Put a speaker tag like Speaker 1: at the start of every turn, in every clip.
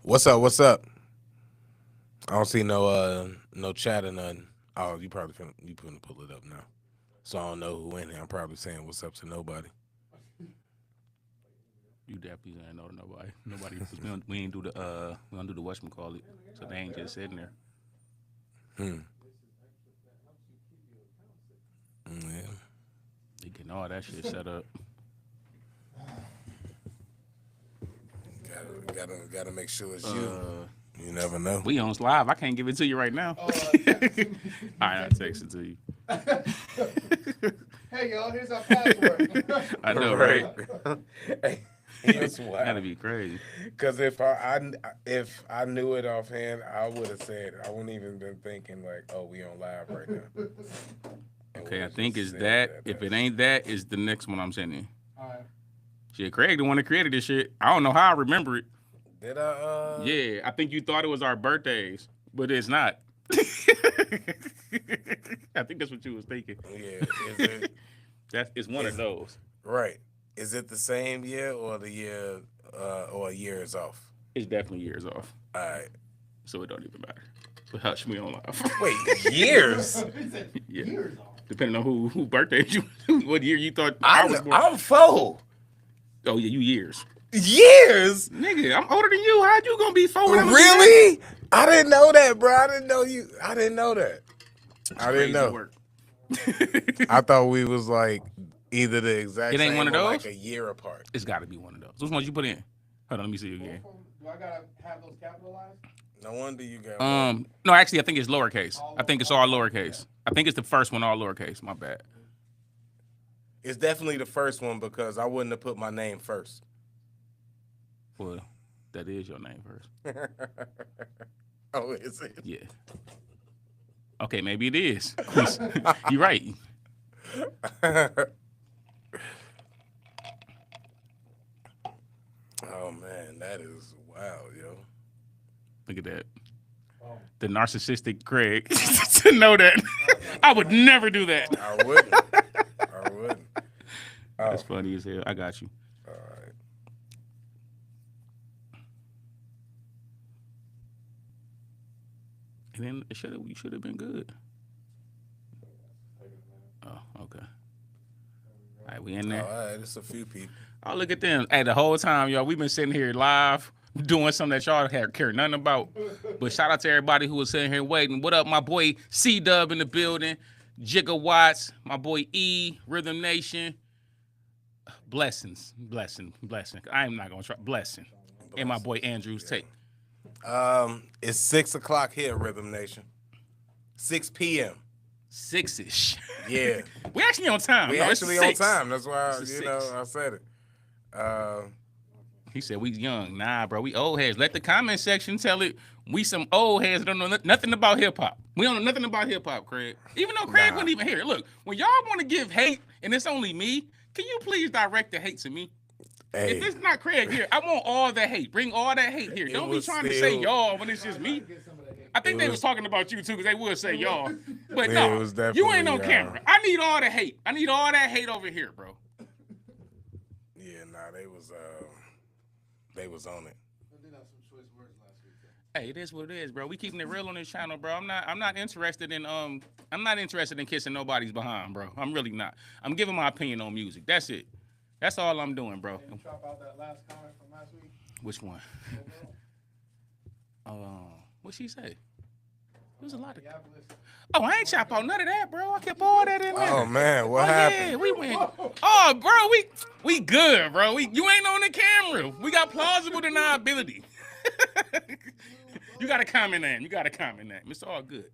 Speaker 1: What's up? What's up? I don't see no chat or nothing. Oh, you couldn't pull it up now. So I don't know who in here. I'm probably saying what's up to nobody.
Speaker 2: You definitely ain't know to nobody. Nobody. 'Cause we ain't do the we don't do the whatchamacallit. So they ain't just sitting there.
Speaker 1: Hmm. Yeah.
Speaker 2: They getting all that shit set up.
Speaker 1: Gotta make sure it's you.
Speaker 2: Uh,
Speaker 1: You never know.
Speaker 2: we on live. I can't give it to you right now. All right, I'll text it to you.
Speaker 3: Hey y'all, here's our password.
Speaker 2: I know, right?
Speaker 1: Hey, that's
Speaker 2: That'd
Speaker 1: wild.
Speaker 2: be crazy.
Speaker 1: Because if I knew it offhand, I would have said it. I wouldn't even been thinking like, oh, we on live right now.
Speaker 2: Okay, I think it's that. If it ain't that, it's the next one I'm sending.
Speaker 3: Alright.
Speaker 2: Shit, Craig, the one that created this shit. I don't know how I remember it.
Speaker 1: Did I?
Speaker 2: Yeah, I think you thought it was our birthdays, but it's not. I think that's what you was thinking.
Speaker 1: Yeah. Is it
Speaker 2: It's one of those.
Speaker 1: right? Is it the same year or the year or a year is off?
Speaker 2: It's definitely years off,
Speaker 1: All right.
Speaker 2: so it don't even matter. But hush, me on live.
Speaker 1: Wait, years?
Speaker 2: Yeah.
Speaker 3: Years off.
Speaker 2: Depending on who birthday you, what year you thought I was born.
Speaker 1: I'm 4.
Speaker 2: Oh yeah, you years.
Speaker 1: Years?
Speaker 2: Nigga, I'm older than you. How you gonna be 4?
Speaker 1: Really? I didn't know that, bro. I didn't know that. I didn't know.
Speaker 2: Work.
Speaker 1: I thought we was like either the exact
Speaker 2: It ain't
Speaker 1: same
Speaker 2: one of
Speaker 1: or like
Speaker 2: those?
Speaker 1: a year apart.
Speaker 2: It's got to be one of those. Which ones you put in? Hold on, let me see you again.
Speaker 3: Do I gotta have those capitalized?
Speaker 1: No wonder you got
Speaker 2: No, actually, I think it's lowercase. I think it's all lowercase. I think it's the first one all lowercase. My bad.
Speaker 1: It's definitely the first one because I wouldn't have put my name first.
Speaker 2: Well, that is your name first.
Speaker 1: Oh, is it?
Speaker 2: Yeah. Okay, maybe it is. You're right.
Speaker 1: Oh man, that is wild, yo.
Speaker 2: Look at that.
Speaker 3: Oh.
Speaker 2: The narcissistic Craig. To know that. I would never do that.
Speaker 1: I wouldn't. I wouldn't.
Speaker 2: That's funny as hell. I got you.
Speaker 1: All right.
Speaker 2: And then you should have been good. Oh, okay. All right, we in there.
Speaker 1: All right, it's a few people.
Speaker 2: Oh, look at them. Hey, the whole time, y'all, we've been sitting here live doing something that y'all care nothing about. But shout out to everybody who was sitting here waiting. What up, my boy C-Dub in the building, Gigawatts, my boy E, Rhythm Nation. Blessings. I am not going to try. Blessing. And my boy Andrew's take.
Speaker 1: It's 6 o'clock here, Rhythm Nation. 6 p.m.
Speaker 2: 6-ish.
Speaker 1: Yeah.
Speaker 2: We actually on time.
Speaker 1: We
Speaker 2: No, it's
Speaker 1: actually on
Speaker 2: 6.
Speaker 1: time. That's why
Speaker 2: It's
Speaker 1: you
Speaker 2: 6.
Speaker 1: know I said it.
Speaker 2: He said we young. Nah, bro, we old heads. Let the comment section tell it. We some old heads that don't know nothing about hip hop. We don't know nothing about hip hop, Craig. Even though Craig wasn't even here. Look, when y'all want to give hate and it's only me, can you please direct the hate to me?
Speaker 1: Hey,
Speaker 2: If it's not Craig here, I want all the hate. Bring all that hate here. Don't be
Speaker 1: was
Speaker 2: trying to say
Speaker 1: still-
Speaker 2: y'all when it's just me.
Speaker 3: Get some of that hate.
Speaker 2: I think
Speaker 1: It
Speaker 2: they
Speaker 1: was-
Speaker 2: was talking about you too, because they would say y'all. But
Speaker 1: Yeah,
Speaker 2: no,
Speaker 1: it was
Speaker 2: you ain't on
Speaker 1: definitely,
Speaker 2: camera. I need all the hate. I need all that hate over here, bro.
Speaker 1: yeah, nah, they was on it.
Speaker 3: I did have some choice words last week. Though.
Speaker 2: Hey, it is what it is, bro. We keeping it real on this channel, bro. I'm not interested in kissing nobody's behind, bro. I'm really not. I'm giving my opinion on music. That's it. That's all I'm doing, bro.
Speaker 3: Can you chop out that last comment from last week?
Speaker 2: Which one? What'd she say? There was a lot of.
Speaker 3: Minneapolis.
Speaker 2: Oh, I ain't chop out none of that, bro. I kept all that in there.
Speaker 1: Oh man, what
Speaker 2: Yeah,
Speaker 1: happened?
Speaker 2: we went. Oh, bro, we good, bro. You ain't on the camera. We got plausible deniability. You got to comment that. It's all good.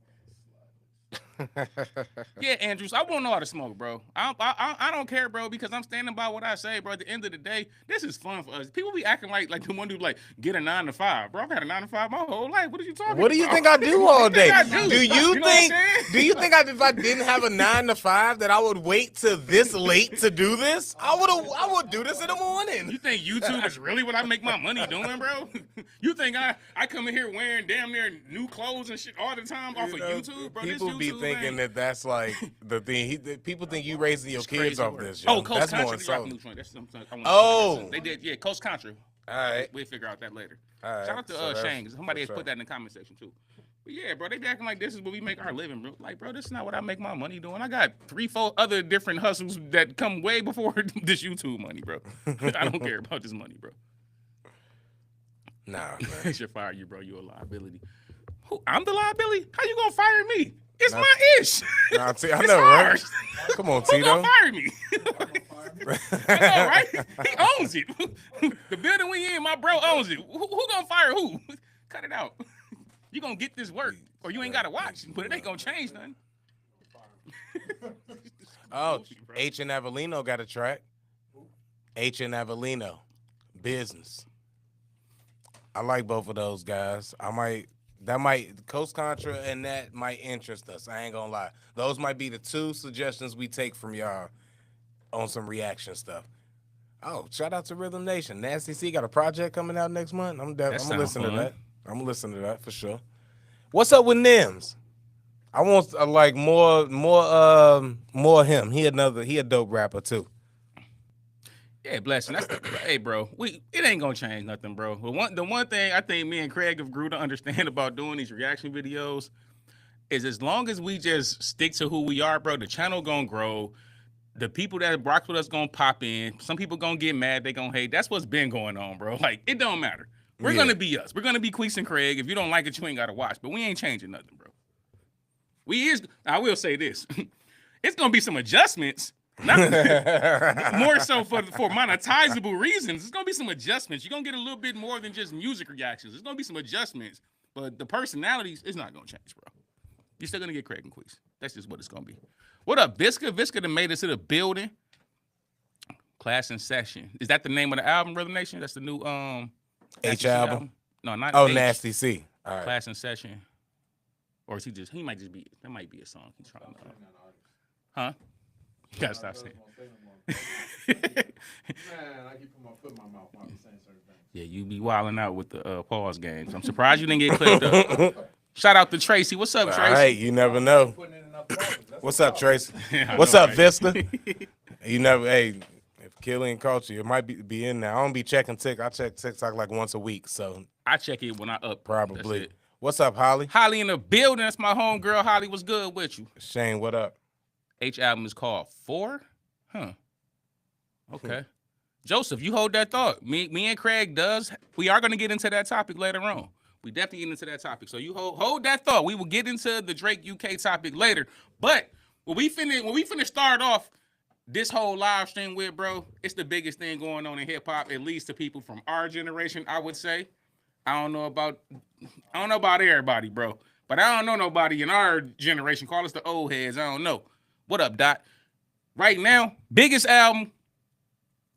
Speaker 2: Yeah, Andrews, I want all the smoke, bro. I don't care, bro, because I'm standing by what I say, bro. At the end of the day, this is fun for us. People be acting like the one dude like get a 9 to 5, bro. I've had a 9 to 5 my whole life. What are you talking about?
Speaker 1: What do you think I do all day?
Speaker 2: I do?
Speaker 1: Do
Speaker 2: You
Speaker 1: you
Speaker 2: know what I'm
Speaker 1: think?
Speaker 2: saying?
Speaker 1: Do you think if I didn't have a 9 to 5 that I would wait till this late to do this? I would do this in the morning.
Speaker 2: You think YouTube is really what I make my money doing, bro? You think I come in here wearing damn near new clothes and shit all the time off
Speaker 1: You
Speaker 2: of
Speaker 1: know,
Speaker 2: YouTube, bro?
Speaker 1: People
Speaker 2: this
Speaker 1: be
Speaker 2: YouTube
Speaker 1: thinking
Speaker 2: ain't-
Speaker 1: that that's like the thing. People think you raising your kids
Speaker 2: crazy
Speaker 1: off
Speaker 2: work.
Speaker 1: this. Yo.
Speaker 2: Oh, Coach
Speaker 1: that's
Speaker 2: Contra
Speaker 1: more
Speaker 2: dropped a new
Speaker 1: insulting.
Speaker 2: joint. That's something I wanna
Speaker 1: Oh.
Speaker 2: say. They did, yeah, Coach Contra.
Speaker 1: All right.
Speaker 2: We'll figure out that later.
Speaker 1: All right.
Speaker 2: Shout out to
Speaker 1: So that's
Speaker 2: Shane. Somebody
Speaker 1: for
Speaker 2: has put that in the comment section too. But yeah, bro, they be acting like this is what we make our living, bro. Like, bro, this is not what I make my money doing. I got 3-4 other different hustles that come way before this YouTube money, bro. I don't care about this money, bro.
Speaker 1: Nah, man.
Speaker 2: They should fire you, bro. You a liability. Who? I'm the liability? How you gonna fire me? It's
Speaker 1: Nah,
Speaker 2: my ish.
Speaker 1: Nah, T, I
Speaker 2: It's
Speaker 1: know, right?
Speaker 2: ours.
Speaker 1: Come on,
Speaker 2: Who
Speaker 1: Tito.
Speaker 2: gonna fire me? I know, right? He owns it. The building we in, my bro owns it. Who gonna fire who? Cut it out. You gonna get this work, or you ain't gotta watch, but it ain't gonna change nothing.
Speaker 1: Oh, H and Avellino got a track. H and Avellino, business. I like both of those guys. Coast Contra and that might interest us. I ain't gonna lie. Those might be the 2 suggestions we take from y'all on some reaction stuff. Oh, shout out to Rhythm Nation. Nasty C got a project coming out next month. I'm gonna listen to that. I'm gonna listen to that for sure. What's up with Nims? I want like more of him. He a dope rapper too.
Speaker 2: Yeah, blessing. Hey, bro. It ain't gonna change nothing, bro. But the one thing I think me and Craig have grew to understand about doing these reaction videos is as long as we just stick to who we are, bro, the channel gonna grow. The people that rock with us gonna pop in. Some people gonna get mad. They gonna hate. That's what's been going on, bro. Like, it don't matter. We're gonna be us. We're gonna be Quis and Craig. If you don't like it, you ain't gotta watch. But we ain't changing nothing, bro. I will say this. It's gonna be some adjustments. Not more so for monetizable reasons. It's gonna be some adjustments. You're gonna get a little bit more than just music reactions. There's gonna be some adjustments, but the personalities is not gonna change, bro. You're still gonna get Craig and Quis. That's just what it's gonna be. What up, Visca? Visca that made it to the building. Class in Session. Is that the name of the album, Brother Nation? That's the new
Speaker 1: H album?
Speaker 2: No, not
Speaker 1: Oh,
Speaker 2: H.
Speaker 1: Nasty C. All right.
Speaker 2: Class in Session. Or is he might just be, that might be a song he's trying to, huh? You gotta stop saying.
Speaker 3: Man, I keep putting my foot in my mouth while I'm saying certain things.
Speaker 2: Yeah, you be wilding out with the pause games. I'm surprised you didn't get clipped up. Shout out to Tracy. What's up, Tracy?
Speaker 1: All right, you never know. What's up, Tracy? What's up, Vista? You never, hey, if Killing caught you, it might be in there. I don't be checking TikTok. I check TikTok like once a week, so.
Speaker 2: I check it when I up.
Speaker 1: Probably. What's up, Holly?
Speaker 2: Holly in the building. That's my homegirl. Holly, what's good with you?
Speaker 1: Shane, what up?
Speaker 2: H album is called 4? Huh. Okay. Joseph, you hold that thought. Me and Craig does. We are going to get into that topic later on. We definitely get into that topic. So you hold that thought. We will get into the Drake UK topic later. But when we finish start off this whole live stream with, bro, it's the biggest thing going on in hip hop, at least to people from our generation, I would say. I don't know about everybody, bro. But I don't know nobody in our generation. Call us the old heads. I don't know. What up, Dot? Right now, biggest album,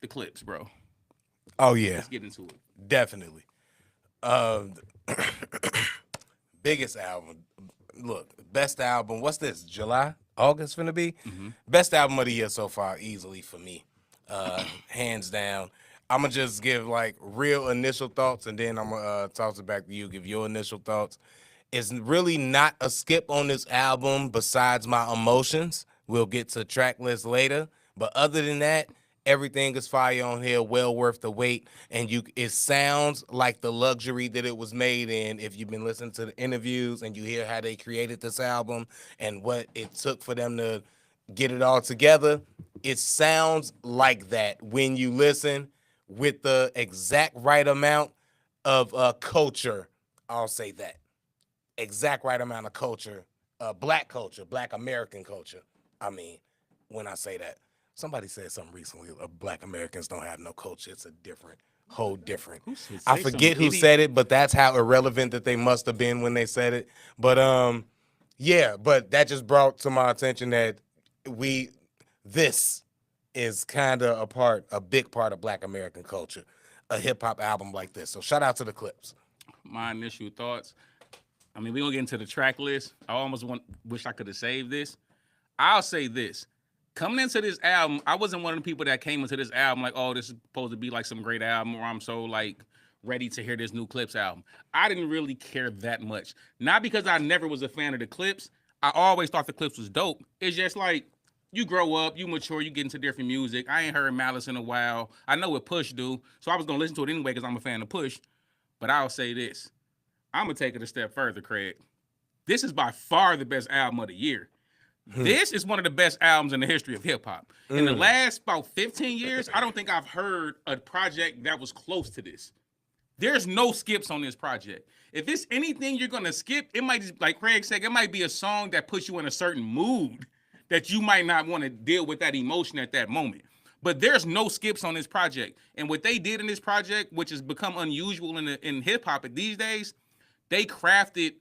Speaker 2: the Clipse, bro.
Speaker 1: Oh, yeah.
Speaker 2: Let's get into it.
Speaker 1: Definitely. Biggest album. Look, best album. What's this? July? August finna be? Mm-hmm. Best album of the year so far, easily for me. Hands down. I'm going to just give like real initial thoughts, and then I'm going to toss it back to you, give your initial thoughts. It's really not a skip on this album besides my emotions. We'll get to track list later. But other than that, everything is fire on here, well worth the wait. And it sounds like the luxury that it was made in. If you've been listening to the interviews and you hear how they created this album and what it took for them to get it all together, it sounds like that when you listen with the exact right amount of culture. I'll say that. Exact right amount of culture, black American culture. I mean, when I say that, somebody said something recently, black Americans don't have no culture. It's a whole different. I forget who said it, but that's how irrelevant that they must have been when they said it. But yeah, but that just brought to my attention that this is kind of a big part of black American culture, a hip hop album like this. So shout out to the Clipse.
Speaker 2: My initial thoughts. I mean, we're going to get into the track list. I almost wish I could have saved this. I'll say this. Coming into this album, I wasn't one of the people that came into this album like, oh, this is supposed to be like some great album, or I'm so like ready to hear this new Clipse album. I didn't really care that much. Not because I never was a fan of the Clipse. I always thought the Clipse was dope. It's just like, you grow up, you mature, you get into different music. I ain't heard Malice in a while. I know what Push do, so I was gonna listen to it anyway because I'm a fan of Push. But I'll say this: I'm gonna take it a step further, Craig. This is by far the best album of the year. This is one of the best albums in the history of hip hop. In the last about 15 years, I don't think I've heard a project that was close to this. There's no skips on this project. If it's anything you're gonna skip, it might just, like Craig said, it might be a song that puts you in a certain mood that you might not want to deal with that emotion at that moment. But there's no skips on this project. And what they did in this project, which has become unusual in hip hop these days, they crafted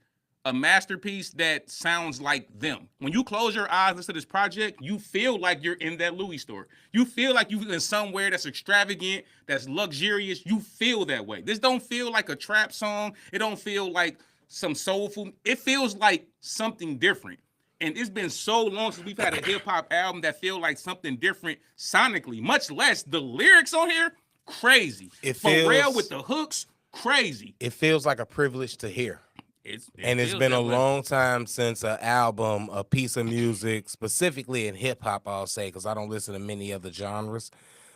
Speaker 2: a masterpiece that sounds like them. When you close your eyes, listen to this project, you feel like you're in that Louis store. You feel like you're in somewhere that's extravagant, that's luxurious. You feel that way. This don't feel like a trap song. It don't feel like some soulful. It feels like something different. And it's been so long since we've had a hip hop album that feel like something different sonically, much less the lyrics on here, crazy. Pharrell with the hooks, crazy.
Speaker 1: It feels like a privilege to hear.
Speaker 2: It's
Speaker 1: been a long time since an album, a piece of music, specifically in hip hop, I'll say, because I don't listen to many other genres.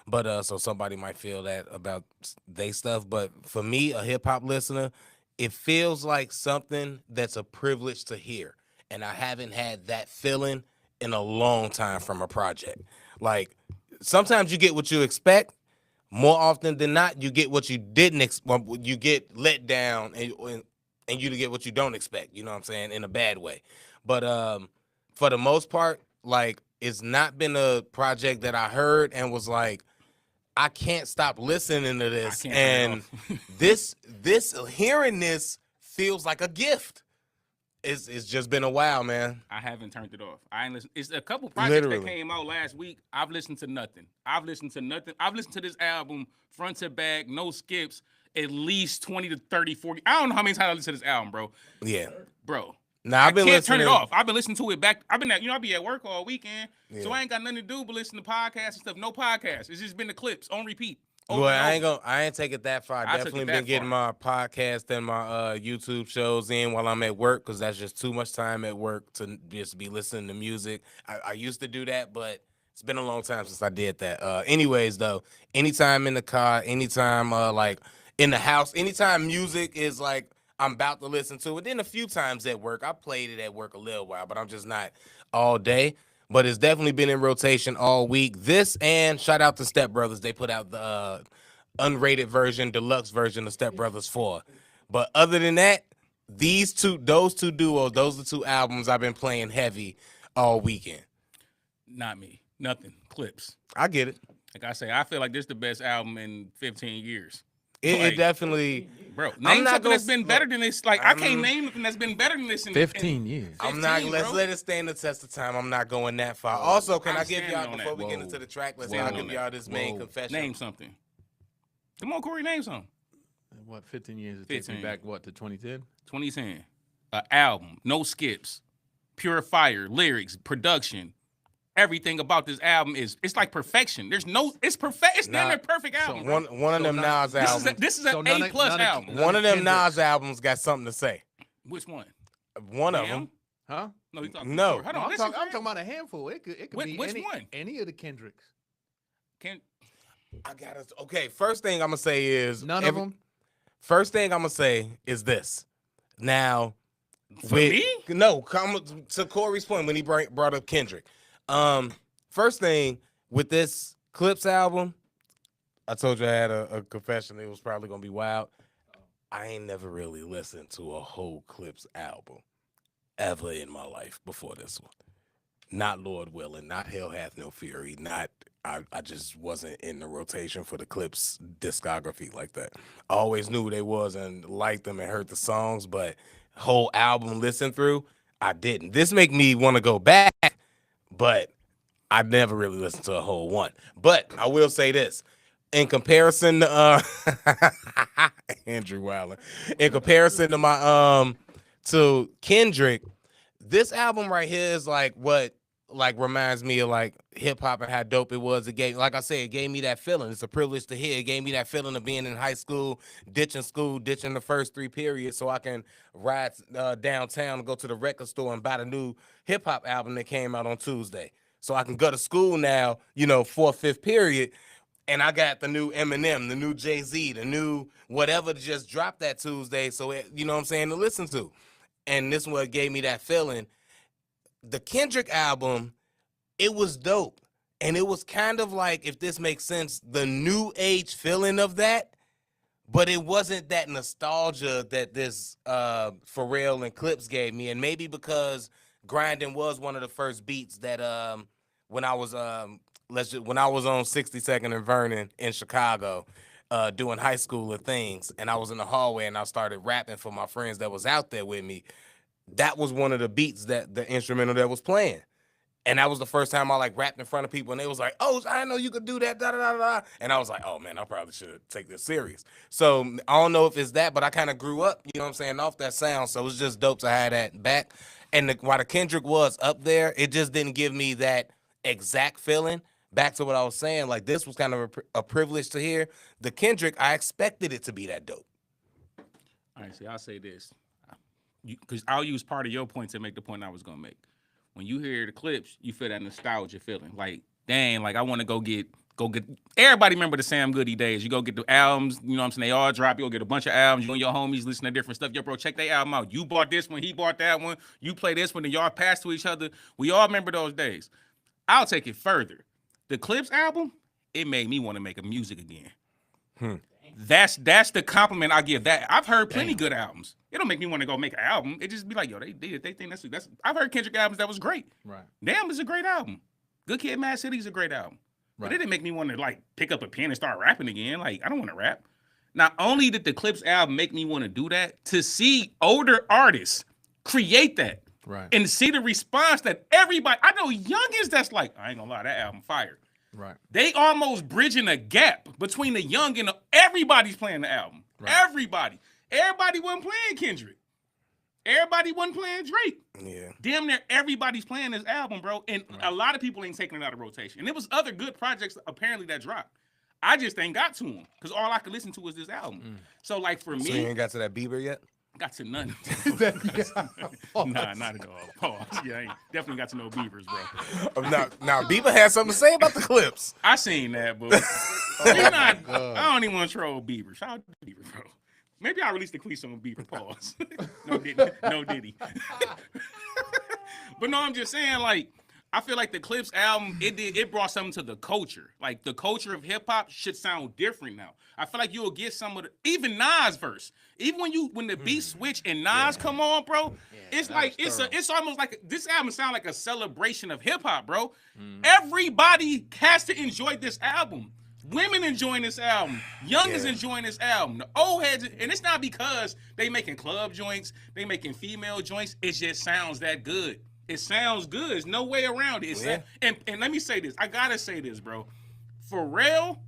Speaker 1: But so somebody might feel that about they stuff. But for me, a hip hop listener, it feels like something that's a privilege to hear. And I haven't had that feeling in a long time from a project. Like, sometimes you get what you expect. More often than not, you get what you didn't expect. You get let down and you get what you don't expect, you know what I'm saying, in a bad way. But for the most part, like, it's not been a project that I heard and was like, I can't stop listening to this. And this hearing this feels like a gift. It's just been a while, man.
Speaker 2: I haven't turned it off. I ain't listened. It's a couple projects that came out last week. I've listened to nothing. I've listened to this album front to back, no skips, at least 20 to 30, 40. I don't know how many times I listened to this album, bro.
Speaker 1: Yeah.
Speaker 2: Bro.
Speaker 1: Now,
Speaker 2: I can't turn it off. I've been listening to it back. I've been at, I be at work all weekend, so I ain't got nothing to do but listen to podcasts and stuff. No podcasts. It's just been the clips on repeat.
Speaker 1: Well, I ain't take it that far. I definitely been getting my podcast and my YouTube shows in while I'm at work, because that's just too much time at work to just be listening to music. I used to do that, but it's been a long time since I did that. Anyways, though, anytime in the car, anytime like in the house, anytime music is like I'm about to listen to it, then a few times at work, I played it at work a little while, but I'm just not all day. But it's definitely been in rotation all week. This, and shout out to Step Brothers. They put out the unrated version, deluxe version of Step Brothers 4. But other than that, those two duos, those are two albums I've been playing heavy all weekend.
Speaker 2: Not me. Nothing. Clipse.
Speaker 1: I get it.
Speaker 2: Like I say, I feel like this is the best album in 15 years.
Speaker 1: It definitely,
Speaker 2: bro. Name something that's been better than this. Like, I can't name nothing that's been better than this in
Speaker 4: 15 years.
Speaker 1: Let's let it stand the test of time. I'm not going that far. Also, can I give y'all, before we get into the track list, I'll give y'all this main confession.
Speaker 2: Name something. Come on, Corey, name something.
Speaker 4: What, 15 years? It takes me back, what, to 2010?
Speaker 2: 2010. An album, no skips, pure fire, lyrics, production. Everything about this album it's like perfection. It's perfect. It's damn near perfect album.
Speaker 1: So one of them Nas albums.
Speaker 2: This is an A+ album.
Speaker 1: One of them Nas albums got something to say.
Speaker 2: Which one?
Speaker 1: One of them.
Speaker 4: Huh?
Speaker 2: No, he's talking.
Speaker 1: No.
Speaker 2: Hold on,
Speaker 4: I'm talking about a handful. It could be
Speaker 2: which one?
Speaker 4: Any of the Kendricks.
Speaker 1: I got it. Okay, first thing I'm gonna say is
Speaker 4: none of them.
Speaker 1: First thing I'm gonna say is this. Now,
Speaker 2: for me?
Speaker 1: No, come to Corey's point when he brought up Kendrick. First thing with this Clipse album, I told you I had a confession. It was probably gonna be wild. I ain't never really listened to a whole Clipse album ever in my life before this one. Not Lord Willing, not Hell Hath No Fury, not I just wasn't in the rotation for the Clipse discography like that. I always knew who they was and liked them and heard the songs, but whole album listened through, I didn't. This make me want to go back, but I never really listened to a whole one. But I will say this. In comparison to Andrew Wilder, in comparison to my to Kendrick, this album right here is like what reminds me of like hip hop and how dope it was. It gave, like I said, it gave me that feeling. It's a privilege to hear. It gave me that feeling of being in high school, ditching the first 3 periods so I can ride downtown and go to the record store and buy the new hip hop album that came out on Tuesday. so I can go to school now, you know, 4th, 5th period. And I got the new Eminem, the new Jay-Z, the new whatever just dropped that Tuesday. So, you know what I'm saying, to listen to. And this one gave me that feeling. The Kendrick album, it was dope. And it was kind of like, if this makes sense, the new age feeling of that. But it wasn't that nostalgia that this Pharrell and Clipse gave me. And maybe because grinding was one of the first beats that when I was on 62nd and Vernon in Chicago, doing high school things, and I was in the hallway and I started rapping for my friends that was out there with me. That was one of the beats that the instrumental that was playing. And that was the first time I like rapped in front of people, and they was like, "Oh, I didn't know you could do that." Da, da, da, da. And I was like, "Oh man, I probably should take this serious." So I don't know if it's that, but I kind of grew up, you know what I'm saying, off that sound. So it was just dope to have that back. And while the Kendrick was up there, it just didn't give me that exact feeling. Back to what I was saying, like this was kind of a privilege to hear. The Kendrick, I expected it to be that dope.
Speaker 2: All right, see, I'll say this, because I'll use part of your point to make the point I was gonna make. When you hear the Clipse, you feel that nostalgia feeling. Like, dang, like I want to go get. Everybody remember the Sam Goody days. You go get the albums, you know what I'm saying? They all drop. You go get a bunch of albums. You and your homies listen to different stuff. Yo, bro, check their album out. You bought this one, he bought that one. You play this one, and y'all pass to each other. We all remember those days. I'll take it further. The Clipse album, it made me want to make a music again. That's the compliment I give that. I've heard plenty good albums. It don't make me want to go make an album. It just be like, yo, they think that's. I've heard Kendrick albums that was great.
Speaker 4: Right.
Speaker 2: Damn is a great album. Good Kid, Mad City is a great album.
Speaker 4: Right.
Speaker 2: But it didn't make me want to like pick up a pen and start rapping again. Like, I don't want to rap. Not only did the Clipse album make me want to do that, to see older artists create that.
Speaker 4: Right.
Speaker 2: And see the response that everybody, I know youngins that's like, I ain't gonna lie, that album fire.
Speaker 4: Right.
Speaker 2: They almost bridging a gap between the young and everybody's playing the album.
Speaker 4: Right.
Speaker 2: Everybody wasn't playing Kendrick. Everybody wasn't playing Drake.
Speaker 1: Yeah.
Speaker 2: Damn near everybody's playing this album, bro. And a lot of people ain't taking it out of rotation. And there was other good projects apparently that dropped. I just ain't got to them because all I could listen to was this album. So like for
Speaker 1: So
Speaker 2: me,
Speaker 1: you ain't got to that Bieber yet?
Speaker 2: got to none. Nah, not at all. Pause. Yeah, I ain't definitely got to know Beavers, bro.
Speaker 1: Now Bieber had something to say about the Clipse.
Speaker 2: I seen that, but I don't even want to troll Bieber. Shout out to Bieber, bro. Maybe I'll release the Quis on Bieber. Pause. No Diddy. But no, I'm just saying, like, I feel like the Clipse album, it brought something to the culture. Like, the culture of hip hop should sound different now. I feel like you'll get some of the, even Nas verse. Even when the beats switch and Nas come on, bro, it's like it's almost like this album sound like a celebration of hip hop, bro. Everybody has to enjoy this album. Women enjoying this album, youngers enjoying this album, the old heads, and it's not because they making club joints, they making female joints. It just sounds that good. It sounds good. There's no way around it. And let me say this. I gotta say this, bro. Pharrell,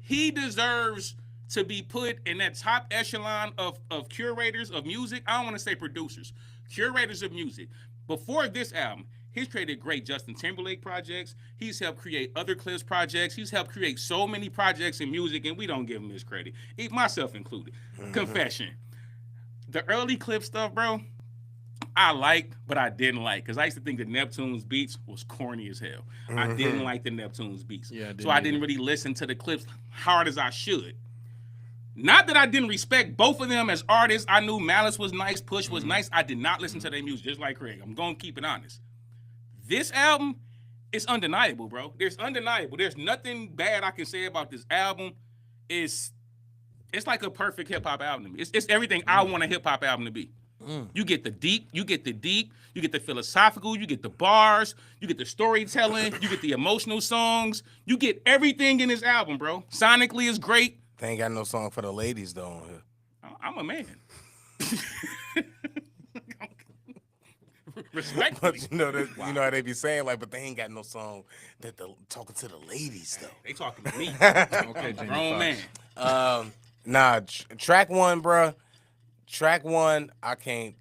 Speaker 2: he deserves to be put in that top echelon of curators of music. I don't want to say producers, curators of music. Before this album, he's created great Justin Timberlake projects. He's helped create other Clipse projects. He's helped create so many projects in music, and we don't give him his credit, myself included. Confession. The early Clipse stuff, bro, I liked, but I didn't like, because I used to think the Neptune's beats was corny as hell. I didn't like the Neptune's beats. So I didn't really listen to the Clipse hard as I should. Not that I didn't respect both of them as artists. I knew Malice was nice, Push was nice. I did not listen to their music, just like Craig. I'm going to keep it honest. This album is undeniable, bro. There's nothing bad I can say about this album. It's like a perfect hip-hop album to me. It's everything I want a hip-hop album to be. You get the deep, you get the philosophical, you get the bars, you get the storytelling, you get the emotional songs. You get everything in this album, bro. Sonically, it's great.
Speaker 1: They ain't got no song for the ladies, though, on here.
Speaker 2: I'm a man. Respectfully.
Speaker 1: But you know how they be saying, like, but they ain't got no song that talking to the ladies, though.
Speaker 2: They talking to me. Okay, grown man.
Speaker 1: Track one, bro. Track one, I can't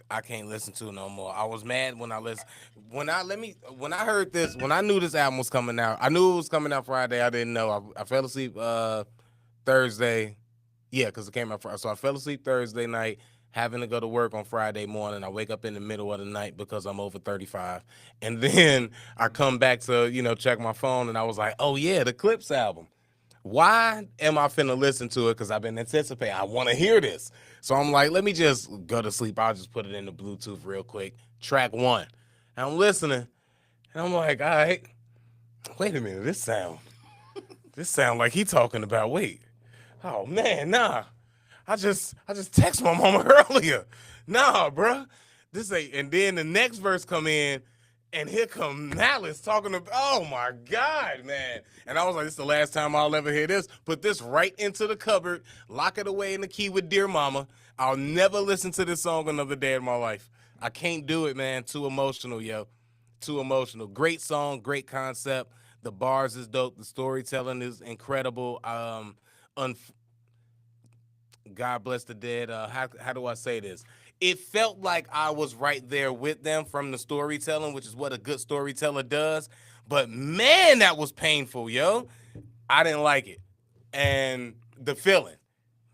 Speaker 1: listen to no more. I was mad when I listened. When I heard this, when I knew this album was coming out, I knew it was coming out Friday. I didn't know. I fell asleep Thursday. Yeah, because it came out Friday. So I fell asleep Thursday night. having to go to work on Friday morning. I wake up in the middle of the night because I'm over 35. And then I come back to, check my phone, and I was like, oh, yeah, the Clipse album. Why am I finna listen to it? Because I've been anticipating. I want to hear this. So I'm like, let me just go to sleep. I'll just put it in the Bluetooth real quick. Track 1. And I'm listening, and I'm like, all right, wait a minute. This sound like he talking about, wait. Oh, man, nah. I just text my mama earlier. Nah, bruh. This ain't. And then the next verse come in, and here come Malice talking about, oh my God, man. And I was like, this is the last time I'll ever hear this. Put this right into the cupboard, lock it away in the key with Dear Mama. I'll never listen to this song another day in my life. I can't do it, man. Too emotional, yo. Too emotional. Great song, great concept. The bars is dope. The storytelling is incredible. God bless the dead. How do I say this? It felt like I was right there with them from the storytelling, which is what a good storyteller does. But man, that was painful, yo. I didn't like it. And the feeling.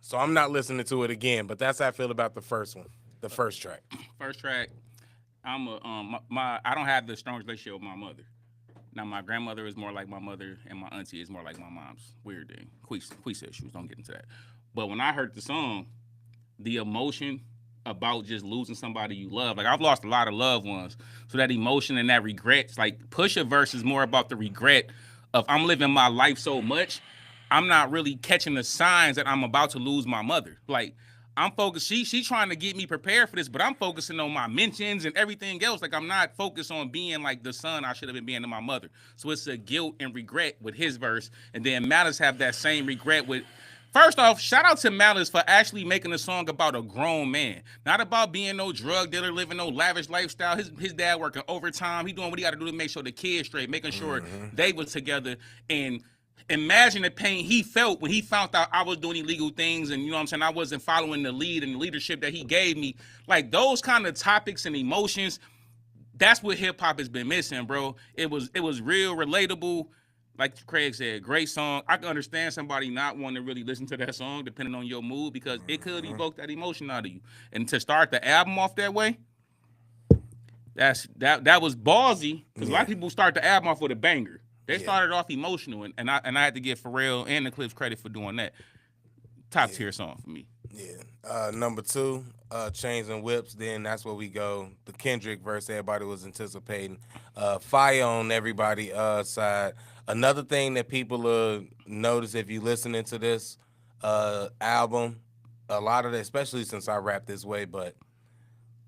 Speaker 1: So I'm not listening to it again. But that's how I feel about the first one, the first track.
Speaker 2: First track, I'm I don't have the strongest relationship with my mother. Now my grandmother is more like my mother, and my auntie is more like my mom's. Weird thing. Quis issues. Don't get into that. But when I heard the song, the emotion about just losing somebody you love, like I've lost a lot of loved ones, so that emotion and that regret, like Pusha verse is more about the regret of I'm living my life so much, I'm not really catching the signs that I'm about to lose my mother. Like I'm focused. She's trying to get me prepared for this, but I'm focusing on my mentions and everything else. Like I'm not focused on being like the son I should have been being to my mother. So it's a guilt and regret with his verse, and then Malice have that same regret with. First off, shout out to Malice for actually making a song about a grown man. Not about being no drug dealer, living no lavish lifestyle. His dad working overtime. He doing what he got to do to make sure the kids straight, making sure they was together. And imagine the pain he felt when he found out I was doing illegal things and, you know what I'm saying, I wasn't following the lead and the leadership that he gave me. Like, those kind of topics and emotions, that's what hip-hop has been missing, bro. It was real relatable. Like Craig said, great song. I can understand somebody not wanting to really listen to that song depending on your mood because it could evoke that emotion out of you. And to start the album off that way, that was ballsy because a lot of people start the album off with a banger. They started off emotional, and I had to give Pharrell and the Clipse credit for doing that. Top tier song for me.
Speaker 1: Yeah. Number 2, Chains and Whips. Then that's where we go. The Kendrick verse everybody was anticipating. Fire on everybody side. Another thing that people notice if you listening to this album, a lot of the, especially since I rap this way, but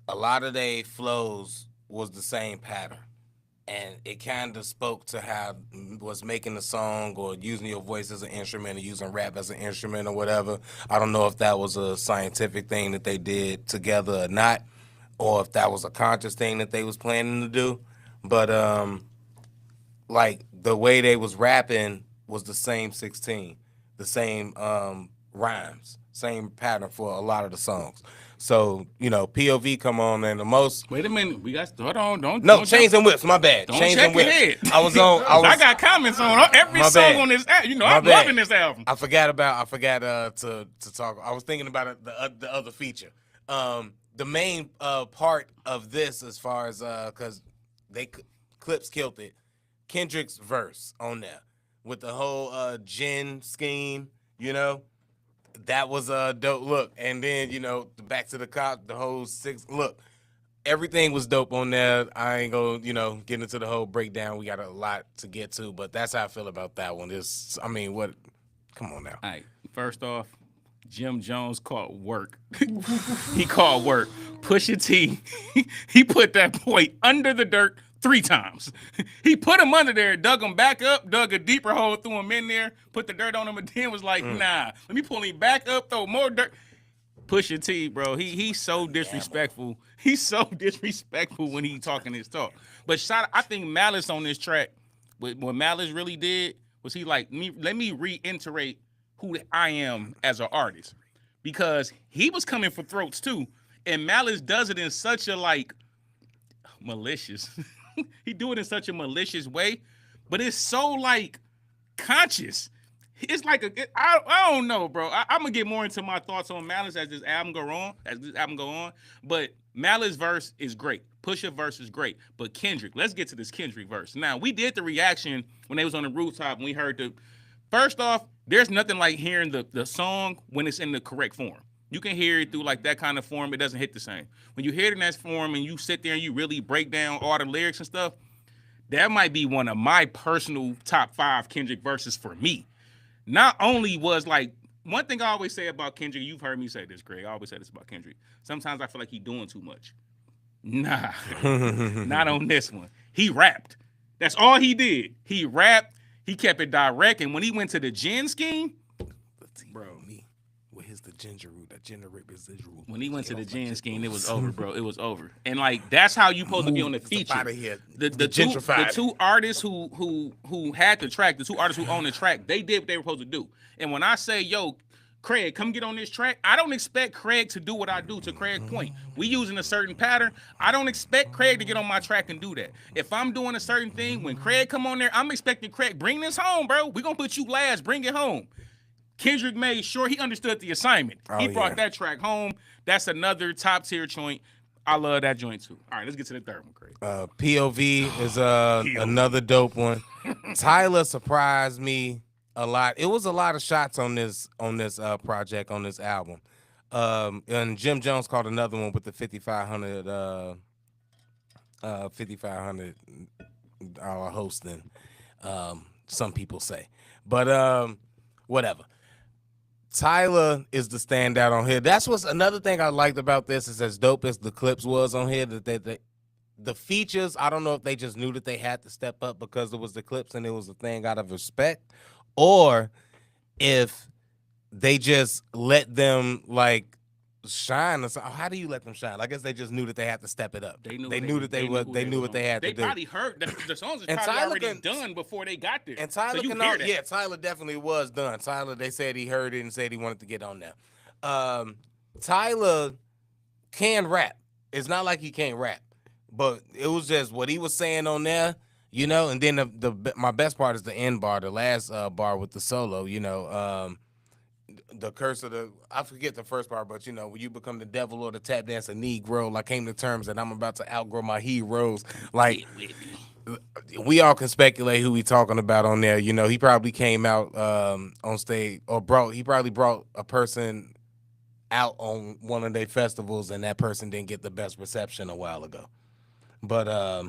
Speaker 1: a lot of their flows was the same pattern. And it kind of spoke to how was making the song or using your voice as an instrument or using rap as an instrument or whatever. I don't know if that was a scientific thing that they did together or not, or if that was a conscious thing that they was planning to do. But like the way they was rapping was the same 16, the same rhymes, same pattern for a lot of the songs. So, POV come on and the most.
Speaker 2: Wait a minute, we got hold on, don't
Speaker 1: Chains and Whips, my bad.
Speaker 2: Don't
Speaker 1: Chains
Speaker 2: check
Speaker 1: and Whips.
Speaker 2: ahead.
Speaker 1: I
Speaker 2: got comments on every song
Speaker 1: bad.
Speaker 2: on this. I'm
Speaker 1: bad.
Speaker 2: loving this album.
Speaker 1: I forgot to talk. I was thinking about the other feature. The main part of this, as far as because Clipse killed it. Kendrick's verse on there with the whole gin scheme, that was a dope look. And then, back to the cop, the whole 6 look. Everything was dope on there. I ain't gonna, get into the whole breakdown. We got a lot to get to, but that's how I feel about that one. Come on now.
Speaker 2: All right, first off, Jim Jones called work. He called work. Pusha T, he put that boy under the dirt 3 times. He put him under there, dug him back up, dug a deeper hole, threw him in there, put the dirt on him, and then was like, nah, let me pull him back up, throw more dirt. Pusha T, bro, he's so disrespectful. He's so disrespectful when he talking his talk. But I think Malice on this track, what Malice really did was he like, let me reiterate who I am as an artist. Because he was coming for throats too. And Malice does it in such a malicious. He do it in such a malicious way, but it's so conscious. it's like I don't know, bro. I'm gonna get more into my thoughts on Malice as this album go on. But Malice verse is great. Pusha verse is great. But Kendrick, let's get to this Kendrick verse. Now, we did the reaction when they was on the rooftop and we heard the. First off, there's nothing like hearing the song when it's in the correct form. You can hear it through like that kind of form. It doesn't hit the same. When you hear it in that form and you sit there and you really break down all the lyrics and stuff, that might be one of my personal top 5 Kendrick verses for me. Not only was like, one thing I always say about Kendrick, you've heard me say this, Greg. I always say this about Kendrick. Sometimes I feel like he's doing too much. Nah, not on this one. He rapped. That's all he did. He rapped. He kept it direct. And when he went to the gin scheme, bro.
Speaker 1: Where's the ginger root? That ginger root is residual.
Speaker 2: When he went to the gin scheme, it was over, bro. It was over. And like that's how you supposed to be on the feature.
Speaker 1: Out of here.
Speaker 2: The two artists who had the track, the two artists who owned the track, they did what they were supposed to do. And when I say, yo, Craig, come get on this track, I don't expect Craig to do what I do. To Craig's point, we using a certain pattern. I don't expect Craig to get on my track and do that. If I'm doing a certain thing, when Craig come on there, I'm expecting Craig, bring this home, bro. We gonna put you last, bring it home. Kendrick made sure he understood the assignment. He brought that track home. That's another top tier joint. I love that joint too. All right, let's get to the third one, Craig.
Speaker 1: POV is another dope one. Tyler surprised me a lot. It was a lot of shots on this project, on this album. And Jim Jones called another one with the $5,500 hosting. Some people say, but whatever. Tyler is the standout on here. That's what's another thing I liked about this is as dope as the Clipse was on here, that the features, I don't know if they just knew that they had to step up because it was the Clipse and it was a thing out of respect, or if they just let them like shine. How do you let them shine? I guess they just knew that they had to step it up. They knew what they had to do.
Speaker 2: They probably heard the songs was
Speaker 1: and
Speaker 2: probably
Speaker 1: Tyler
Speaker 2: already done before they got there.
Speaker 1: And Tyler Tyler definitely was done. Tyler, they said he heard it and said he wanted to get on there. Tyler can rap. It's not like he can't rap, but it was just what he was saying on there, you know. And then my best part is the end bar, the last bar with the solo, you know. The curse of I forget the first part, but you know, when you become the devil or the tap dancer Negro, I came to terms that I'm about to outgrow my heroes. Like, we all can speculate who he talking about on there. You know, he probably came out on stage or he probably brought a person out on one of their festivals and that person didn't get the best reception a while ago. But,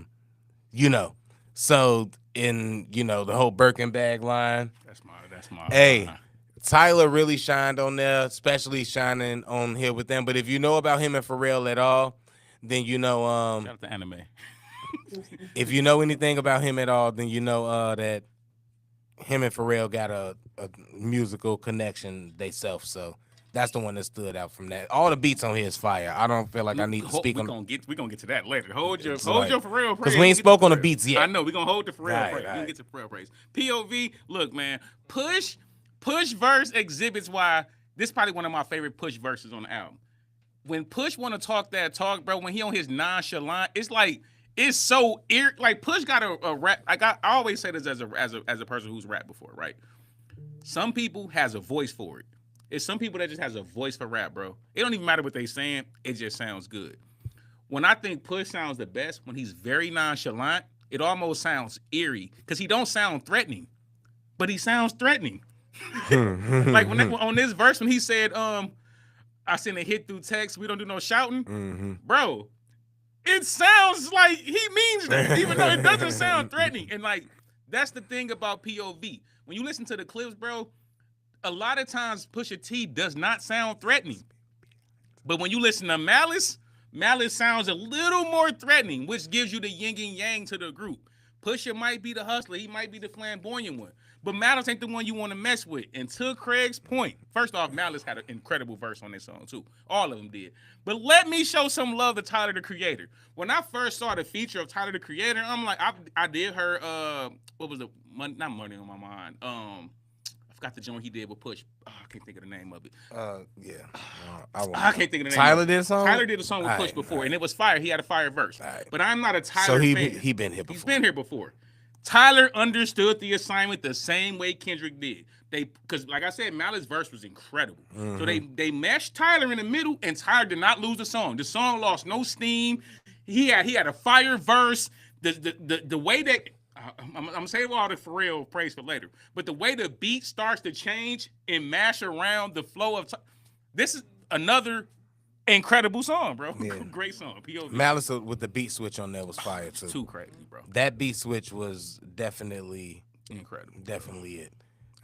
Speaker 1: you know, so in, you know, the whole Birkin bag line. That's my hey. Line. Tyler really shined on there, especially shining on here with them. But if you know about him and Pharrell at all, then you know
Speaker 2: shout out to anime.
Speaker 1: If you know anything about him at all, then you know that him and Pharrell got a musical connection themselves. So that's the one that stood out from that. All the beats on here is fire. I don't feel like I need to speak on.
Speaker 2: We're gonna get to that later. Hold your Pharrell praise.
Speaker 1: Because we ain't spoke on the beats yet.
Speaker 2: I know we're gonna hold the Pharrell praise. We're gonna get to Pharrell praise. POV, look, man, Push verse exhibits why this is probably one of my favorite Push verses on the album. When Push want to talk that talk, bro, when he on his nonchalant, it's like it's so like Push got a rap. I always say this as a person who's rapped before, right? Some people has a voice for it. It's some people that just has a voice for rap, bro. It don't even matter what they saying. It just sounds good. When I think Push sounds the best, when he's very nonchalant, it almost sounds eerie because he don't sound threatening, but he sounds threatening. Like when on this verse when he said, I sent a hit through text, we don't do no shouting, bro. It sounds like he means that, even though it doesn't sound threatening. And like that's the thing about POV. When you listen to the clips, bro, a lot of times Pusha T does not sound threatening. But when you listen to Malice sounds a little more threatening, which gives you the yin and yang to the group. Pusha might be the hustler, he might be the flamboyant one. But Malice ain't the one you want to mess with. And to Craig's point, first off, Malice had an incredible verse on this song, too. All of them did. But let me show some love to Tyler, the Creator. When I first saw the feature of Tyler, the Creator, I'm like, I did her, what was it? Not Money on My Mind. I forgot the joint he did with Push. Oh, I can't think of the name of it.
Speaker 1: Yeah.
Speaker 2: I can't think of the name.
Speaker 1: Tyler did a song?
Speaker 2: Tyler did a song with Push before, and it was fire. He had a fire verse. But I'm not a Tyler fan.
Speaker 1: He been here before.
Speaker 2: He's been here before. Tyler understood the assignment the same way Kendrick did. because like I said, Malice's verse was incredible. So they meshed Tyler in the middle, and Tyler did not lose the song. The song lost no steam. He had a fire verse. The way that I'm gonna save all the for real praise for later, but the way the beat starts to change and mash around the flow of this is another incredible song, bro.
Speaker 1: Yeah.
Speaker 2: Great song. POV.
Speaker 1: Malice with the beat switch on there was fire too.
Speaker 2: Too crazy, bro.
Speaker 1: That beat switch was definitely
Speaker 2: Incredible.
Speaker 1: it.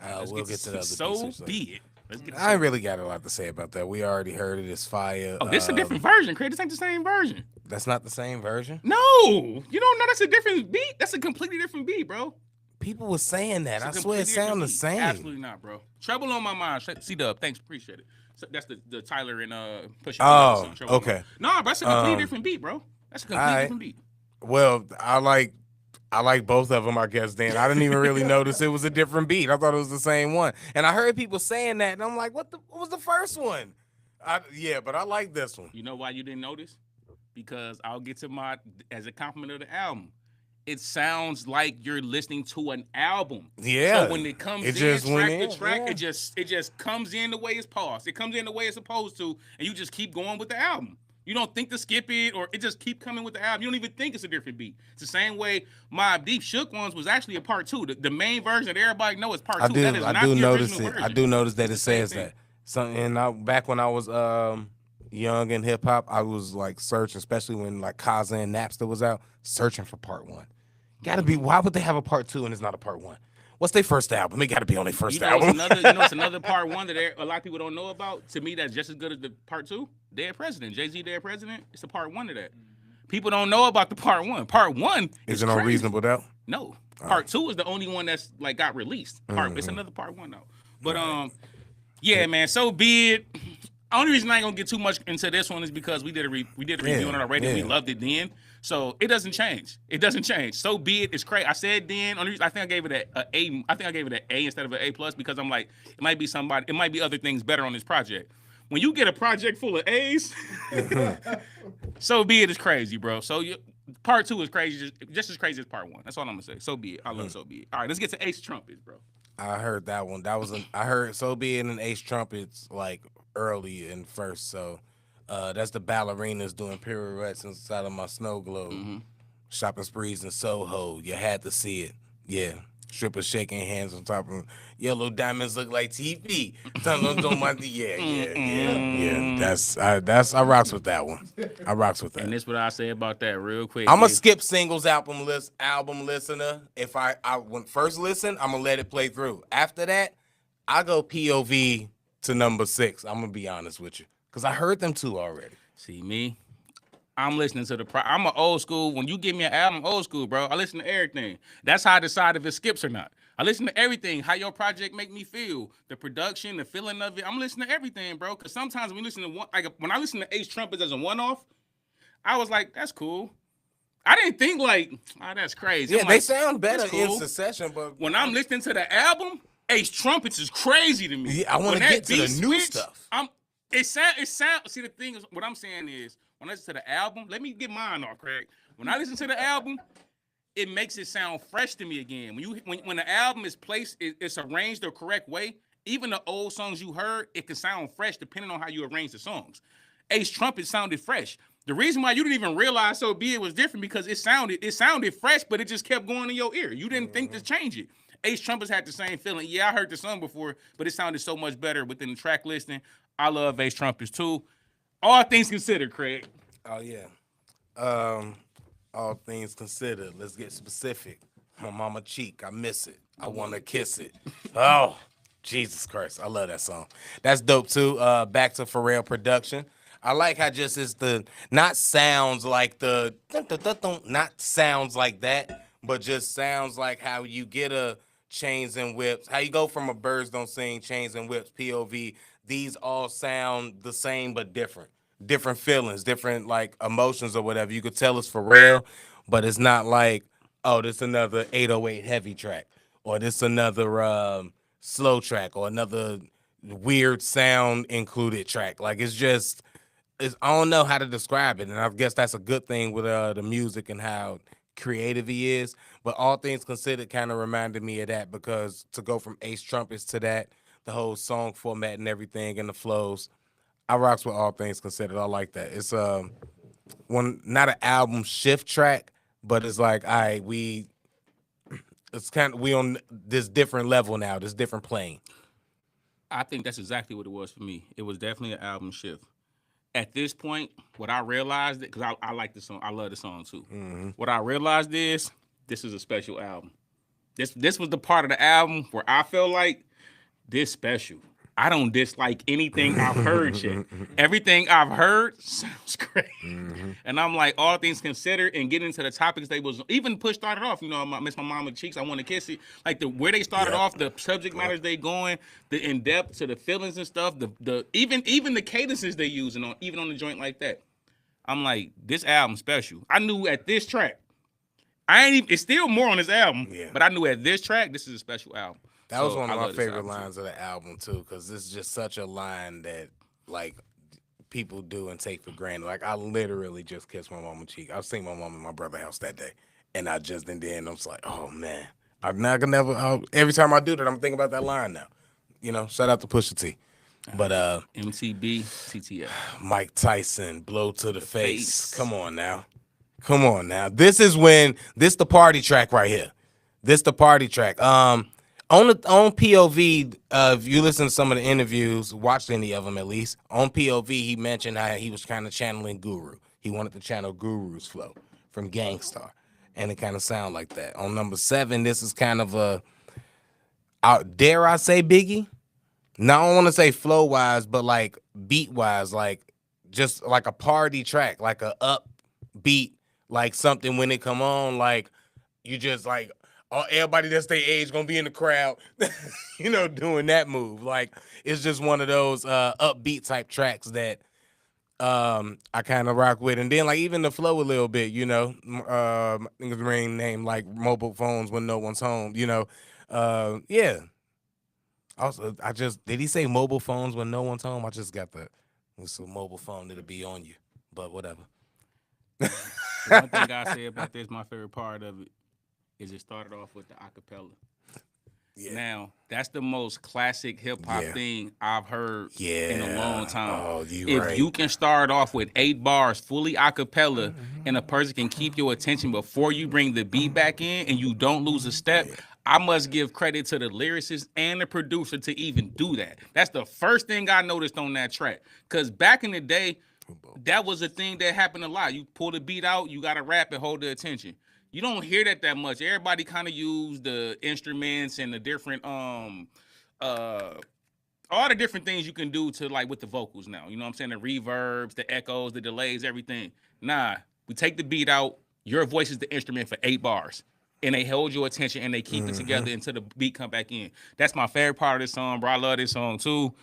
Speaker 2: Let's
Speaker 1: We'll get to the other
Speaker 2: so
Speaker 1: beat switch later.
Speaker 2: be it. Let's get to
Speaker 1: I ain't really got a lot to say about that. We already heard it. It's fire.
Speaker 2: Oh, this is a different version, Craig. This ain't the same version.
Speaker 1: That's not the same version.
Speaker 2: No, you don't know that's a different beat. That's a completely different beat, bro.
Speaker 1: People were saying that. I
Speaker 2: It's a
Speaker 1: swear it
Speaker 2: completely
Speaker 1: sounded the
Speaker 2: different beat.
Speaker 1: same.
Speaker 2: Absolutely not, bro. Trouble on my mind. C-Dub, thanks, appreciate it. So that's the Tyler and Pusha T
Speaker 1: Oh,
Speaker 2: song, Trouble on My
Speaker 1: okay.
Speaker 2: Mind. No, but that's a completely different beat, bro. That's a completely
Speaker 1: alright.
Speaker 2: different beat.
Speaker 1: Well, I like both of them, I guess, Dan. I didn't even really notice it was a different beat. I thought it was the same one. And I heard people saying that, and I'm like, what was the first one? Yeah, but I like this one.
Speaker 2: You know why you didn't notice? Because I'll get to as a compliment of the album. It sounds like you're listening to an album.
Speaker 1: Yeah.
Speaker 2: So when it comes
Speaker 1: It
Speaker 2: in,
Speaker 1: just
Speaker 2: track
Speaker 1: went
Speaker 2: to
Speaker 1: in,
Speaker 2: track,
Speaker 1: yeah.
Speaker 2: it just comes in the way it's paused. It comes in the way it's supposed to, and you just keep going with the album. You don't think to skip it, or it just keep coming with the album. You don't even think it's a different beat. It's the same way Mobb Deep Shook Ones was actually a part 2. The main version that everybody knows is part 2. That is not the
Speaker 1: notice
Speaker 2: original
Speaker 1: it.
Speaker 2: version.
Speaker 1: I do notice that it
Speaker 2: It's the same
Speaker 1: says
Speaker 2: thing.
Speaker 1: that. Something back when I was young in hip hop, I was like searching, especially when like Kaza and Napster was out, searching for part 1. Gotta be. Why would they have a part 2 and it's not a part 1? What's their first album? It gotta be on their first album.
Speaker 2: It's another part 1 that a lot of people don't know about. To me, that's just as good as the part 2. Dead President, Jay-Z, Dead President. It's a part 1 of that. People don't know about the part 1. Part 1
Speaker 1: Is it on
Speaker 2: crazy.
Speaker 1: Reasonable Doubt?
Speaker 2: No, part 2 is the only one that's like got released. It's another part 1 though. But yeah, man. So be it. Only reason I ain't gonna get too much into this one is because we did a review on it already.
Speaker 1: Yeah.
Speaker 2: We loved it then, so it doesn't change. It doesn't change. So be it. It's crazy. I said then. Only reason I think I gave it a A. I think I gave it an A instead of an A+ because I'm like, it might be other things better on this project. When you get a project full of A's, so be it. Is crazy, bro. So part 2 is crazy, just as crazy as part 1. That's all I'm gonna say. So be it. I love So be it. All right, let's get to Ace Trumpets, bro.
Speaker 1: I heard that one. I heard So Be It and Ace Trumpets like early and first. So that's the ballerinas doing pirouettes inside of my snow globe. Shopping sprees in Soho. You had to see it. Yeah. Strippers shaking hands on top of yellow diamonds look like TV. Yeah. I rocks with that one. I rocks with that.
Speaker 2: And this what I say about that real quick.
Speaker 1: I'm gonna skip singles album listener. If I when first listen, I'm gonna let it play through. After that, I go POV to number 6. I'm gonna be honest with you, cause I heard them 2 already.
Speaker 2: See me? I'm listening to I'm an old school. When you give me an album, old school, bro. I listen to everything. That's how I decide if it skips or not. I listen to everything. How your project make me feel, the production, the feeling of it. I'm listening to everything, bro. Cause sometimes when you listen to when I listen to Ace Trumpets as a one-off, I was like, that's cool. I didn't think like, that's crazy.
Speaker 1: Yeah,
Speaker 2: I'm
Speaker 1: they
Speaker 2: like,
Speaker 1: sound better
Speaker 2: that's cool.
Speaker 1: in succession, but
Speaker 2: When I'm listening to the album, Ace Trumpets is crazy to me.
Speaker 1: Yeah, I want to
Speaker 2: When
Speaker 1: get
Speaker 2: that
Speaker 1: to the
Speaker 2: beat
Speaker 1: new
Speaker 2: switch,
Speaker 1: stuff.
Speaker 2: It sound. See, the thing is, what I'm saying is, when I listen to the album, let me get mine off, Craig. When I listen to the album, it makes it sound fresh to me again. When the album is placed, it's arranged the correct way. Even the old songs you heard, it can sound fresh depending on how you arrange the songs. Ace Trumpet sounded fresh. The reason why you didn't even realize So Be It was different because it sounded fresh, but it just kept going in your ear. You didn't think to change it. Ace Trumpets had the same feeling. Yeah, I heard the song before, but it sounded so much better within the track listing. I love Ace Trumpets too. All things considered, Craig.
Speaker 1: Oh yeah. All things considered, let's get specific. My mama cheek, I miss it. I wanna kiss it. Oh, Jesus Christ, I love that song. That's dope too. Back to Pharrell production. I like how just it's not sounds like not sounds like that, but just sounds like how you get a Chains and Whips. How you go from a Birds Don't Sing, Chains and Whips, POV. These all sound the same but different. Different feelings, different like emotions or whatever. You could tell it's Pharrell, but it's not like, oh, this another 808 heavy track, or this another slow track, or another weird sound included track. Like I don't know how to describe it, and I guess that's a good thing with the music and how creative he is. But All Things Considered kind of reminded me of that, because to go from Ace Trumpets to that, the whole song format and everything and the flows, I rocks with All Things Considered. I like that. It's one, not an album shift track, but it's like, all right, it's kind of, we on this different level now, this different plane.
Speaker 2: I think that's exactly what it was for me. It was definitely an album shift. At this point, what I realized, because I like the song, I love the song too. What I realized is this is a special album. This was the part of the album where I felt like this special. I don't dislike anything I've heard yet. Everything I've heard sounds great. And I'm like, all things considered, and getting into the topics they was, even Push started off, I miss my mama cheeks, I want to kiss it. Like where they started off, the subject matters they going, the in-depth to the feelings and stuff, the even the cadences they using on, even on the joint like that. I'm like, this album special. I knew at this track, it's still more on this album, but I knew at this track, this is a special album.
Speaker 1: That was one of my favorite lines of the album too, because this is just such a line that like people do and take for granted. Like, I literally just kissed my mama cheek. I seen my mom in my brother's house that day, and I just and then I was like, oh man, I'm not gonna never. Every time I do that, I'm thinking about that line now. Shout out to Pusha T. But
Speaker 2: MTB, TTF,
Speaker 1: Mike Tyson, blow to the face. Come on now. This the party track right here. This the party track. On POV, if you listen to some of the interviews, watched any of them at least, on POV, he mentioned how he was kind of channeling Guru. He wanted to channel Guru's flow from Gangstar, and it kind of sound like that. On number 7, this is kind of dare I say Biggie? Now, I don't want to say flow-wise, but like beat-wise, like just like a party track, like a upbeat, like something when it come on, like you just like, everybody that's their age gonna be in the crowd, doing that move. Like, it's just one of those upbeat type tracks that I kind of rock with. And then like even the flow a little bit, I think it's named like Mobile Phones When No One's Home, yeah. Also, did he say mobile phones when no one's home? I just got it's a mobile phone that'll be on you, but whatever.
Speaker 2: One thing I say about this, my favorite part of it, is it started off with the acapella. Yeah. Now, that's the most classic hip-hop thing I've heard in a long time.
Speaker 1: Oh,
Speaker 2: if you can start off with 8 bars fully acapella and a person can keep your attention before you bring the beat back in and you don't lose a step, I must give credit to the lyricist and the producer to even do that. That's the first thing I noticed on that track. Because back in the day, that was a thing that happened a lot. You pull the beat out, you got to rap and hold the attention. You don't hear that much. Everybody kind of use the instruments and the different all the different things you can do to like with the vocals now. You know what I'm saying? The reverbs, the echoes, the delays, everything. Nah, we take the beat out. Your voice is the instrument for 8 bars. And they hold your attention and they keep it together until the beat come back in. That's my favorite part of this song, bro. I love this song too.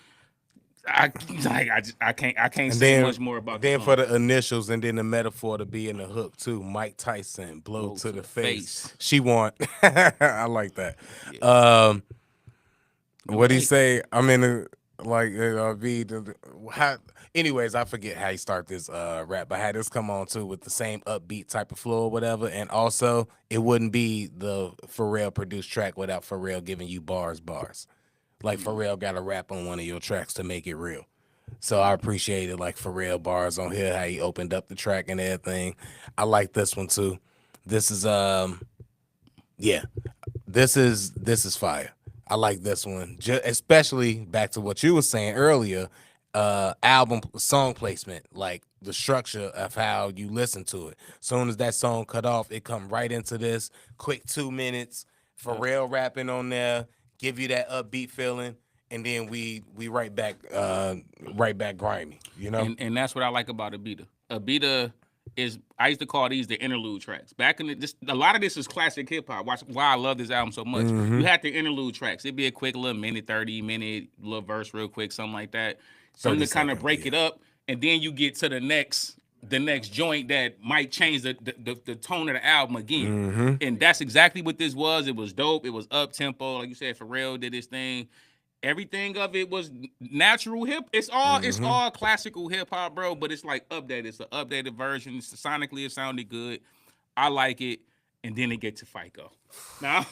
Speaker 2: I can't say much more about
Speaker 1: then
Speaker 2: the
Speaker 1: for the initials and then the metaphor to be in the hook too. Mike Tyson, blow to the face. She want. I like that. Yeah. What do you say? I'm in anyways, I forget how he start this rap, but I had this come on too with the same upbeat type of flow or whatever, and also it wouldn't be the Pharrell produced track without Pharrell giving you bars. Like Pharrell got to rap on one of your tracks to make it real. So I appreciated like Pharrell bars on here, how he opened up the track and everything. I like this one too. This is this is fire. I like this one, especially back to what you were saying earlier. Album song placement, like the structure of how you listen to it. Soon as that song cut off, it come right into this quick 2 minutes. Pharrell rapping on there, give you that upbeat feeling, and then we right back grimy,
Speaker 2: And that's what I like about Abita. Abita is, I used to call these the interlude tracks. Back in a lot of this is classic hip hop. Why I love this album so much. You had the interlude tracks. It'd be a quick little 30-minute little verse, real quick, something like that. Something to kind of break it up, and then you get to the next joint that might change the tone of the album again. And that's exactly what this was. It was dope. It was up tempo, like you said. Pharrell did his thing. Everything of it was natural hip. It's all classical hip hop, bro. But it's like updated. It's an updated version. Sonically, it sounded good. I like it. and then it get to FICO. Now,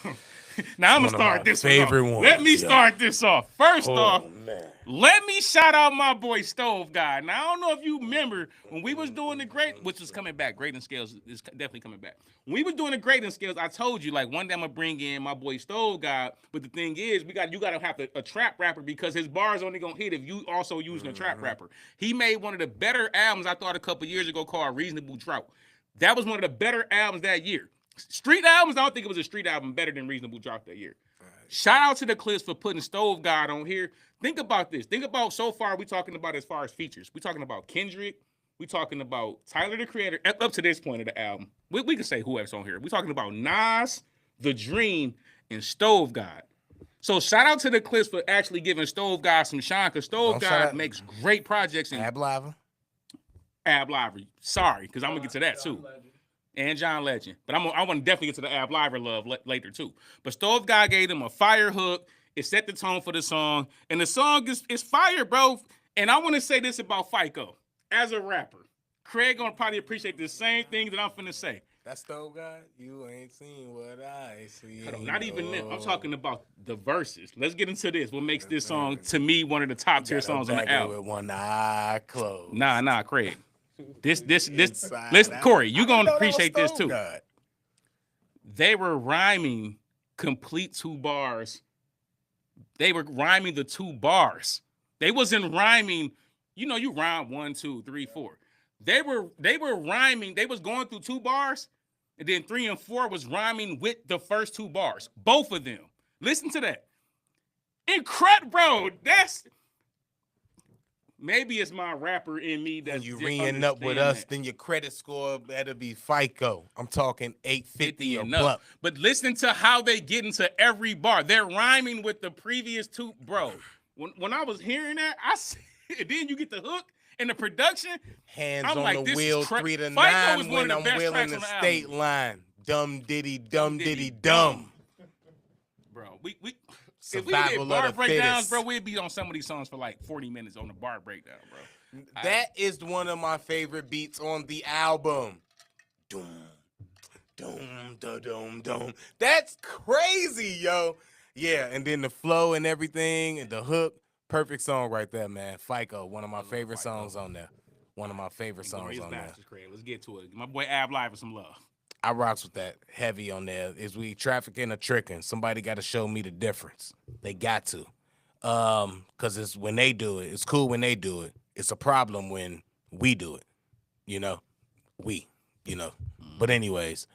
Speaker 2: now I'm gonna
Speaker 1: One of
Speaker 2: start
Speaker 1: my
Speaker 2: this
Speaker 1: favorite
Speaker 2: one off.
Speaker 1: ones,
Speaker 2: Let me
Speaker 1: yeah.
Speaker 2: start this off. First off,
Speaker 1: man.
Speaker 2: let me shout out my boy Stove Guy. Now, I don't know if you remember when we was doing the great, which is coming back. Grading scales is definitely coming back. When we was doing the grading scales, I told you, like, one day I'm going to bring in my boy Stove Guy. But the thing is, you got to have a trap rapper because his bars only going to hit if you also using a trap rapper. He made one of the better albums, I thought, a couple years ago called Reasonable Drought. That was one of the better albums that year. Street albums, I don't think it was a street album better than Reasonable Drought that year. Shout out to the Clipse for putting Stove God on here. Think about this. Think about so far we talking about as far as features. We talking about Kendrick. We talking about Tyler, the Creator, up to this point of the album. We can say whoever's on here. We talking about Nas, The Dream, and Stove God. So shout out to the Clipse for actually giving Stove God some shine, because Stove God makes great projects.
Speaker 1: Ab Live.
Speaker 2: Library. Sorry, because I'm going to get to that too. And John Legend. But I want to definitely get to the Ab Library love later too. But Stove Guy gave him a fire hook. It set the tone for the song. And the song is fire, bro. And I want to say this about FICO. As a rapper, Craig going to probably appreciate the same thing that I'm finna say.
Speaker 1: That Stove Guy, you ain't seen what I see.
Speaker 2: Not even them. I'm talking about the verses. Let's get into this. What makes this song, to me, one of the top tier songs on the album.
Speaker 1: With one eye closed.
Speaker 2: Nah, Craig. Listen, Corey, you gonna appreciate this too.
Speaker 1: God.
Speaker 2: They were rhyming complete 2 bars. They were rhyming the 2 bars. They wasn't rhyming, you rhyme 1, 2, 3, 4. They were rhyming, they was going through 2 bars, and then 3 and 4 was rhyming with the first 2 bars. Both of them. Listen to that. Incredible, bro. That's maybe it's my rapper in me that
Speaker 1: you ringing up with us, then your credit score better be FICO. I'm talking 850 or plus.
Speaker 2: But listen to how they get into every bar. They're rhyming with the previous 2, bro. When I was hearing that, then you get the hook and the production.
Speaker 1: Hands
Speaker 2: I'm
Speaker 1: on
Speaker 2: like,
Speaker 1: the wheel, 3 to 9
Speaker 2: FICO is one
Speaker 1: when
Speaker 2: of the
Speaker 1: I'm
Speaker 2: best
Speaker 1: wheeling
Speaker 2: tracks
Speaker 1: the
Speaker 2: on the
Speaker 1: state
Speaker 2: album.
Speaker 1: line. Dumb diddy, dumb diddy, dumb.
Speaker 2: Bro, if we did
Speaker 1: Survival
Speaker 2: bar
Speaker 1: of the
Speaker 2: breakdowns,
Speaker 1: fittest.
Speaker 2: bro, we'd be on some of these songs for like 40 minutes on the bar breakdown, bro.
Speaker 1: That is one of my favorite beats on the album. Doom, doom, da, doom, doom. That's crazy, yo. Yeah, and then the flow and everything, and the hook. Perfect song right there, man. FICO, one of my favorite songs on there. One of my favorite songs on there.
Speaker 2: Let's get to it. My boy Ab Live with some love.
Speaker 1: I rocks with that heavy on there. Is we trafficking or tricking? Somebody got to show me the difference. They got to. Because it's when they do it. It's cool when they do it. It's a problem when we do it. But anyways,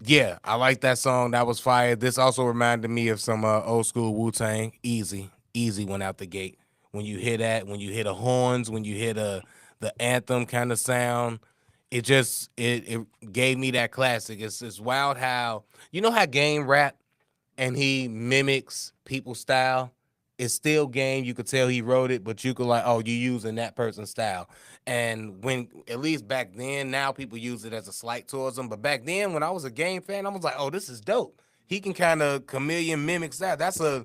Speaker 1: yeah, I like that song. That was fire. This also reminded me of some old school Wu-Tang. Easy went out the gate. When you hear that, when you hear the horns, when you hear the anthem kind of sound, it gave me that classic. It's wild how, how Game rap and he mimics people's style. It's still Game. You could tell he wrote it, but you could you're using that person's style. And when, at least back then, now people use it as a slight towards him. But back then, when I was a Game fan, I was like, oh, this is dope. He can kind of chameleon mimic style. That's
Speaker 2: that's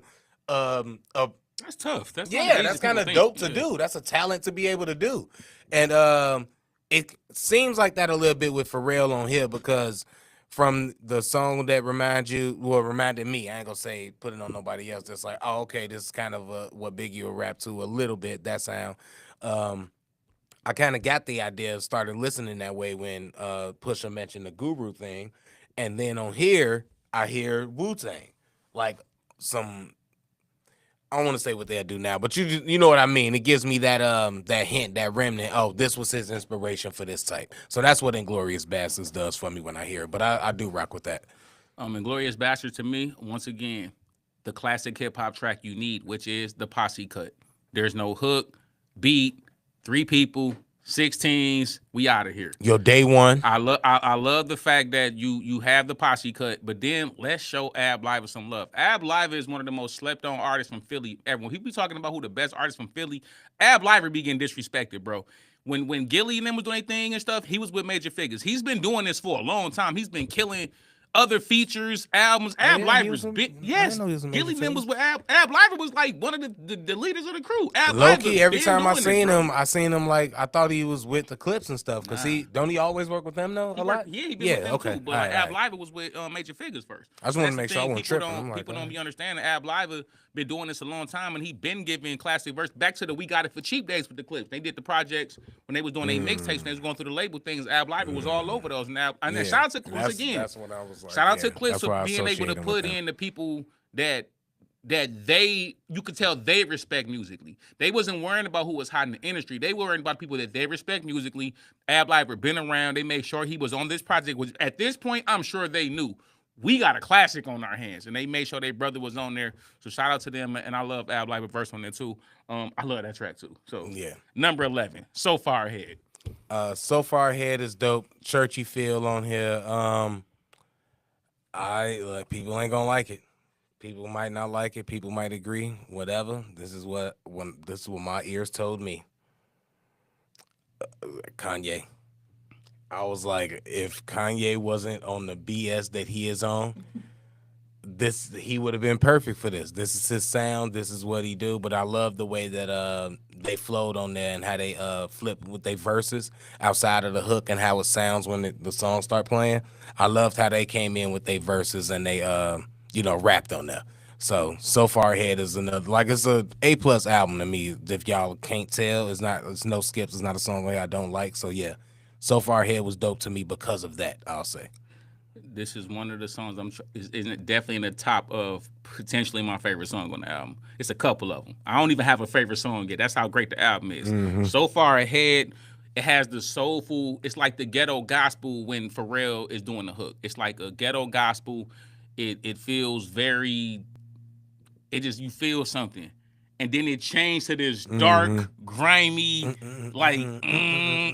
Speaker 2: tough. That's
Speaker 1: kind of dope to do. That's a talent to be able to do. And it seems like that a little bit with Pharrell on here, because from the song that reminded me, I ain't gonna say put it on nobody else. That's like, oh, okay, this is kind of what Biggie will rap to a little bit, that sound. I kind of got the idea, started listening that way when Pusha mentioned the Guru thing. And then on here, I hear Wu-Tang. Like some, I don't want to say what they'll do now, but you know what I mean. It gives me that hint, that remnant. Oh, this was his inspiration for this type. So that's what Inglourious Basterds does for me when I hear it. But I do rock with that.
Speaker 2: Inglourious Basterds, to me, once again, the classic hip hop track you need, which is the posse cut. There's no hook, beat, 3 people, 16s. We out of here.
Speaker 1: Your day one.
Speaker 2: I love the fact that you have the posse cut, but then let's show Ab Live some love. Ab Live is one of the most slept on artists from Philly ever. When people be talking about who the best artists from Philly, Ab Live be getting disrespected, bro. When Gilly and them was doing their thing and stuff, he was with major figures. He's been doing this for a long time. He's been killing other features, albums.
Speaker 1: yeah,
Speaker 2: Ab
Speaker 1: he
Speaker 2: Liver's
Speaker 1: was in-
Speaker 2: big.
Speaker 1: I
Speaker 2: Yes,
Speaker 1: didn't know he was in Major
Speaker 2: Gilly them was
Speaker 1: Figures.
Speaker 2: with Ab Liver was like one of the leaders of the crew. Ab
Speaker 1: Low
Speaker 2: Liver
Speaker 1: key, every
Speaker 2: been
Speaker 1: time I
Speaker 2: doing this,
Speaker 1: seen
Speaker 2: bro.
Speaker 1: him, like I thought he was with the Clipse and stuff. Cause
Speaker 2: Nah.
Speaker 1: don't he always work with them though?
Speaker 2: He
Speaker 1: A lot.
Speaker 2: worked, yeah, he been with them
Speaker 1: okay.
Speaker 2: too. But
Speaker 1: All right,
Speaker 2: Ab
Speaker 1: all right.
Speaker 2: Liver was with Major Figures first.
Speaker 1: I just wanted to
Speaker 2: That's the
Speaker 1: make sure I
Speaker 2: thing.
Speaker 1: wasn't
Speaker 2: People
Speaker 1: tripping.
Speaker 2: don't
Speaker 1: I'm like,
Speaker 2: people
Speaker 1: all
Speaker 2: don't
Speaker 1: right.
Speaker 2: be understanding. Ab Liver been doing this a long time, and he been giving classic verse back to the We Got It for Cheap days with the Clips. They did the projects when they was doing their mixtapes and they was going through the label things. Ab Liver was all over those. And
Speaker 1: Yeah,
Speaker 2: shout out to Clips
Speaker 1: that's,
Speaker 2: again.
Speaker 1: That's what I was like.
Speaker 2: Shout out
Speaker 1: yeah,
Speaker 2: to Clips
Speaker 1: that's why
Speaker 2: for
Speaker 1: I
Speaker 2: being able
Speaker 1: associate
Speaker 2: to
Speaker 1: him
Speaker 2: put
Speaker 1: with them.
Speaker 2: in the people that you could tell they respect musically. They wasn't worrying about who was hot in the industry. They were worrying about people that they respect musically. Ab Liver been around. They made sure he was on this project. Which at this point, I'm sure they knew we got a classic on our hands, and they made sure their brother was on there. So shout out to them, and I love Ab Liver verse on there too. I love that track too. So
Speaker 1: Yeah.
Speaker 2: number 11, So Far Ahead.
Speaker 1: So Far Ahead is dope. Churchy feel on here. People ain't gonna like it. People might not like it. People might agree. Whatever. This is what my ears told me. Kanye. I was like, if Kanye wasn't on the BS that he is on, he would have been perfect for this. This is his sound. This is what he do. But I love the way that they flowed on there and how they flip with their verses outside of the hook and how it sounds when the songs start playing. I loved how they came in with their verses and they rapped on there. So Far Ahead is another, like, it's a A+ album to me. If y'all can't tell, it's no skips. It's not a song I don't like. So yeah, So Far Ahead was dope to me because of that, I'll say.
Speaker 2: This is one of the songs is definitely in the top of potentially my favorite song on the album. It's a couple of them. I don't even have a favorite song yet. That's how great the album is. So Far Ahead, it has the soulful. It's like the ghetto gospel when Pharrell is doing the hook. It's like a ghetto gospel. It feels very. You feel something. And then it changed to this dark, grimy,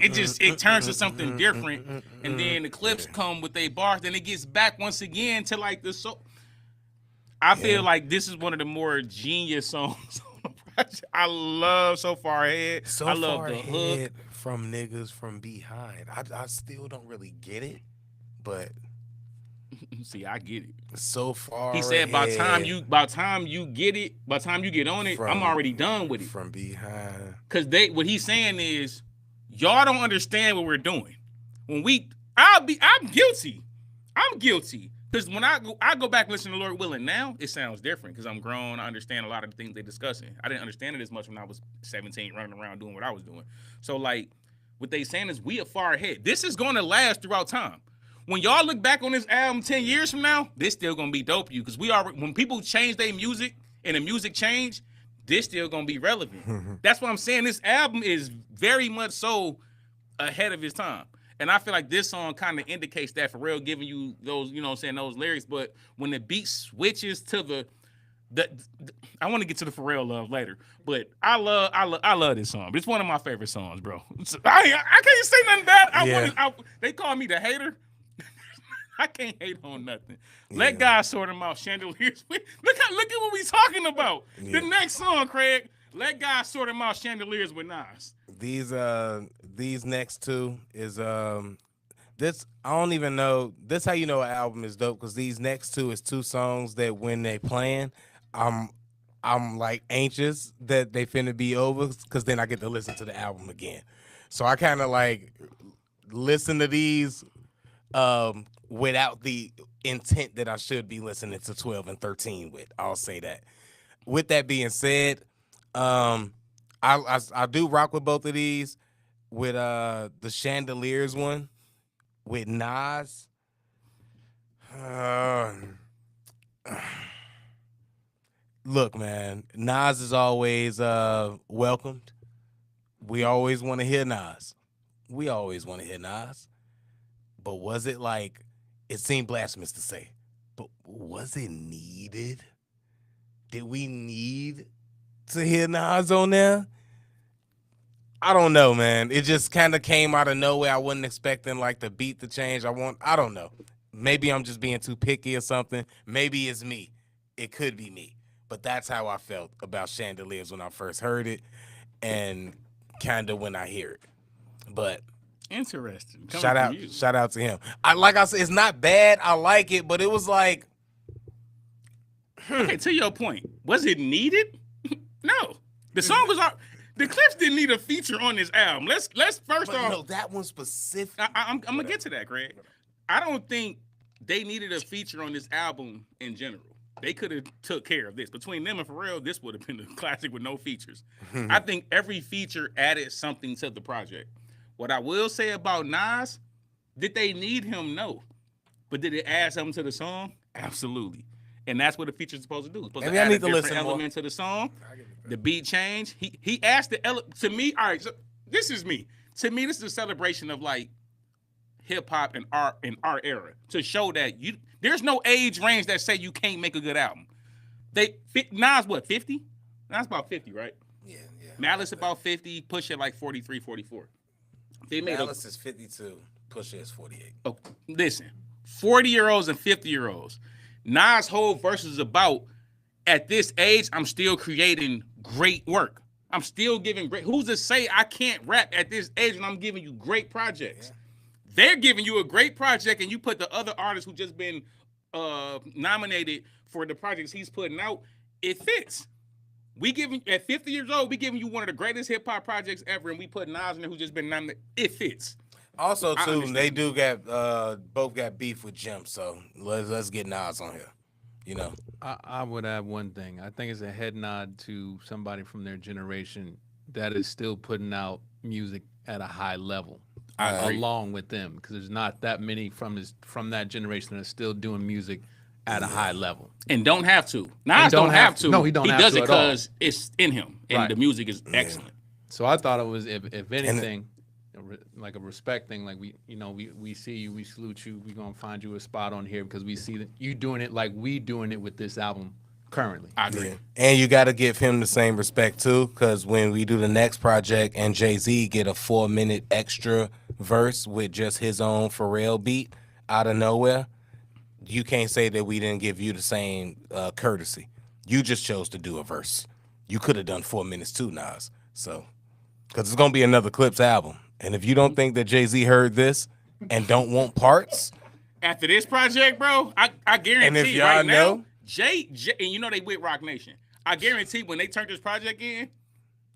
Speaker 2: it turns to something different. And then the Clips come with their bars, then it gets back once again to like the soul. I feel like this is one of the more genius songs on the project. I love So Far Ahead. I love the hook.
Speaker 1: From niggas from behind. I still don't really get it, but
Speaker 2: see, I get it.
Speaker 1: So Far
Speaker 2: He said by
Speaker 1: ahead
Speaker 2: time you get it, by the time you get on it, I'm already done with it.
Speaker 1: from behind.
Speaker 2: Cause what he's saying is, y'all don't understand what we're doing. I'm guilty. I'm guilty. Cause when I go back and listen to Lord Willing now, it sounds different. Cause I'm grown. I understand a lot of the things they're discussing. I didn't understand it as much when I was 17, running around doing what I was doing. So like, what they saying is we are far ahead. This is going to last throughout time. When y'all look back on this album 10 years from now, this still gonna be dope to you. Cause when people change their music and the music change, this still gonna be relevant. That's what I'm saying. This album is very much so ahead of his time. And I feel like this song kind of indicates that, for real, giving you those, you know what I'm saying, those lyrics. But when the beat switches to I want to get to the Pharrell love later, but I love this song. It's one of my favorite songs, bro. I can't say nothing bad. They call me the hater. I can't hate on nothing. Let God sort them out. Chandeliers. Look at what we talking about. The next song, Craig. Let God sort them out. Chandeliers with Nas.
Speaker 1: These next two is this. I don't even know. This how you know an album is dope, because these next two is two songs that when they playing, I'm like anxious that they finna be over, because then I get to listen to the album again. So I kind of like listen to these without the intent that I should be listening to 12 and 13 with. I'll say that. With that being said, I do rock with both of these. With the Chandeliers one with Nas. Look, man, Nas is always welcomed. We always want to hear Nas. But was it like, it seemed blasphemous to say, but was it needed? Did we need to hear Nas on there? I don't know, man. It just kind of came out of nowhere. I wasn't expecting like the beat to change. I don't know. Maybe I'm just being too picky or something. Maybe it's me. It could be me. But that's how I felt about Chandeliers when I first heard it, and kind of when I hear it. But
Speaker 2: Interesting. Coming
Speaker 1: Shout
Speaker 2: from
Speaker 1: out,
Speaker 2: you.
Speaker 1: shout out to him. Like I said, it's not bad. I like it, but it was like,
Speaker 2: Okay, to your point, was it needed? No. The song was out. The Clipse didn't need a feature on this album. Let's first
Speaker 1: but
Speaker 2: off.
Speaker 1: no, that one specific.
Speaker 2: I'm gonna get to that, Craig. I don't think they needed a feature on this album in general. They could have took care of this. Between them and Pharrell, this would have been a classic with no features. I think every feature added something to the project. What I will say about Nas, did they need him? No. But did it add something to the song? Absolutely. And that's what a feature's supposed to do. It's supposed
Speaker 1: Maybe
Speaker 2: to
Speaker 1: I
Speaker 2: add
Speaker 1: need
Speaker 2: a
Speaker 1: to
Speaker 2: different
Speaker 1: listen more.
Speaker 2: element to the song. The beat change. He asked to me, all right, so this is me. To me, this is a celebration of like hip hop and our era to show that there's no age range that say you can't make a good album. Nas what, 50? Nas about 50, right?
Speaker 1: Yeah.
Speaker 2: Malice about 50, Push it like 43, 44. They made
Speaker 1: Malice is 52. Pusha is 48.
Speaker 2: listen, 40-year-olds and 50-year-olds. Nas' whole verse is about, at this age, I'm still creating great work. I'm still giving great. Who's to say I can't rap at this age when I'm giving you great projects? Yeah. They're giving you a great project, and you put the other artists who just been nominated for the projects he's putting out. It fits. We giving at 50 years old, we giving you one of the greatest hip hop projects ever, and we put Nas in there who's just been nominated. It fits.
Speaker 1: Also, too, they do got both got beef with Jim, so let's get Nas on here. You know,
Speaker 4: I would add one thing. I think it's a head nod to somebody from their generation that is still putting out music at a high level, along with them, because there's not that many from that generation that are still doing music at a high level.
Speaker 2: And don't have to. Nas don't have to.
Speaker 4: No, he don't have to.
Speaker 2: He does it because it's in him, and
Speaker 4: Right.
Speaker 2: the music is excellent.
Speaker 4: So I thought it was, if anything, like a respect thing. Like we see you, we salute you. We gonna find you a spot on here because we see that you doing it like we doing it with this album currently.
Speaker 2: I agree.
Speaker 1: Yeah. And you got to give him the same respect too, because when we do the next project and Jay-Z get a 4-minute extra verse with just his own Pharrell beat out of nowhere, you can't say that we didn't give you the same courtesy. You just chose to do a verse. You could have done 4 minutes too, Nas. So, because it's gonna be another Clipse album, and if you don't think that Jay-Z heard this and don't want parts,
Speaker 2: After this project, bro, I guarantee
Speaker 1: And if y'all
Speaker 2: right
Speaker 1: know-
Speaker 2: now, Jay, and you know they with Rock Nation. I guarantee when they turned this project in,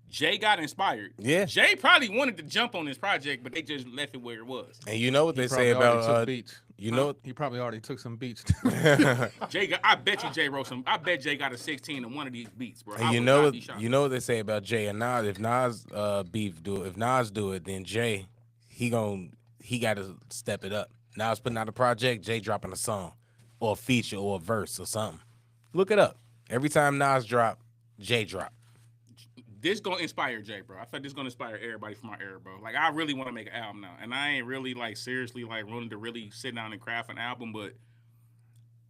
Speaker 2: Jay got inspired.
Speaker 1: Yeah.
Speaker 2: Jay probably wanted to jump on this project, but they just left it where it was.
Speaker 1: and you know what they say
Speaker 4: Probably already
Speaker 1: about
Speaker 4: took beats.
Speaker 1: you know
Speaker 4: He probably already took some beats.
Speaker 2: I bet you Jay wrote some. I bet Jay got a 16 in one of these beats, bro.
Speaker 1: And you know what they say about Jay and Nas. If Nas if Nas do it, then Jay he got to step it up. Nas putting out a project, Jay dropping a song or a feature or a verse or something. Look it up. Every time Nas drop, Jay drop.
Speaker 2: This gonna inspire Jay, bro. I thought this gonna inspire everybody from our era, bro. Like I really want to make an album now, and I ain't really like seriously like willing to really sit down and craft an album. But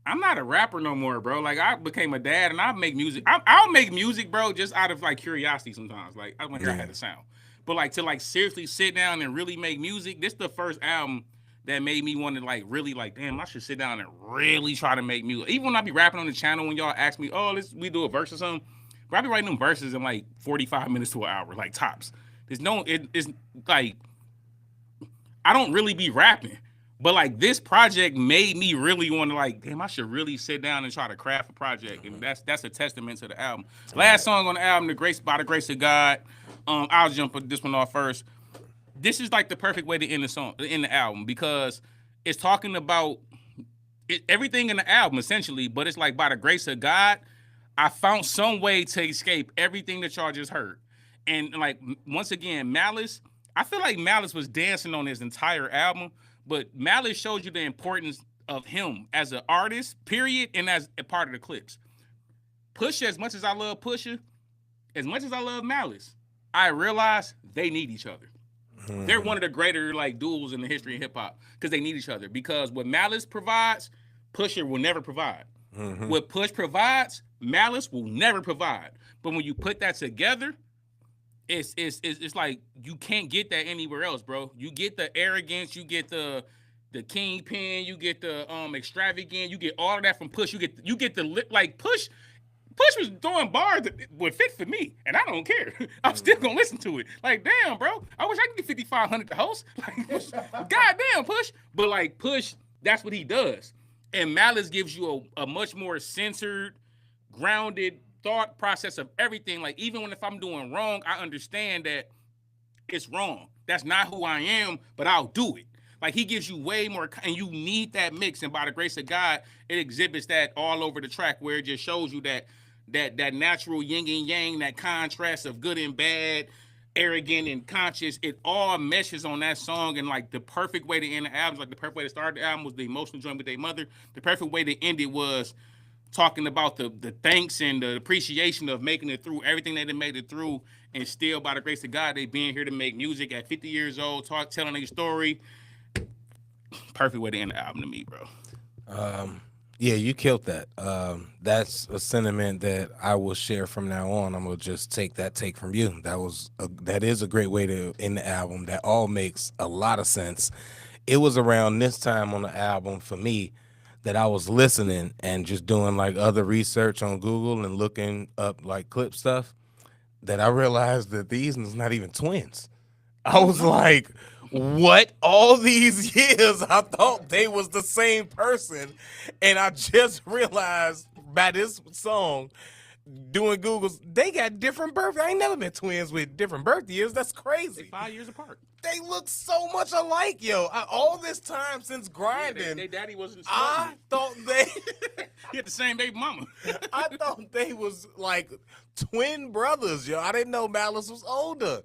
Speaker 2: I'm not a rapper no more, bro. Like I became a dad, and I make music. I'll make music, bro, just out of like curiosity sometimes. Like I want to hear how it sound. But like to like seriously sit down and really make music. This the first album that made me want to like really like, damn, I should sit down and really try to make music. Even when I be rapping on the channel, when y'all ask me, oh, we do a verse or something. But I be writing them verses in like 45 minutes to an hour, like tops. It's like, I don't really be rapping. But like this project made me really want to like, damn, I should really sit down and try to craft a project. And that's a testament to the album. Last song on the album, By the Grace of God. I'll jump this one off first. This is like the perfect way to end the album, because it's talking about everything in the album essentially, but it's like by the grace of God, I found some way to escape everything that y'all just heard. And like, once again, Malice, I feel like Malice was dancing on his entire album, but Malice showed you the importance of him as an artist, period, and as a part of the Clipse. Pusha, as much as I love Pusha, as much as I love Malice, I realize they need each other. They're one of the greater like duels in the history of hip hop because they need each other. Because what Malice provides, Pusha will never provide. What Push provides, Malice will never provide. But when you put that together, it's like you can't get that anywhere else, bro. You get the arrogance, you get the kingpin, you get the extravagant, you get all of that from Push. You get the like Push. Push was throwing bars that would fit for me, and I don't care. I'm still gonna listen to it. Like, damn, bro, I wish I could get 5,500 to host. Like, goddamn, Push. But like, Push, that's what he does. And Malice gives you a much more censored, grounded thought process of everything. Like, even when if I'm doing wrong, I understand that it's wrong. That's not who I am, but I'll do it. Like, he gives you way more, and you need that mix. And by the grace of God, it exhibits that all over the track, where it just shows you that natural yin and yang, that contrast of good and bad, arrogant and conscious. It all meshes on that song. And like, the perfect way to end the album, like the perfect way to start the album was the emotional joint with their mother. The perfect way to end it was talking about the thanks and the appreciation of making it through everything that they made it through, and still, by the grace of God, they being here to make music at 50 years old, telling their story. Perfect way to end the album to me, bro.
Speaker 1: Yeah, you killed that. That's a sentiment that I will share from now on. I'm gonna just take from you. That is a great way to end the album. That all makes a lot of sense. It was around this time on the album for me that I was listening and just doing like other research on Google and looking up like Clipse stuff, that I realized that these is not even twins. I was like, what? All these years I thought they was the same person, and I just realized by this song, doing Googles, they got different birth. I ain't never been twins with different birth years. That's crazy.
Speaker 2: 5 years apart.
Speaker 1: They look so much alike, yo. All this time since grinding,
Speaker 2: They daddy wasn't.
Speaker 1: I thought they
Speaker 2: He had the same baby mama.
Speaker 1: I thought they was like twin brothers, yo. I didn't know Malice was older.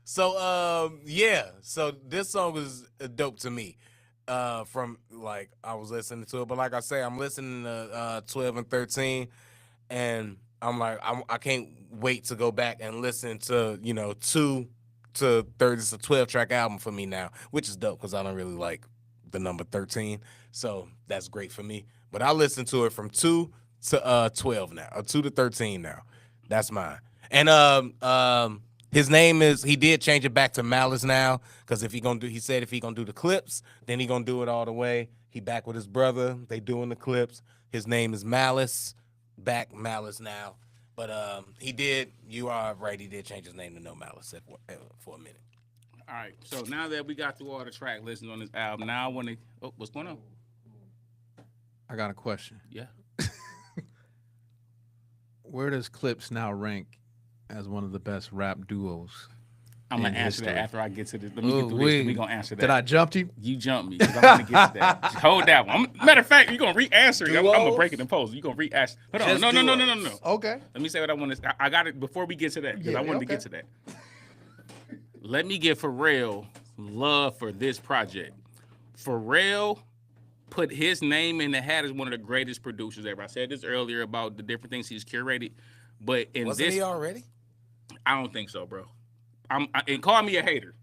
Speaker 1: So yeah. So this song was dope to me. From like I was listening to it, but like I say, I'm listening to 12 and 13, and I'm like, I can't wait to go back and listen to 2 to 30. It's a 12-track album for me now, which is dope because I don't really like the number 13, so that's great for me. But I listen to it from 2 to 12 now, or 2 to 13 now. That's mine. And his name is, he did change it back to Malice now, because he said if he gonna do the Clipse, then he gonna do it all the way. He back with his brother. They doing the Clipse. His name is Malice. Back Malice now. But you are right, he did change his name to No Malice for a minute.
Speaker 2: All right, so now that we got through all the track listings on this album, now I want to, what's going on?
Speaker 4: I got a question.
Speaker 2: Yeah.
Speaker 4: Where does Clipse now rank as one of the best rap duos?
Speaker 2: I'm going to answer
Speaker 4: history?
Speaker 2: that after I get to this. Let me get through this, and we going to answer that.
Speaker 4: Did I jump you?
Speaker 2: You jumped me, because I'm going to get to that. Hold that one. Matter of fact, you're going to re-answer it. I'm going to break it in post. You're going to re-answer. Hold on. No.
Speaker 4: Okay.
Speaker 2: Let me say what I want to. I got it before we get to that, because I wanted to get to that. Let me give Pharrell love for this project. Pharrell put his name in the hat as one of the greatest producers ever. I said this earlier about the different things he's curated, but in
Speaker 1: Wasn't
Speaker 2: this,
Speaker 1: he already?
Speaker 2: I don't think so, bro. And call me a hater.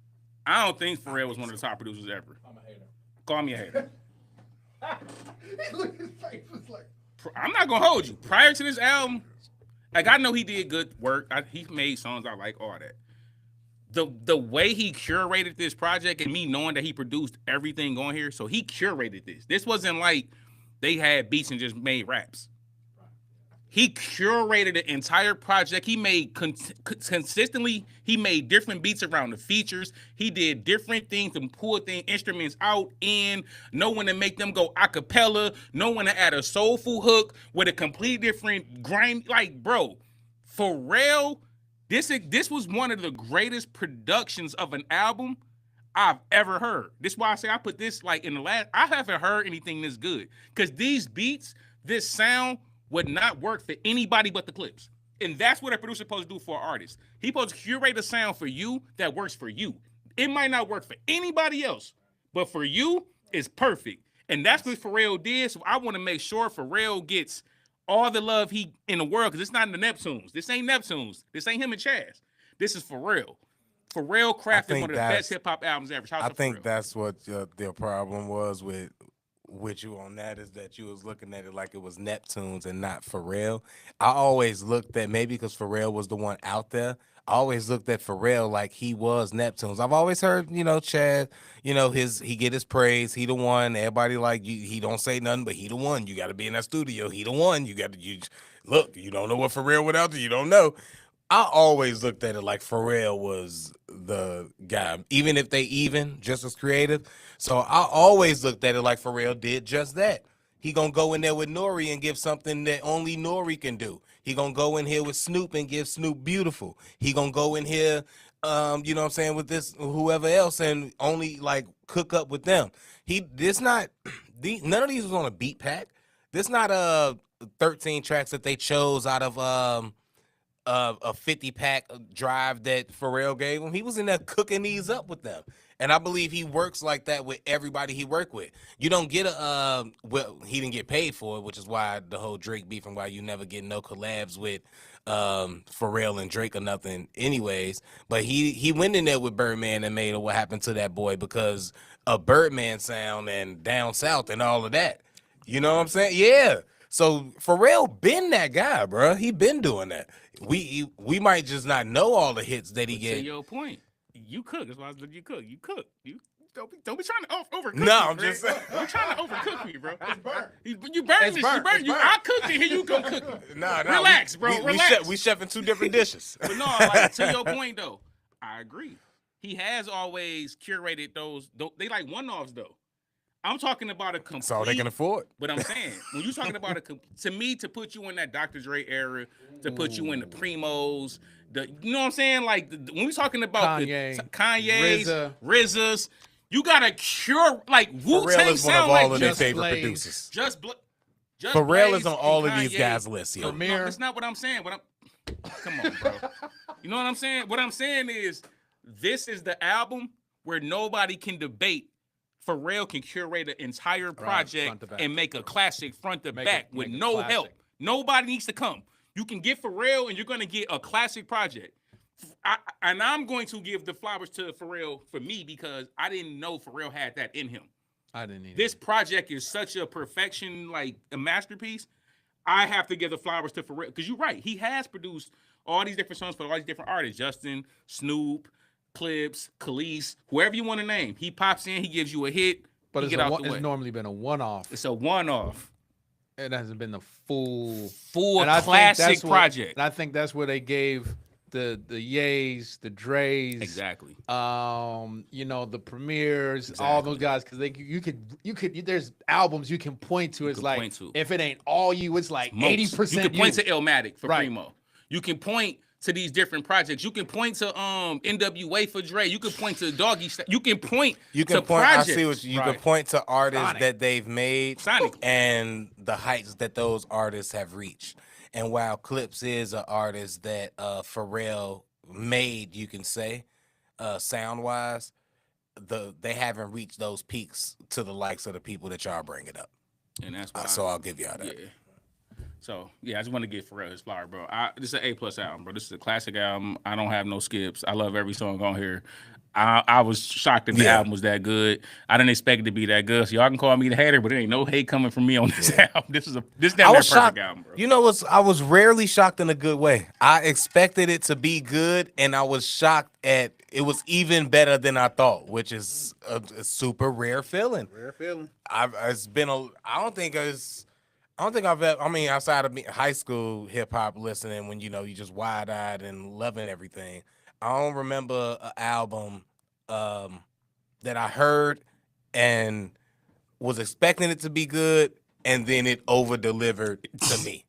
Speaker 2: I don't think Pharrell was one of the top producers ever.
Speaker 3: I'm a hater.
Speaker 2: Call me a hater.
Speaker 3: Look at his face. It's like,
Speaker 2: I'm not gonna hold you. Prior to this album, like, I know he did good work. He made songs I like, all that. The way he curated this project, and me knowing that he produced everything on here, so he curated this. This wasn't like they had beats and just made raps. He curated the entire project. He made consistently. He made different beats around the features. He did different things and pull instruments out in, know when to make them go a cappella, know when to add a soulful hook with a completely different grind. Like, bro, Pharrell, this was one of the greatest productions of an album I've ever heard. This is why I say I put this like in the last. I haven't heard anything this good, because these beats, this sound would not work for anybody but the Clipse. And that's what a producer supposed to do for an artist. He supposed to curate a sound for you that works for you. It might not work for anybody else, but for you, it's perfect. And that's what Pharrell did. So I want to make sure Pharrell gets all the love he in the world, because it's not in the Neptunes. This ain't Neptunes. This ain't him and Chaz. This is Pharrell. Pharrell crafted one of the best hip-hop albums ever. I
Speaker 1: think that's what their problem was with you on that, is that you was looking at it like it was Neptunes and not Pharrell. I always looked at, maybe because Pharrell was the one out there, I always looked at Pharrell like he was Neptunes. I've always heard, Chad, he get his praise. He the one. Everybody like, he don't say nothing, but he the one. You got to be in that studio. He the one. look, you don't know what Pharrell went out to, you don't know. I always looked at it like Pharrell was the guy, even if they just as creative. So I always looked at it like Pharrell did just that. He gonna go in there with Nori and give something that only Nori can do. He gonna go in here with Snoop and give Snoop Beautiful. He gonna go in here, you know what I'm saying, with this whoever else and only like cook up with them. None of these was on a beat pack. This not 13 tracks that they chose out of a 50-pack drive that Pharrell gave him. He was in there cooking these up with them. And I believe he works like that with everybody he worked with. You don't get well, he didn't get paid for it, which is why the whole Drake beef and why you never get no collabs with Pharrell and Drake or nothing anyways. But he went in there with Birdman and made What Happened to That Boy because of Birdman sound and Down South and all of that. You know what I'm saying? Yeah. So Pharrell been that guy, bro. He been doing that. We might just not know all the hits that he
Speaker 2: To
Speaker 1: get.
Speaker 2: your point, you cook. That's why I said you cook. You cook. You don't be trying to overcook
Speaker 1: No,
Speaker 2: me,
Speaker 1: I'm
Speaker 2: Greg.
Speaker 1: just saying.
Speaker 2: You're trying to overcook me, bro. You burn
Speaker 3: It's
Speaker 2: this. You
Speaker 3: burnt.
Speaker 2: burn.
Speaker 3: It's
Speaker 2: You.
Speaker 3: burnt.
Speaker 2: I cooked it. Here you go cook it.
Speaker 1: Nah,
Speaker 2: Relax, bro. Relax.
Speaker 1: We chefing two different dishes.
Speaker 2: But no, like to your point though, I agree. He has always curated those. They like one-offs though. I'm talking about a complete.
Speaker 1: That's all they can afford.
Speaker 2: But I'm saying, when you're talking about to me, to put you in that Dr. Dre era, to put you in the Primos, you know what I'm saying? Like when we're talking about
Speaker 4: Kanye,
Speaker 2: the Kanye's,
Speaker 4: RZA.
Speaker 2: RZA's, you gotta cure like Wu
Speaker 1: Pharrell
Speaker 2: Tang
Speaker 1: is one of
Speaker 2: sound
Speaker 1: all
Speaker 2: like
Speaker 1: of their
Speaker 2: just
Speaker 1: favorite
Speaker 4: Blaze.
Speaker 1: producers.
Speaker 2: Just
Speaker 1: Pharrell
Speaker 2: Blaze
Speaker 1: is on
Speaker 2: and
Speaker 1: all of these
Speaker 2: Kanye.
Speaker 1: guys' lists, yo.
Speaker 2: No, that's not what I'm saying. Come on, bro. You know what I'm saying? What I'm saying is, this is the album where nobody can debate. Pharrell can curate an entire project
Speaker 4: front to back.
Speaker 2: and make a classic front to
Speaker 4: Make
Speaker 2: back
Speaker 4: it-
Speaker 2: with
Speaker 4: make it
Speaker 2: no
Speaker 4: classic.
Speaker 2: help. Nobody needs to come. You can get Pharrell and you're going to get a classic project. And I'm going to give the flowers to Pharrell for me because I didn't know Pharrell had that in him.
Speaker 4: I didn't either.
Speaker 2: This project is such a perfection, like a masterpiece. I have to give the flowers to Pharrell because you're right. He has produced all these different songs for all these different artists: Justin, Snoop, Clipse, Quis, whoever you want to name. He pops in, he gives you a hit,
Speaker 4: but
Speaker 2: he
Speaker 4: it's,
Speaker 2: get out the way.
Speaker 4: it's normally been a one-off.
Speaker 2: It's a one-off,
Speaker 4: It hasn't been the full
Speaker 2: full
Speaker 4: and I think
Speaker 2: classic
Speaker 4: that's what-
Speaker 2: project.
Speaker 4: And I think that's where they gave the Yays, the Dre's,
Speaker 2: Exactly.
Speaker 4: you know, the premieres, all those guys, because you could there's albums you can point to. It's
Speaker 2: can
Speaker 4: like
Speaker 2: point to.
Speaker 4: if it ain't all you, it's like 80%.
Speaker 2: You can point to Illmatic for
Speaker 4: Right.
Speaker 2: Primo. You can point to these different projects. You can point to NWA for Dre. You can point to Doggy Style. You can point
Speaker 1: You can
Speaker 2: to
Speaker 1: point.
Speaker 2: projects.
Speaker 1: I see what you can
Speaker 4: Right.
Speaker 1: point to artists
Speaker 4: Sonic.
Speaker 1: that they've made
Speaker 2: Sonic.
Speaker 1: and the heights that those artists have reached. And while Clipse is an artist that Pharrell made, you can say, sound wise, they haven't reached those peaks to the likes of the people that y'all bringing up.
Speaker 2: And that's why.
Speaker 1: So I'll give y'all that.
Speaker 2: Yeah. So yeah, I just want to give Pharrell his flower, bro. This is an A+ album, bro. This is a classic album. I don't have no skips. I love every song on here. I was shocked that the
Speaker 1: Yeah.
Speaker 2: album was that good. I didn't expect it to be that good. So y'all can call me the hater, but there ain't no hate coming from me on this album. This is damn
Speaker 1: I
Speaker 2: near
Speaker 1: was
Speaker 2: perfect
Speaker 1: shocked.
Speaker 2: album, bro.
Speaker 1: You know what? I was rarely shocked in a good way. I expected it to be good, and I was shocked at it was even better than I thought, which is a super rare feeling.
Speaker 3: Rare feeling.
Speaker 1: I don't think I've ever, I mean, outside of high school hip hop listening when, you know, you just wide eyed and loving everything. I don't remember an album that I heard and was expecting it to be good, and then it over delivered to me.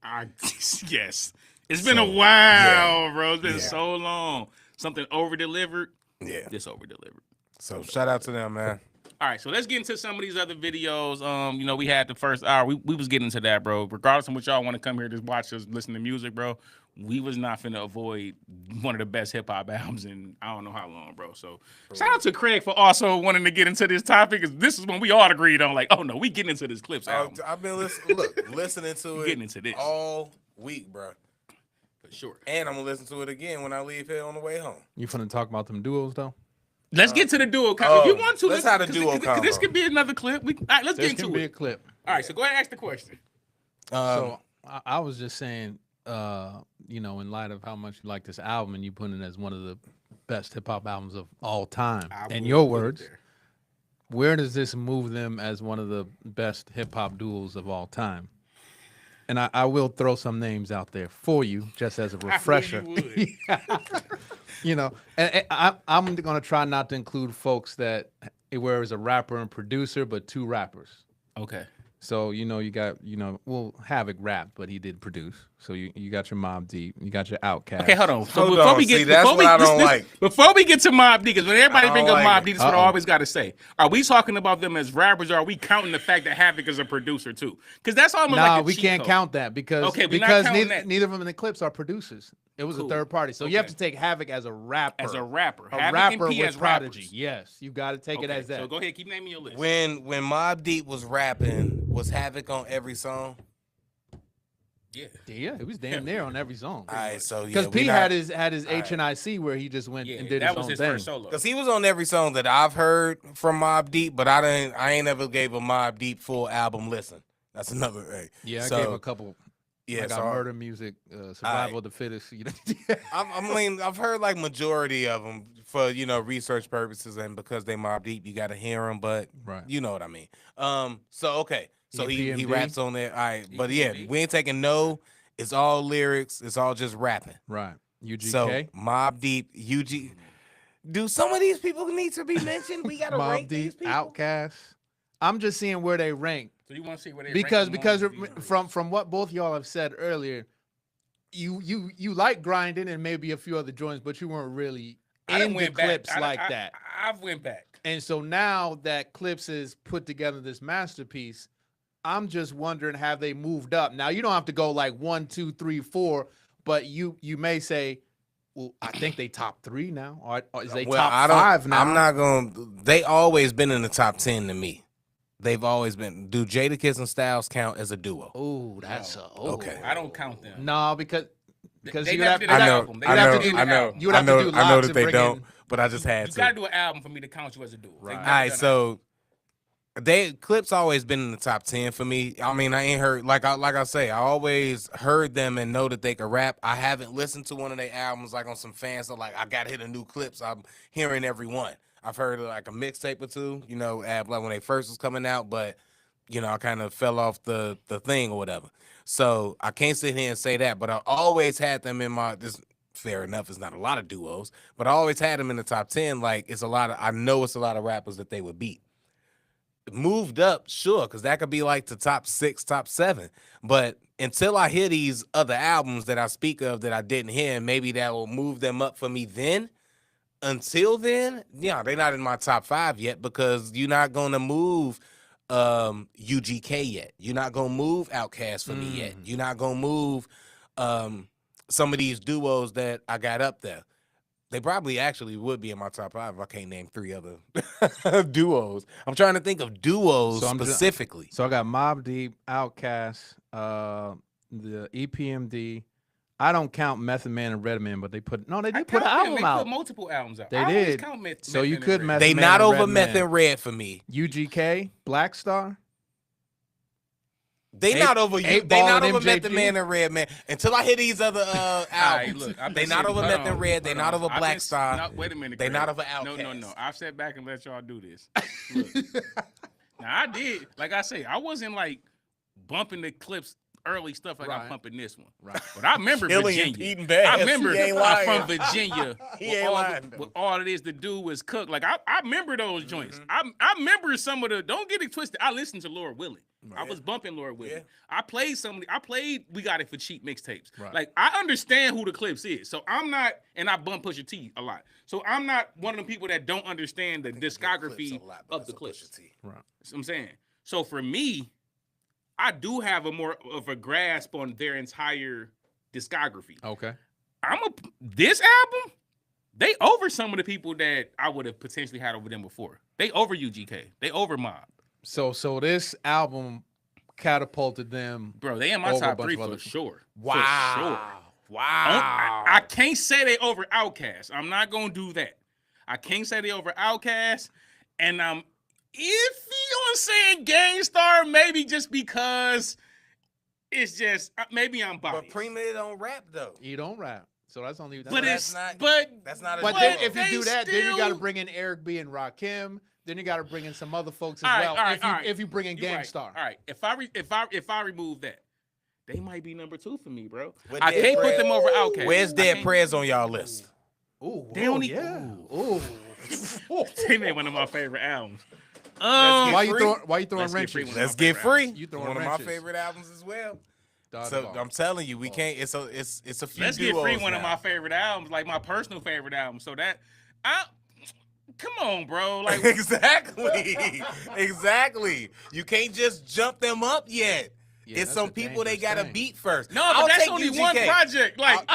Speaker 2: Yes. It's been a
Speaker 1: So,
Speaker 2: while, bro. It's been
Speaker 1: Yeah.
Speaker 2: so long. Something over delivered.
Speaker 1: Yeah.
Speaker 2: This over delivered.
Speaker 1: So shout out to them, man.
Speaker 2: All right, so let's get into some of these other videos. You know, we had the first hour. We was getting into that, bro. Regardless of what y'all want to come here to watch us listen to music, bro. We was not finna avoid one of the best hip hop albums in I don't know how long, bro. So shout out to Craig for also wanting to get into this topic. 'Cause this is when we all agreed on, like, oh no, we getting into this Clipse album
Speaker 1: I've been listening to it
Speaker 2: Getting into this.
Speaker 1: all week, bro.
Speaker 2: for sure.
Speaker 1: And I'm gonna listen to it again when I leave here on the way home.
Speaker 4: You finna talk about them duos though?
Speaker 2: Let's get to the duo. If you want to,
Speaker 1: let's have the duo
Speaker 2: This
Speaker 1: combo.
Speaker 2: could be another clip. All right, let's
Speaker 4: There
Speaker 2: get
Speaker 4: can
Speaker 2: into
Speaker 4: be a
Speaker 2: it.
Speaker 4: clip.
Speaker 2: All right, so go ahead and ask the question.
Speaker 4: So I was just saying, you know, in light of how much you like this album and you put it as one of the best hip hop albums of all time, in your words, where does this move them as one of the best hip hop duos of all time? And I will throw some names out there for you, just as a refresher. You know, and I'm going to try not to include folks that where it's a rapper and producer, but 2 rappers.
Speaker 2: Okay.
Speaker 4: So, you know, you got, well, Havoc rap, but he did produce. So you got your Mobb Deep, you got your Outkast.
Speaker 2: Okay, hold on. So
Speaker 1: Hold
Speaker 2: before
Speaker 1: on.
Speaker 2: we get,
Speaker 1: See, that's
Speaker 2: before we,
Speaker 1: what I don't like.
Speaker 2: Before we get to Mobb Deep, because when everybody bring up
Speaker 1: like
Speaker 2: Mobb
Speaker 1: it.
Speaker 2: Deep, that's what I always got to say. Are we talking about them as rappers, or are we counting the fact that Havoc is a producer too? Because that's almost like a
Speaker 4: we
Speaker 2: cheat
Speaker 4: can't
Speaker 2: code.
Speaker 4: count that because
Speaker 2: Okay, we're not counting
Speaker 4: neither,
Speaker 2: that.
Speaker 4: neither of them in the Clipse are producers. It was
Speaker 2: Cool.
Speaker 4: a third party. So you have
Speaker 2: Okay.
Speaker 4: to take Havoc as a rapper.
Speaker 2: As a rapper.
Speaker 4: A
Speaker 2: Havoc
Speaker 4: rapper
Speaker 2: and P
Speaker 4: with
Speaker 2: as
Speaker 4: Prodigy.
Speaker 2: rappers.
Speaker 4: Yes, you got to take it
Speaker 2: Okay,
Speaker 4: as that.
Speaker 2: So go ahead, keep naming your list.
Speaker 1: When Mobb Deep was rapping, was Havoc on every song?
Speaker 2: Yeah.
Speaker 4: Yeah, it was damn near on every song.
Speaker 1: All right, so yeah,
Speaker 4: Because P had his
Speaker 1: right.
Speaker 4: HNIC where he just went
Speaker 2: Yeah,
Speaker 4: and did
Speaker 2: that
Speaker 4: his
Speaker 2: was
Speaker 4: own
Speaker 2: his
Speaker 4: thing.
Speaker 2: first solo.
Speaker 1: because he was on every song that I've heard from Mobb Deep, but I ain't ever gave a Mobb Deep full album listen. That's another. Hey.
Speaker 4: Yeah, I
Speaker 1: So,
Speaker 4: gave him a couple.
Speaker 1: Yeah,
Speaker 4: I got
Speaker 1: so
Speaker 4: Murder Music, Survival of the Fittest. You know?
Speaker 1: I mean, I've heard like majority of them for research purposes, and because they Mobb Deep, you got to hear them. But
Speaker 4: Right.
Speaker 1: you know what I mean. So okay, so he
Speaker 4: EPMD?
Speaker 1: raps on there. All right, but yeah,
Speaker 2: EPMD?
Speaker 1: we ain't taking no. It's all lyrics. It's all just rapping.
Speaker 4: Right. UGK.
Speaker 1: So Mobb Deep, UG. Do some of these people need to be mentioned? We gotta
Speaker 4: Mobb
Speaker 1: rank these
Speaker 4: Deep,
Speaker 1: people.
Speaker 4: Outkast. I'm just seeing where they rank.
Speaker 2: So you want to see where they
Speaker 4: Because
Speaker 2: rank among these
Speaker 4: from what both y'all have said earlier, you like grinding and maybe a few other joints, but you weren't really
Speaker 2: I done
Speaker 4: in the
Speaker 2: went back.
Speaker 4: Clipse like that.
Speaker 2: I've went back.
Speaker 4: And so now that Clipse has put together this masterpiece, I'm just wondering, have they moved up? Now you don't have to go like 1, 2, 3, 4, but you may say, well, I think they top 3 now, or is they top 5 now?
Speaker 1: I'm not gonna. They always been in the top 10 to me. They've always been. Do Jadakiss and Styles count as a duo?
Speaker 4: Oh, that's
Speaker 1: okay.
Speaker 2: I don't count them.
Speaker 4: No, because
Speaker 2: They
Speaker 4: you
Speaker 2: never
Speaker 4: have
Speaker 2: did
Speaker 4: to.
Speaker 2: an
Speaker 1: I know,
Speaker 2: album. They
Speaker 1: I
Speaker 2: never
Speaker 1: know,
Speaker 2: did an
Speaker 1: I know,
Speaker 2: album.
Speaker 4: You would have to do
Speaker 1: I know
Speaker 4: lots
Speaker 1: that they
Speaker 4: and
Speaker 1: don't,
Speaker 4: bring
Speaker 1: but I just had
Speaker 2: You
Speaker 1: to.
Speaker 2: gotta do an album for me to count you as a duo.
Speaker 4: Right.
Speaker 1: All right, so Clipse always been in the top 10 for me. I mean, I ain't heard like I say, I always heard them and know that they could rap. I haven't listened to one of their albums like on some fans so like I gotta hit a new Clipse. I'm hearing every one. I've heard like a mixtape or two, like when they first was coming out, but I kind of fell off the thing or whatever. So I can't sit here and say that, but I always had them in my this. Fair enough, it's not a lot of duos, but I always had them in the top 10. Like I know it's a lot of rappers that they would beat. Moved up, sure, because that could be like the top 6, top 7. But until I hear these other albums that I speak of that I didn't hear, maybe that will move them up for me then. Until then, yeah, they're not in my top 5 yet because you're not gonna move UGK yet. You're not gonna move Outkast for me yet. You're not gonna move some of these duos that I got up there. They probably actually would be in my top 5 if I can't name 3 other duos. I'm trying to think of duos specifically.
Speaker 4: So I got Mobb Deep, Outkast, the EPMD. I don't count Method Man and Redman, but they did put an album
Speaker 2: They
Speaker 4: out.
Speaker 2: put multiple albums out.
Speaker 4: They
Speaker 2: I always
Speaker 4: did.
Speaker 2: count Method
Speaker 4: So you
Speaker 2: Man
Speaker 4: could
Speaker 2: and
Speaker 4: Method
Speaker 1: They
Speaker 4: Man
Speaker 1: not
Speaker 4: and
Speaker 1: over
Speaker 4: Redman.
Speaker 1: Meth and Red for me.
Speaker 4: UGK, Black Star.
Speaker 1: They not over you.
Speaker 4: Eight
Speaker 1: They
Speaker 4: Ball
Speaker 1: not
Speaker 4: and
Speaker 1: over Meth and
Speaker 4: MJG.
Speaker 1: Man and Red Man until I hear these other albums.
Speaker 2: look, I've
Speaker 1: They
Speaker 2: been
Speaker 1: not
Speaker 2: sitting-
Speaker 1: over
Speaker 2: hold
Speaker 1: Meth
Speaker 2: on,
Speaker 1: and Red. They
Speaker 2: hold
Speaker 1: not
Speaker 2: on.
Speaker 1: over
Speaker 2: I've
Speaker 1: Black
Speaker 2: been-
Speaker 1: Star.
Speaker 2: No, wait a minute.
Speaker 1: They
Speaker 2: Craig.
Speaker 1: not over
Speaker 2: No.
Speaker 1: Outkast.
Speaker 2: I've sat back and let y'all do this. Look. Now I did, like I say, I wasn't like bumping the Clipse early stuff like I'm
Speaker 4: Right.
Speaker 2: pumping this one.
Speaker 4: Right.
Speaker 2: But I remember
Speaker 1: Killing and
Speaker 2: Virginia.
Speaker 1: Pete Bass.
Speaker 2: I remember
Speaker 1: He ain't
Speaker 2: I'm
Speaker 1: lying.
Speaker 2: from Virginia.
Speaker 1: He
Speaker 2: with
Speaker 1: ain't
Speaker 2: all
Speaker 1: lying,
Speaker 2: the-
Speaker 1: though.
Speaker 2: with all it is to do was cook. Like I remember those joints. I remember some of the. Don't get it twisted. I listened to Lord Willing. I was bumping Lord Willing.
Speaker 1: Yeah.
Speaker 2: I played We Got It for Cheap mixtapes.
Speaker 4: Right.
Speaker 2: Like I understand who the Clipse is. So I'm not, and I bump Pusha T a lot. So I'm not one of them people that don't understand the discography of the Clipse.
Speaker 4: Right.
Speaker 2: That's what I'm saying. So for me, I do have a more of a grasp on their entire discography.
Speaker 4: Okay.
Speaker 2: This album, they over some of the people that I would have potentially had over them before. They over UGK. They over Mob.
Speaker 4: So this album catapulted them.
Speaker 2: Bro, they in my
Speaker 4: Over a
Speaker 2: top
Speaker 4: bunch
Speaker 2: 3
Speaker 4: of
Speaker 2: for
Speaker 4: other-
Speaker 2: sure.
Speaker 1: Wow.
Speaker 2: For sure.
Speaker 1: Wow.
Speaker 2: I can't say they over Outkast. I'm not gonna do that. I can't say they over Outkast. And I'm iffy on saying Gangstar, maybe just because it's just maybe I'm biased.
Speaker 1: But Prima don't rap though.
Speaker 4: You don't rap. So that's only.
Speaker 2: But
Speaker 1: that's
Speaker 2: it's
Speaker 1: not-
Speaker 2: but
Speaker 1: That's not a
Speaker 4: But
Speaker 1: duo.
Speaker 4: then if you
Speaker 2: they
Speaker 4: do that, then you got to
Speaker 2: still-
Speaker 4: bring in Eric B and Rakim. Then you got to bring in some other folks as
Speaker 2: All right,
Speaker 4: well.
Speaker 2: all right, all right.
Speaker 4: If you bring in
Speaker 2: You're right.
Speaker 4: Gangstar.
Speaker 2: All right. If I remove that, they might be number 2 for me, bro.
Speaker 1: With
Speaker 2: I
Speaker 1: Dead
Speaker 2: can't put
Speaker 1: Prez-
Speaker 2: them over Outkast.
Speaker 1: Where's
Speaker 2: I
Speaker 1: Dead
Speaker 2: can't-
Speaker 1: Prez on y'all list?
Speaker 3: Ooh,
Speaker 2: They don't need-
Speaker 3: yeah.
Speaker 2: Ooh.
Speaker 3: Ooh.
Speaker 2: They made one of my favorite albums.
Speaker 1: Let's
Speaker 3: Why
Speaker 1: get
Speaker 3: you
Speaker 1: free.
Speaker 3: throwing? Why you throwing
Speaker 2: Let's Get
Speaker 3: wrenches?
Speaker 2: Free.
Speaker 1: Let's get free.
Speaker 3: You throwing
Speaker 1: One of my
Speaker 3: wrenches.
Speaker 1: favorite albums as well.
Speaker 3: Dodgeball.
Speaker 1: So I'm telling you, we can't. It's a few
Speaker 2: Let's Get
Speaker 1: duos
Speaker 2: Free, one
Speaker 1: now.
Speaker 2: of my favorite albums, like my personal favorite album. So that, come on, bro. Like,
Speaker 1: exactly. You can't just jump them up yet.
Speaker 4: Yeah,
Speaker 1: it's
Speaker 4: that's
Speaker 1: some
Speaker 4: a
Speaker 1: people they
Speaker 4: dangerous
Speaker 1: gotta
Speaker 4: thing.
Speaker 1: beat first.
Speaker 2: no,
Speaker 1: I'll
Speaker 2: but that's
Speaker 1: take
Speaker 2: only
Speaker 1: UGK.
Speaker 2: one project. Like,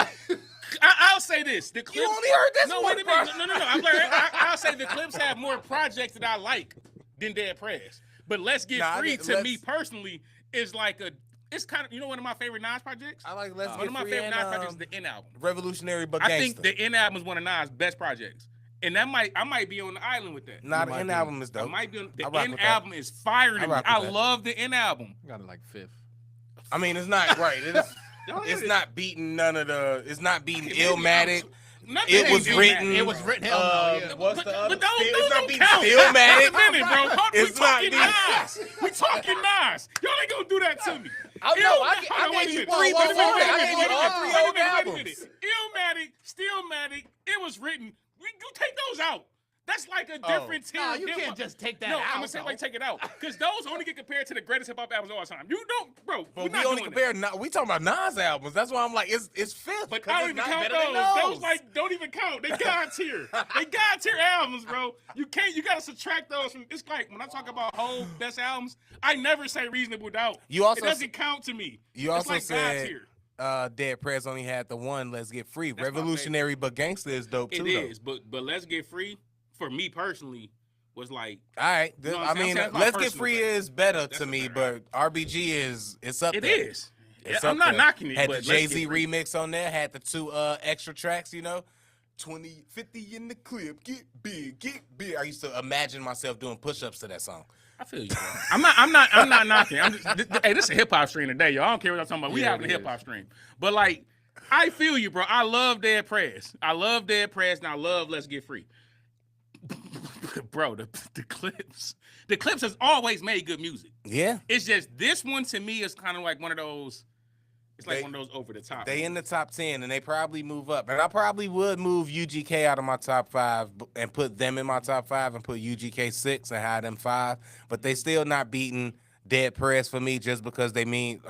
Speaker 2: I'll say this: the Clipse.
Speaker 1: only heard this
Speaker 2: No,
Speaker 1: one
Speaker 2: wait a minute.
Speaker 1: project.
Speaker 2: No. I'll say the Clipse have more projects that I like than Dead Prez. But Let's Get
Speaker 1: Nah,
Speaker 2: Free to me
Speaker 1: let's-
Speaker 2: personally is like a. It's kind of one of my favorite Nas projects.
Speaker 1: I like Let's
Speaker 2: One
Speaker 1: Get
Speaker 2: of my
Speaker 1: Free
Speaker 2: favorite
Speaker 1: and,
Speaker 2: Nas projects is the N album.
Speaker 1: Revolutionary but
Speaker 2: I
Speaker 1: Gangsta.
Speaker 2: think the N album is one of Nas' best projects, and I might be on the island with that.
Speaker 1: Nah, the
Speaker 3: might
Speaker 1: N
Speaker 3: be.
Speaker 1: album is
Speaker 2: I
Speaker 1: dope.
Speaker 2: might be on, the
Speaker 1: I rock
Speaker 2: N
Speaker 1: with that.
Speaker 2: album is fire to
Speaker 1: I
Speaker 2: me.
Speaker 1: rock with
Speaker 2: I
Speaker 1: that.
Speaker 2: love the N album.
Speaker 4: Got it like 5th.
Speaker 1: I mean, it's not right. It is,
Speaker 2: Y'all
Speaker 1: it's
Speaker 2: is-
Speaker 1: not beating none of the. It's not beating
Speaker 2: Maybe
Speaker 1: Illmatic.
Speaker 2: Nothing
Speaker 1: It
Speaker 2: ain't
Speaker 1: was
Speaker 2: Illmatic.
Speaker 1: written.
Speaker 3: It was written. Hell no. Yeah.
Speaker 1: What's the other?
Speaker 2: But those
Speaker 1: it's not
Speaker 2: don't
Speaker 1: beating
Speaker 2: count.
Speaker 1: Stillmatic.
Speaker 2: Wait a minute, bro. We
Speaker 1: It's not
Speaker 2: talking
Speaker 1: beating-
Speaker 2: Nas. We talking Nas. Y'all ain't gonna do that to me.
Speaker 1: Oh, no, I gave you three before that. I gave you all 3 old albums.
Speaker 2: Illmatic, Stillmatic, it was written. You take those out. That's like a different tier.
Speaker 3: Nah,
Speaker 2: of
Speaker 3: you
Speaker 2: hip-hop.
Speaker 3: can't just take that
Speaker 2: No,
Speaker 3: out.
Speaker 2: I'm gonna say like take it out because those only get compared to the greatest hip hop albums of all time. You don't, bro.
Speaker 1: But
Speaker 2: We're
Speaker 1: we
Speaker 2: not
Speaker 1: only
Speaker 2: doing
Speaker 1: compare. We talking about Nas albums. That's why I'm like, it's fifth.
Speaker 2: But
Speaker 1: 'cause
Speaker 2: I don't
Speaker 1: it's
Speaker 2: even
Speaker 1: not
Speaker 2: count
Speaker 1: better than
Speaker 2: those. Those
Speaker 1: those.
Speaker 2: like don't even count. They God tier. They God tier albums, bro. You can't. You gotta subtract those from. It's like when I talk about whole best albums, I never say Reasonable Doubt.
Speaker 1: You also
Speaker 2: it doesn't count to me.
Speaker 1: You
Speaker 2: It's
Speaker 1: also
Speaker 2: like God
Speaker 1: said
Speaker 2: tier.
Speaker 1: Dead Prez only had the one. Let's Get Free.
Speaker 2: That's my
Speaker 1: Revolutionary but Gangsta is dope
Speaker 2: It
Speaker 1: too.
Speaker 2: is, but Let's Get Free for me personally was like
Speaker 1: Though. All right.
Speaker 2: You know what
Speaker 1: I
Speaker 2: I'm saying?
Speaker 1: mean,
Speaker 2: That's my
Speaker 1: Let's Get
Speaker 2: personal
Speaker 1: Free
Speaker 2: favorite.
Speaker 1: is better
Speaker 2: That's
Speaker 1: to
Speaker 2: a
Speaker 1: me,
Speaker 2: better
Speaker 1: but RBG it's up
Speaker 2: it
Speaker 1: there.
Speaker 2: is.
Speaker 1: It's
Speaker 2: I'm
Speaker 1: up
Speaker 2: not
Speaker 1: there.
Speaker 2: knocking it.
Speaker 1: Had
Speaker 2: but
Speaker 1: the
Speaker 2: Let's
Speaker 1: Jay
Speaker 2: Get
Speaker 1: Z
Speaker 2: Free.
Speaker 1: remix on there. Had the 2 extra tracks. 20, 50 in the clip. Get big, get big. I used to imagine myself doing push-ups to that song.
Speaker 2: I feel you, bro. I'm not knocking. I'm just, hey, this is a hip hop stream today, y'all. I don't care what I'm talking about. We
Speaker 4: Yeah,
Speaker 2: having a
Speaker 4: it
Speaker 2: hip hop stream, but like, I feel you, bro. I love Dead Prez. I love Dead Prez, and I love Let's Get Free. Bro, the Clipse. The Clipse has always made good music.
Speaker 1: Yeah.
Speaker 2: It's just this one to me is kind of like one of those. It's like
Speaker 1: They-
Speaker 2: one of those over the top.
Speaker 1: They in the top 10, and they probably move up. And I probably would move UGK out of my top 5 and put them in my top 5 and put UGK 6 and have them 5. But they still not beating Dead Prez for me just because they mean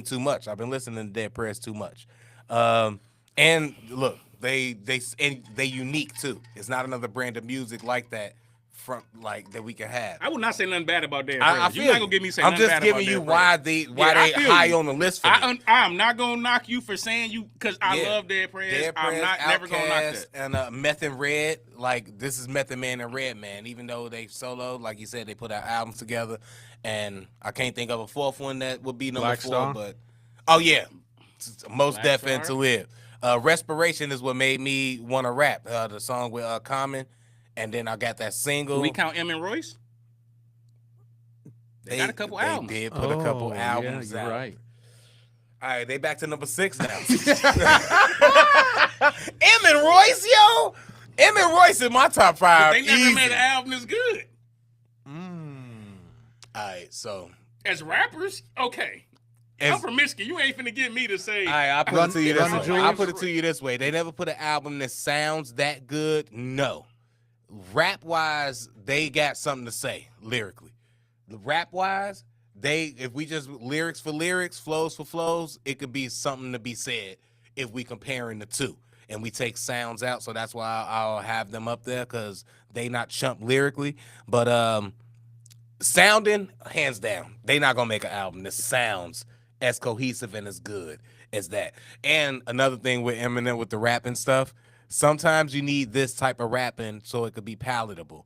Speaker 1: too much. I've been listening to Dead Prez too much. And look, they unique too. It's not another brand of music like that from like that we can have.
Speaker 2: I would not say nothing bad about Dead
Speaker 1: I
Speaker 2: Prez.
Speaker 1: feel
Speaker 2: You're not
Speaker 1: you.
Speaker 2: gonna get me say
Speaker 1: I'm
Speaker 2: nothing
Speaker 1: just
Speaker 2: bad
Speaker 1: giving
Speaker 2: about
Speaker 1: you
Speaker 2: Dead
Speaker 1: why
Speaker 2: Prez.
Speaker 1: they
Speaker 2: I
Speaker 1: they
Speaker 2: feel
Speaker 1: high
Speaker 2: you.
Speaker 1: on the list for me.
Speaker 2: I'm not gonna knock you for saying you because I
Speaker 1: Yeah.
Speaker 2: love Dead Prez.
Speaker 1: Dead
Speaker 2: I'm
Speaker 1: Prez,
Speaker 2: not never gonna knock
Speaker 1: Outkast,
Speaker 2: that.
Speaker 1: and Meth and Red. Like this is Method Man and Red Man. Even though they solo, like you said, they put out albums together, and I can't think of a fourth one that would be number
Speaker 4: Black
Speaker 1: 4.
Speaker 4: Star?
Speaker 1: But oh yeah, Most
Speaker 2: Black
Speaker 1: Def
Speaker 2: Star?
Speaker 1: and To Live. Respiration is what made me want to rap. The song with Common, and then I got that single.
Speaker 2: Do we count M and Royce? They got a couple albums.
Speaker 1: They did put a couple albums
Speaker 4: yeah,
Speaker 1: out.
Speaker 4: you're right.
Speaker 1: All right, they back to number 6 now. M and Royce, yo. M and Royce in my top 5.
Speaker 2: They never
Speaker 1: easy.
Speaker 2: made an album that's good.
Speaker 1: All right, so
Speaker 2: As rappers, okay. I'm from Michigan. You ain't finna get me to say.
Speaker 1: all right, I put it to you this
Speaker 4: Run the
Speaker 1: way.
Speaker 4: Jewels?
Speaker 1: I put it to you this way. They never put an album that sounds that good. No, rap wise, they got something to say lyrically. Rap wise, if we just lyrics for lyrics, flows for flows, it could be something to be said if we comparing the two and we take sounds out. So that's why I'll have them up there because they not chump lyrically, but sounding hands down, they not gonna make an album that sounds as cohesive and as good as that. And another thing with Eminem with the rapping stuff, sometimes you need this type of rapping so it could be palatable.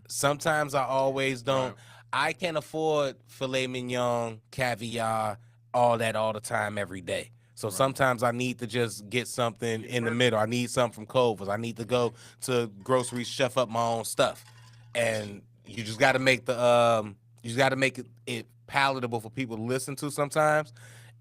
Speaker 1: Sometimes I always don't.
Speaker 4: Right.
Speaker 1: I can't afford filet mignon, caviar, all that all the time every day. So sometimes I need to just get something in the middle. I need something from Culver's. I need to go to groceries, chef up my own stuff. And you just got to make it palatable for people to listen to sometimes.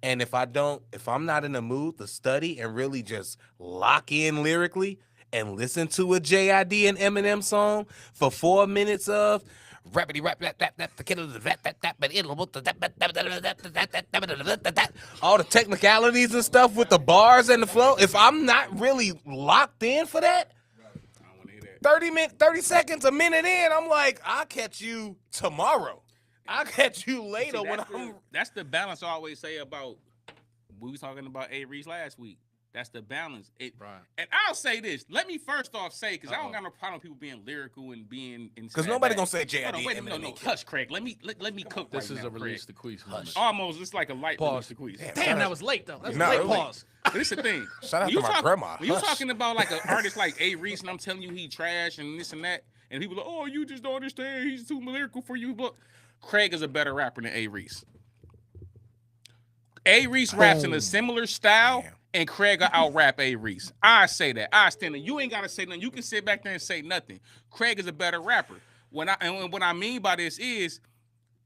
Speaker 1: And if I'm not in the mood to study and really just lock in lyrically and listen to a JID and Eminem song for 4 minutes of Rappity rap rap rap rap the kid of the rap rap rap but it'll all the technicalities and stuff with the bars and the flow. If I'm not really locked in for that, 30 seconds, a minute in, I'm like, I'll catch you tomorrow. I'll catch you later when I'm.
Speaker 2: That's the balance I always say about. We was talking about A. Reese last week. That's the balance.
Speaker 4: Right.
Speaker 2: And I'll say this. Let me first off say, because I don't got no problem with people being lyrical and being.
Speaker 1: Because nobody gonna say Jay.
Speaker 2: No. Hush, Craig. Let me cook.
Speaker 4: This
Speaker 2: right
Speaker 4: is
Speaker 2: now,
Speaker 4: a release the Quis moment.
Speaker 2: Almost. It's like a light
Speaker 4: Pause.
Speaker 2: release to Quis.
Speaker 4: Damn, that was late though. That's
Speaker 1: No,
Speaker 4: a late
Speaker 1: really.
Speaker 4: pause.
Speaker 2: But this the thing.
Speaker 1: Shout out to my grandma.
Speaker 2: When you
Speaker 1: Hush.
Speaker 2: talking about like an artist like A. Reese, and I'm telling you he trash and this and that, and people are like, oh, you just don't understand. He's too lyrical for you. But Craig is a better rapper than A. Reese. A. Reese raps in a similar style, and Craig will out-rap A. Reese. I say that. I stand there. You ain't got to say nothing. You can sit back there and say nothing. Craig is a better rapper. What I mean by this is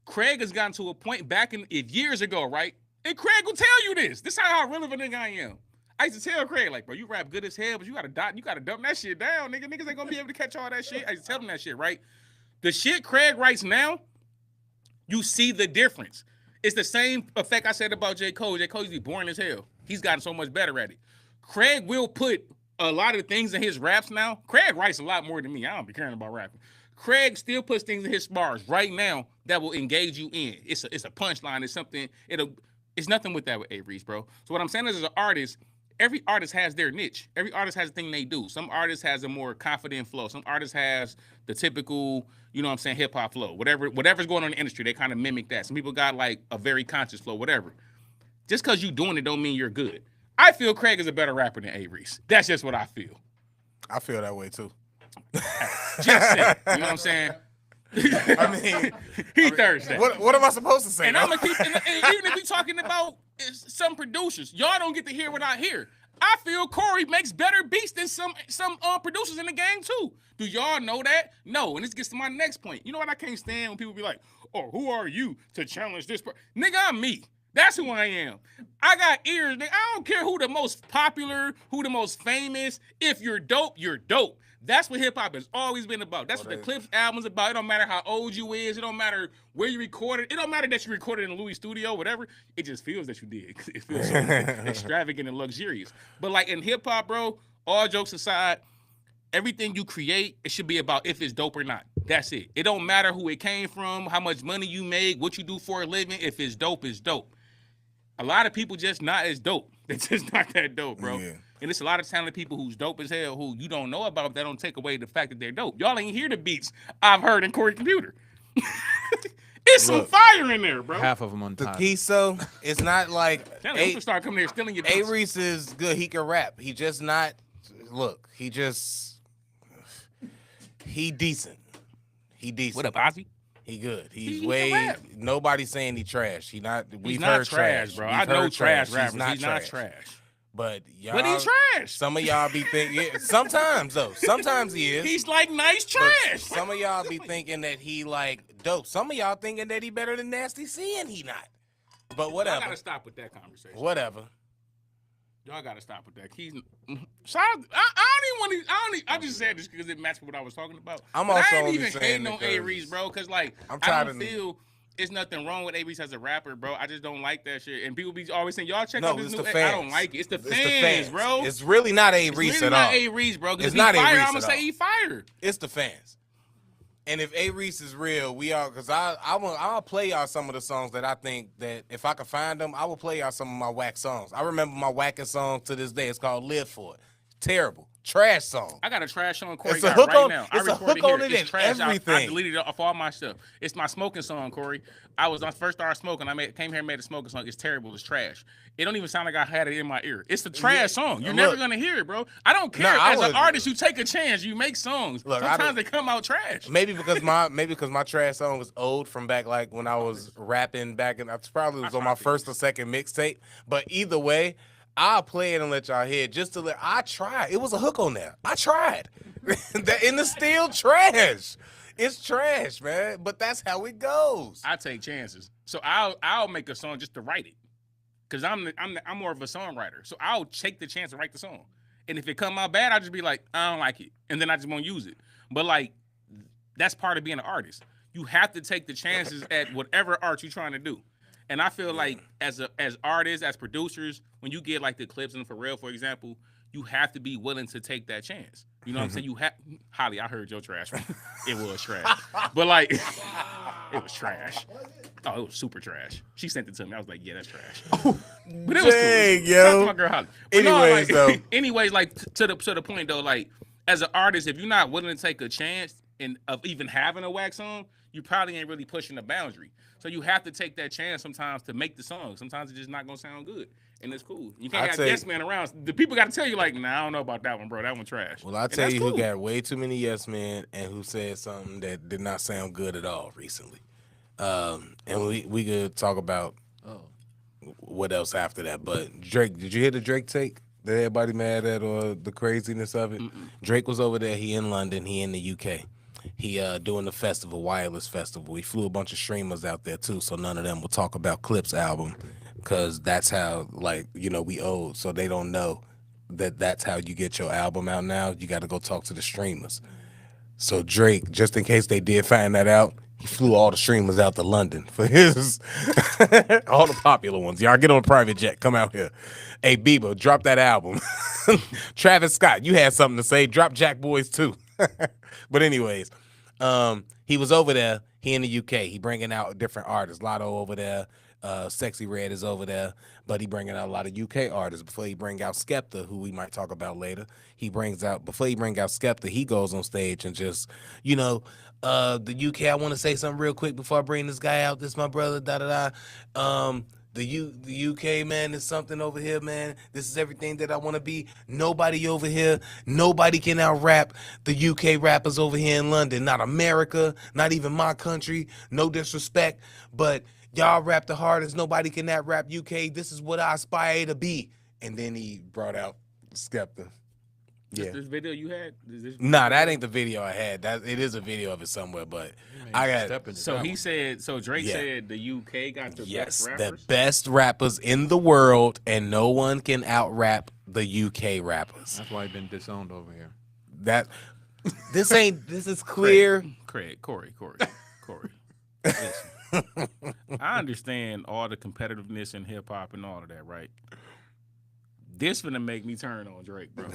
Speaker 2: Craig has gotten to a point back in years ago, right? And Craig will tell you this. This is how relevant nigga I am. I used to tell Craig, like, bro, you rap good as hell, but you gotta dump that shit down, nigga. Niggas ain't gonna be able to catch all that shit. I used to tell him that shit, right? The shit Craig writes now, you see the difference. It's the same effect I said about J. Cole. J. Cole used to be boring as hell. He's gotten so much better at it. Craig will put a lot of things in his raps now. Craig writes a lot more than me. I don't be caring about rapping. Craig still puts things in his bars right now that will engage you in. It's a punchline. It's something. It's nothing with that with A. Reese, bro. So what I'm saying is, as an artist, every artist has their niche. Every artist has a thing they do. Some artists has a more confident flow. Some artists has the typical, you know what I'm saying, hip hop flow. Whatever's going on in the industry, they kind of mimic that. Some people got like a very conscious flow, whatever. Just because you doing it don't mean you're good. I feel Craig is a better rapper than A. Reese. That's just what I feel.
Speaker 1: I feel that way too.
Speaker 2: Just say, you know what I'm saying?
Speaker 1: I mean,
Speaker 2: he Thursday.
Speaker 1: What am I supposed to say?
Speaker 2: And I'm gonna keep, and even if we talking about some producers, y'all don't get to hear what I hear. I feel Corey makes better beats than some producers in the game too. Do y'all know that? No. And this gets to my next point. You know what I can't stand when people be like, "Oh, who are you to challenge this?" Nigga, I'm me. That's who I am. I got ears. Nigga. I don't care who the most popular, who the most famous. If you're dope, you're dope. That's what hip hop has always been about. That's what the Clipse album's about. It don't matter how old you is. It don't matter where you recorded. It don't matter that you recorded in a Louis studio, whatever. It just feels that you did. It feels so extravagant and luxurious. But like in hip hop, bro, all jokes aside, everything you create, it should be about if it's dope or not. That's it. It don't matter who it came from, how much money you make, what you do for a living. If it's dope, it's dope. A lot of people just not as dope. They're just not that dope, bro. Yeah. And it's a lot of talented people who's dope as hell who you don't know about that don't take away the fact that they're dope. Y'all ain't hear the beats I've heard in Corey Computer. It's some fire in there, bro.
Speaker 4: Half of them on top.
Speaker 1: The key, so it's not like
Speaker 2: A start coming there stealing your beats.
Speaker 1: A. Reese is good. He can rap. He just not. Look, he decent. He decent.
Speaker 2: What up, Ozzy?
Speaker 1: He good. He's
Speaker 2: he
Speaker 1: way. Nobody's saying he trash. He's not trash,
Speaker 2: bro.
Speaker 1: We've
Speaker 2: I know
Speaker 1: heard
Speaker 2: trash rappers.
Speaker 1: He's not trash. But y'all,
Speaker 2: but he's trash.
Speaker 1: Some of y'all be thinking. Yeah, sometimes though. Sometimes he is.
Speaker 2: He's like nice trash.
Speaker 1: Some of y'all be thinking that he like dope. Some of y'all thinking that he better than Nasty C, and he not. But whatever.
Speaker 2: Y'all gotta stop with that conversation.
Speaker 1: Whatever.
Speaker 2: Y'all gotta stop with that. He's. I just said this because it matched with what I was talking about.
Speaker 1: I'm
Speaker 2: but
Speaker 1: also
Speaker 2: I ain't
Speaker 1: only
Speaker 2: even
Speaker 1: saying
Speaker 2: hating on A. Reese, bro, because like I don't feel. There's nothing wrong with A. Reese as a rapper, bro. I just don't like that shit. And people be always saying, y'all check out this new I don't like it. It's the fans, bro.
Speaker 1: It's really not A. Reese at all.
Speaker 2: It's not A. Reese, bro.
Speaker 1: It's not A. Reese
Speaker 2: I'm going to say he fired.
Speaker 1: It's the fans. And if A. Reese is real, we are, because I'll play y'all some of the songs that I think that if I could find them, I will play y'all some of my whack songs. I remember my wackest song to this day. It's called Live For It. Terrible. Trash song.
Speaker 2: I got a trash song Corey
Speaker 1: got
Speaker 2: right now.
Speaker 1: It's a hook on it and everything.
Speaker 2: I deleted it off all my stuff. It's my smoking song, Corey. I first started smoking. Came here and made a smoking song. It's terrible. It's trash. It don't even sound like I had it in my ear. It's the trash song. You're never going to hear it, bro. I don't care. As an artist, you take a chance. You make songs. Look, sometimes they come out trash.
Speaker 1: Maybe because my trash song was old from back like when I was rapping back in, I probably was on my first or second mixtape. But either way, I'll play it and let y'all hear it just to let. I tried. It was a hook on there. I tried. And it's still trash. It's trash, man. But that's how it goes.
Speaker 2: I take chances. So I'll make a song just to write it. Cause I'm more of a songwriter. So I'll take the chance to write the song. And if it come out bad, I'll just be like, I don't like it. And then I just won't use it. But like, that's part of being an artist. you have to take the chances at whatever art you're trying to do. And I feel like as artists, as producers, when you get like the Clipse and Pharrell, for example, you have to be willing to take that chance. You know what I'm saying? You have Holly, I heard your trash. It was trash. But like it was trash. Oh, it was super trash. She sent it to me. I was like, yeah, that's trash. But it was
Speaker 1: Dang,
Speaker 2: cool.
Speaker 1: yo.
Speaker 2: Shout out to my girl Holly. But
Speaker 1: Anyways,
Speaker 2: no, like,
Speaker 1: though.
Speaker 2: anyways, like to the point though, like as an artist, if you're not willing to take a chance of even having a wax song, you probably ain't really pushing the boundary. So you have to take that chance sometimes to make the song. Sometimes it's just not gonna sound good, and it's cool. You can't have yes man around. The people got to tell you like, nah, I don't know about that one, bro. That one trash.
Speaker 1: Well, I'll tell you who got way too many yes men and who said something that did not sound good at all recently. And we could talk about what else after that. But Drake, did you hear the Drake take that everybody mad at or the craziness of it? Drake was over there. He in London. He in the UK. He doing the festival, Wireless Festival. He flew a bunch of streamers out there too, so none of them will talk about Clipse album because that's how, like, you know, we old, so they don't know that that's how you get your album out now. You got to go talk to the streamers. So Drake, just in case they did find that out, he flew all the streamers out to London for his all the popular ones. Y'all get on a private jet, come out here. Hey Bieber, drop that album. Travis Scott, you had something to say. Drop Jack Boys too. But anyways, he was over there. He in the UK. He bringing out different artists. Lotto over there. Sexy Red is over there. But he bringing out a lot of UK artists. Before he bring out Skepta, who we might talk about later, before he bring out Skepta, he goes on stage and just, you know, the UK, I want to say something real quick before I bring this guy out. This is my brother, da-da-da. The UK, man, is something over here, man. This is everything that I want to be. Nobody over here, nobody can out-rap the UK rappers over here in London. Not America, not even my country. No disrespect, but y'all rap the hardest. Nobody can out-rap UK. This is what I aspire to be. And then he brought out Skepta. Yeah.
Speaker 2: This video you had?
Speaker 1: Nah, that ain't the video I had. It is a video of it somewhere, but I got.
Speaker 2: So he said. So Drake said the UK got the best rappers.
Speaker 1: The best rappers in the world, and no one can out rap the UK rappers.
Speaker 4: That's why he been disowned over here.
Speaker 1: This is clear.
Speaker 2: Corey. Listen, I understand all the competitiveness in hip hop and all of that, right? This finna make me turn on Drake, bro.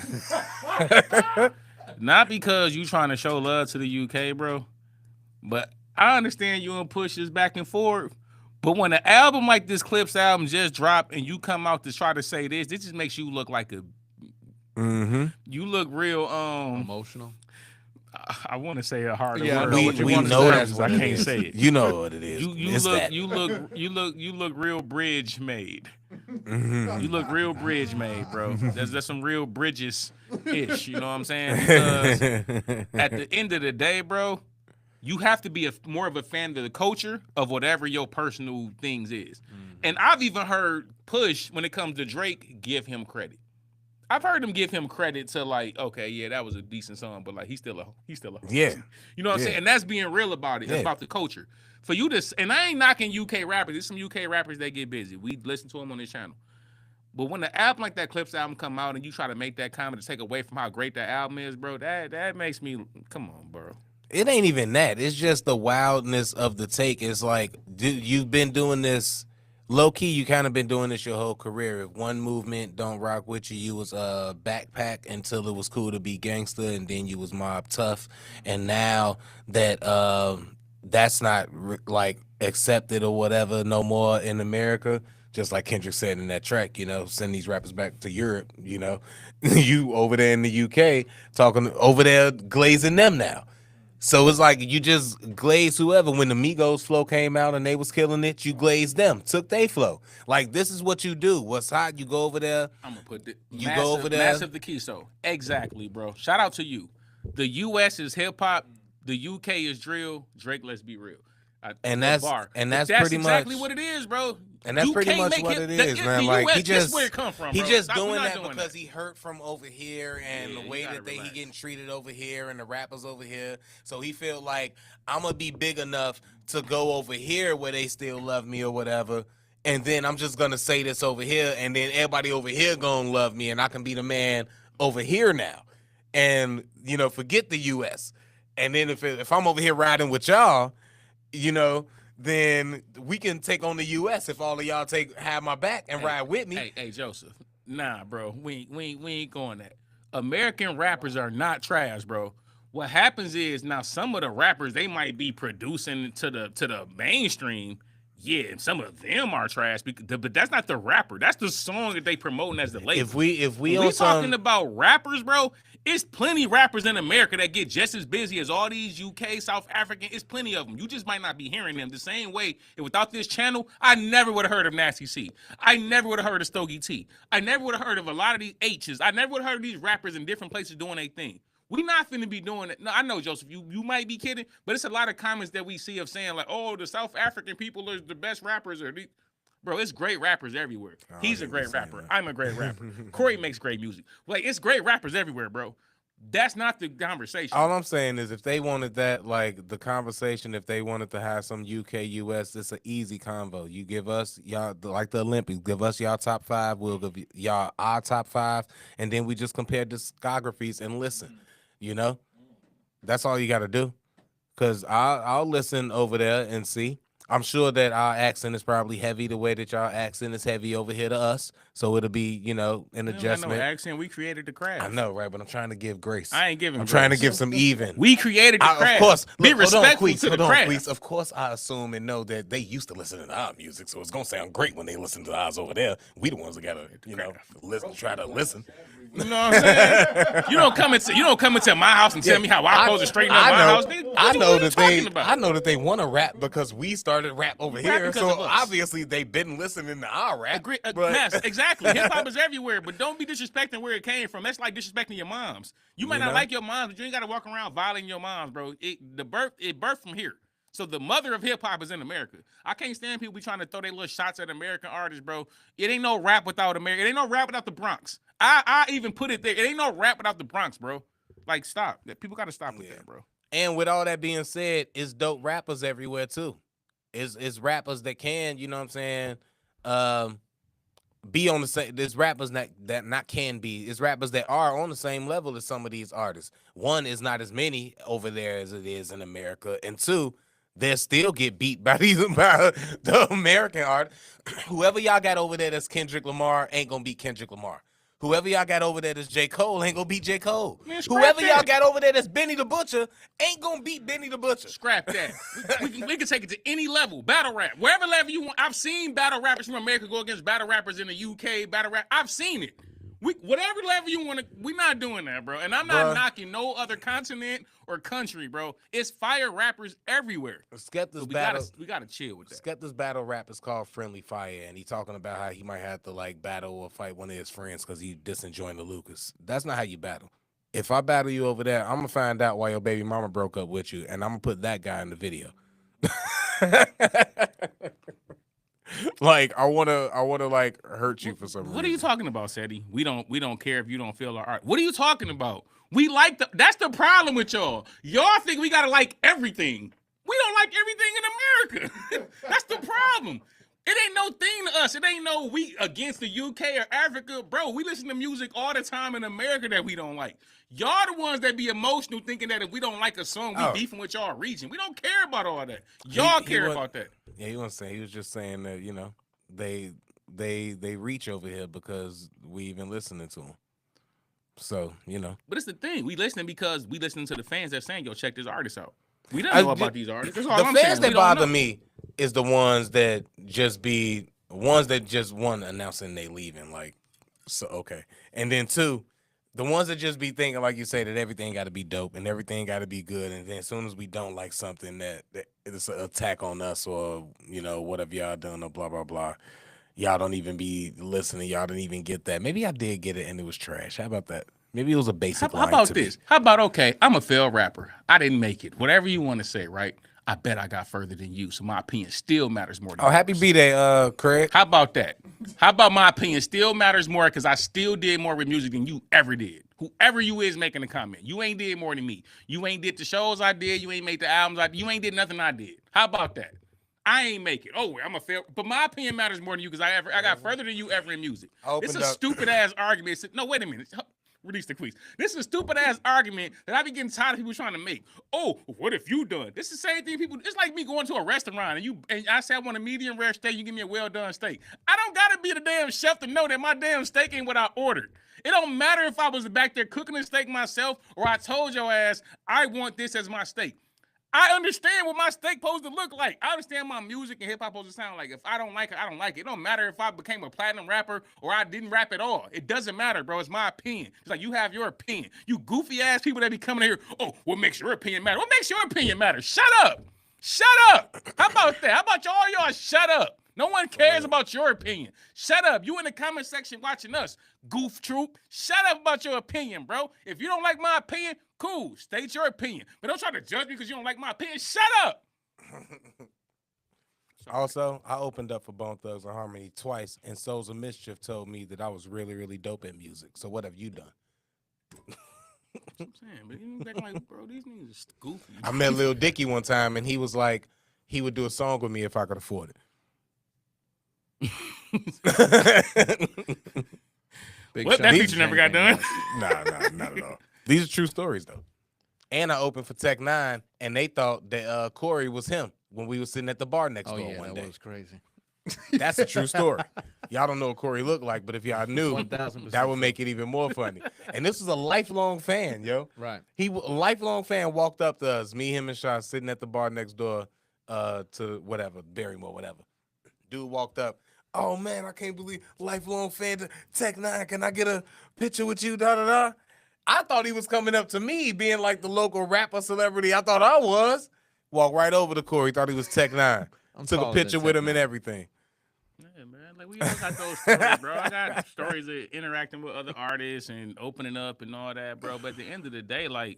Speaker 2: Not because you trying to show love to the UK, bro, but I understand you and Push is back and forth. But when an album like this Clipse album just dropped and you come out to try to say this just makes you look like a. You look real
Speaker 4: Emotional.
Speaker 2: I want to say a harder
Speaker 4: Yeah,
Speaker 2: word.
Speaker 1: We know that's what
Speaker 2: I
Speaker 1: it
Speaker 2: can't
Speaker 1: is.
Speaker 2: say it.
Speaker 1: You know what it is.
Speaker 2: You look real bridge made. You look real bridge made, bro. There's some real bridges ish. You know what I'm saying? Because at the end of the day, bro, you have to be more of a fan of the culture of whatever your personal things is. And I've even heard Push, when it comes to Drake, give him credit. I've heard him give him credit to like, okay, yeah, that was a decent song, but like he's still a
Speaker 1: Yeah.
Speaker 2: You know what I'm saying? And that's being real about it, about the culture. For you to, and I ain't knocking UK rappers. There's some UK rappers that get busy. We listen to them on this channel. But when the album like that Clipse album come out and you try to make that comment to take away from how great that album is, bro, that makes me, come on, bro.
Speaker 1: It ain't even that. It's just the wildness of the take. It's like, dude, you've been doing this. Low key, you kind of been doing this your whole career. If one movement don't rock with you, you was backpack until it was cool to be gangster, and then you was mob tough. And now that that's not like accepted or whatever no more in America, just like Kendrick said in that track, you know, send these rappers back to Europe, you know. You over there in the UK talking over there glazing them now. So it's like you just glaze whoever. When the Migos flow came out and they was killing it, you glazed them, took they flow. Like, this is what you do. What's hot, you go over there.
Speaker 2: I'm gonna put
Speaker 1: go over there.
Speaker 2: Massive the key. So exactly, bro. Shout out to you. The US is hip hop. The UK is drill. Drake, let's be real.
Speaker 1: That's pretty
Speaker 2: exactly
Speaker 1: much
Speaker 2: what it is, bro.
Speaker 1: And that's pretty much what it is, man. Like,
Speaker 2: US,
Speaker 1: he just
Speaker 2: where it come from,
Speaker 1: he
Speaker 2: bro.
Speaker 1: just
Speaker 2: We're
Speaker 1: doing
Speaker 2: not
Speaker 1: that because he hurt from over here and
Speaker 2: Yeah,
Speaker 1: the way
Speaker 2: you gotta
Speaker 1: that he
Speaker 2: relax.
Speaker 1: getting treated over here and the rappers over here. So he feel like I'm gonna be big enough to go over here where they still love me or whatever. And then I'm just gonna say this over here, and then everybody over here gonna love me, and I can be the man over here now. And, you know, forget the US. And then if I'm over here riding with y'all, you know, then we can take on the U.S. if all of y'all have my back and ride with me.
Speaker 2: Hey, Joseph. Nah, bro. We ain't going that. American rappers are not trash, bro. What happens is now some of the rappers they might be producing to the mainstream. Yeah, and some of them are trash, but that's not the rapper. That's the song that they promoting as the label.
Speaker 1: If we
Speaker 2: When we talking about rappers, bro, it's plenty rappers in America that get just as busy as all these UK, South African. It's plenty of them. You just might not be hearing them the same way. And without this channel, I never would have heard of Nasty C. I never would have heard of Stogie T. I never would have heard of a lot of these H's. I never would have heard of these rappers in different places doing their thing. We not finna be doing it. No, I know, Joseph, you might be kidding, but it's a lot of comments that we see of saying like, oh, the South African people are the best rappers. Bro, it's great rappers everywhere. He's a great rapper. I'm a great rapper. Corey makes great music. Like, it's great rappers everywhere, bro. That's not the conversation.
Speaker 1: All I'm saying is if they wanted that, like the conversation, if they wanted to have some UK, US, it's an easy convo. You give us y'all like the Olympics, give us y'all top 5, we'll give y'all our top 5, and then we just compare discographies and listen. You know, that's all you got to do. Cause I'll listen over there and see. I'm sure that our accent is probably heavy the way that y'all accent is heavy over here to us. So it'll be, you know, an adjustment.
Speaker 2: I know accent. We created the craft.
Speaker 1: I know, right? But I'm trying to give grace.
Speaker 2: I ain't giving.
Speaker 1: I'm trying to give some even.
Speaker 2: We created the craft.
Speaker 1: Of course,
Speaker 2: be respectful to the craft.
Speaker 1: Quis. Of course, I assume and know that they used to listen to our music, so it's gonna sound great when they listen to ours over there. We the ones that gotta, you know, listen, try to listen.
Speaker 2: You know what I'm saying? you don't come into my house and tell me how I'm supposed to straighten up my house.
Speaker 1: I know that they want to rap because we started rap over here. So obviously they've been listening to our rap.
Speaker 2: Yes, exactly. Hip hop is everywhere, but don't be disrespecting where it came from. That's like disrespecting your moms. You might not like your moms, but you ain't got to walk around violating your moms, bro. It birthed from here. So the mother of hip hop is in America. I can't stand people be trying to throw their little shots at American artists, bro. It ain't no rap without America. It ain't no rap without the Bronx. I even put it there. It ain't no rap without the Bronx, bro. Like, stop. People got to stop with that, bro.
Speaker 1: And with all that being said, it's dope rappers everywhere too. It's rappers that can, you know what I'm saying, be on the same. There's rappers that not can be. It's rappers that are on the same level as some of these artists. One is not as many over there as it is in America, and two, they still get beat by the American art. Whoever y'all got over there that's Kendrick Lamar ain't gonna beat Kendrick Lamar. Whoever y'all got over there that's J. Cole ain't gonna beat J. Cole.
Speaker 2: Man,
Speaker 1: whoever y'all got over there that's Benny the Butcher ain't gonna beat Benny the Butcher.
Speaker 2: Scrap that. we can take it to any level. Battle rap. Wherever level you want. I've seen battle rappers from America go against battle rappers in the UK, battle rap. I've seen it. Whatever level you want to, we're not doing that, bro. And I'm not knocking no other continent or country, bro. It's fire rappers everywhere.
Speaker 1: Skepta's
Speaker 2: we gotta chill with that.
Speaker 1: Skepta's battle rap is called Friendly Fire, and he talking about how he might have to like battle or fight one of his friends because he disenjoined the Lucas. That's not how you battle. If I battle you over there, I'm gonna find out why your baby mama broke up with you, and I'm gonna put that guy in the video. Like I wanna like hurt you for some reason.
Speaker 2: What are you talking about, Seti? We don't care if you don't feel our art. What are you talking about? We that's the problem with y'all. Y'all think we gotta like everything. We don't like everything in America. That's the problem. It ain't no thing to us. It ain't no we against the UK or Africa. Bro, we listen to music all the time in America that we don't like. Y'all the ones that be emotional thinking that if we don't like a song, we beefing with y'all region. We don't care about all that. Y'all care about that.
Speaker 1: Yeah, he was just saying that, you know, they reach over here because we even listening to them. So, you know.
Speaker 2: But it's the thing. We listening because we listening to the fans that saying, yo, check this artist out. We don't know about these artists. That's all I'm
Speaker 1: fans
Speaker 2: saying.
Speaker 1: that bother me is the ones that just one announcing they leaving. Like, so okay. And then two, the ones that just be thinking, like you say, that everything got to be dope and everything got to be good. And then as soon as we don't like something that it's an attack on us or, you know, whatever y'all done or blah, blah, blah. Y'all don't even be listening. Y'all didn't even get that. Maybe I did get it and it was trash. How about that? Maybe it was a basic line.
Speaker 2: How about this? How about, okay, I'm a failed rapper. I didn't make it. Whatever you want to say, right? I bet I got further than you. So my opinion still matters more than yours.
Speaker 1: Happy B-Day, Craig.
Speaker 2: How about that? How about my opinion still matters more because I still did more with music than you ever did. Whoever you is making a comment. You ain't did more than me. You ain't did the shows I did. You ain't made the albums I did. You ain't did nothing I did. How about that? I ain't make it. Oh, I'm a fail. But my opinion matters more than you because I got further than you ever in music. It's a stupid ass argument. No, wait a minute. release the Quis. This is a stupid ass argument that I be getting tired of people trying to make. Oh, what if you done? This is the same thing people. It's like me going to a restaurant and I say I want a medium rare steak. You give me a well done steak. I don't gotta be the damn chef to know that my damn steak ain't what I ordered. It don't matter if I was back there cooking the steak myself or I told your ass I want this as my steak. I understand what my steak supposed to look like. I understand my music and hip hop supposed to sound like. If I don't like it, I don't like it. It don't matter if I became a platinum rapper or I didn't rap at all. It doesn't matter, bro. It's my opinion. It's like you have your opinion. You goofy ass people that be coming here. Oh, what makes your opinion matter? What makes your opinion matter? Shut up. Shut up. How about that? How about y'all shut up? No one cares about your opinion. Shut up. You in the comment section watching us, goof troop. Shut up about your opinion, bro. If you don't like my opinion, cool. State your opinion. But don't try to judge me because you don't like my opinion. Shut up.
Speaker 1: Also, I opened up for Bone Thugs and Harmony twice, and Souls of Mischief told me that I was really, really dope at music. So what have you done?
Speaker 2: I'm saying, but you act like, bro, these niggas is goofy.
Speaker 1: I met Lil Dicky one time, and he was like, he would do a song with me if I could afford it.
Speaker 2: What? That feature never got done?
Speaker 1: Nah, not at all. These are true stories, though. And I opened for Tech 9, and they thought that Corey was him when we were sitting at the bar next door one day.
Speaker 4: That was crazy.
Speaker 1: That's a true story. Y'all don't know what Corey looked like, but if y'all knew,
Speaker 4: 1000%
Speaker 1: that would make it even more funny. And this was a lifelong fan, yo.
Speaker 4: Right.
Speaker 1: A lifelong fan walked up to us, me, him, and Shaw sitting at the bar next door to whatever, Barrymore, whatever. Dude walked up. Oh, man, I can't believe lifelong fan to Tech 9. Can I get a picture with you, da-da-da? I thought he was coming up to me, being like the local rapper celebrity. I thought I was. Walked right over to Corey. Thought he was Tech 9. Took a picture with him and everything.
Speaker 2: Yeah, man. Like, we all got those stories, bro. I got stories of interacting with other artists and opening up and all that, bro. But at the end of the day, like,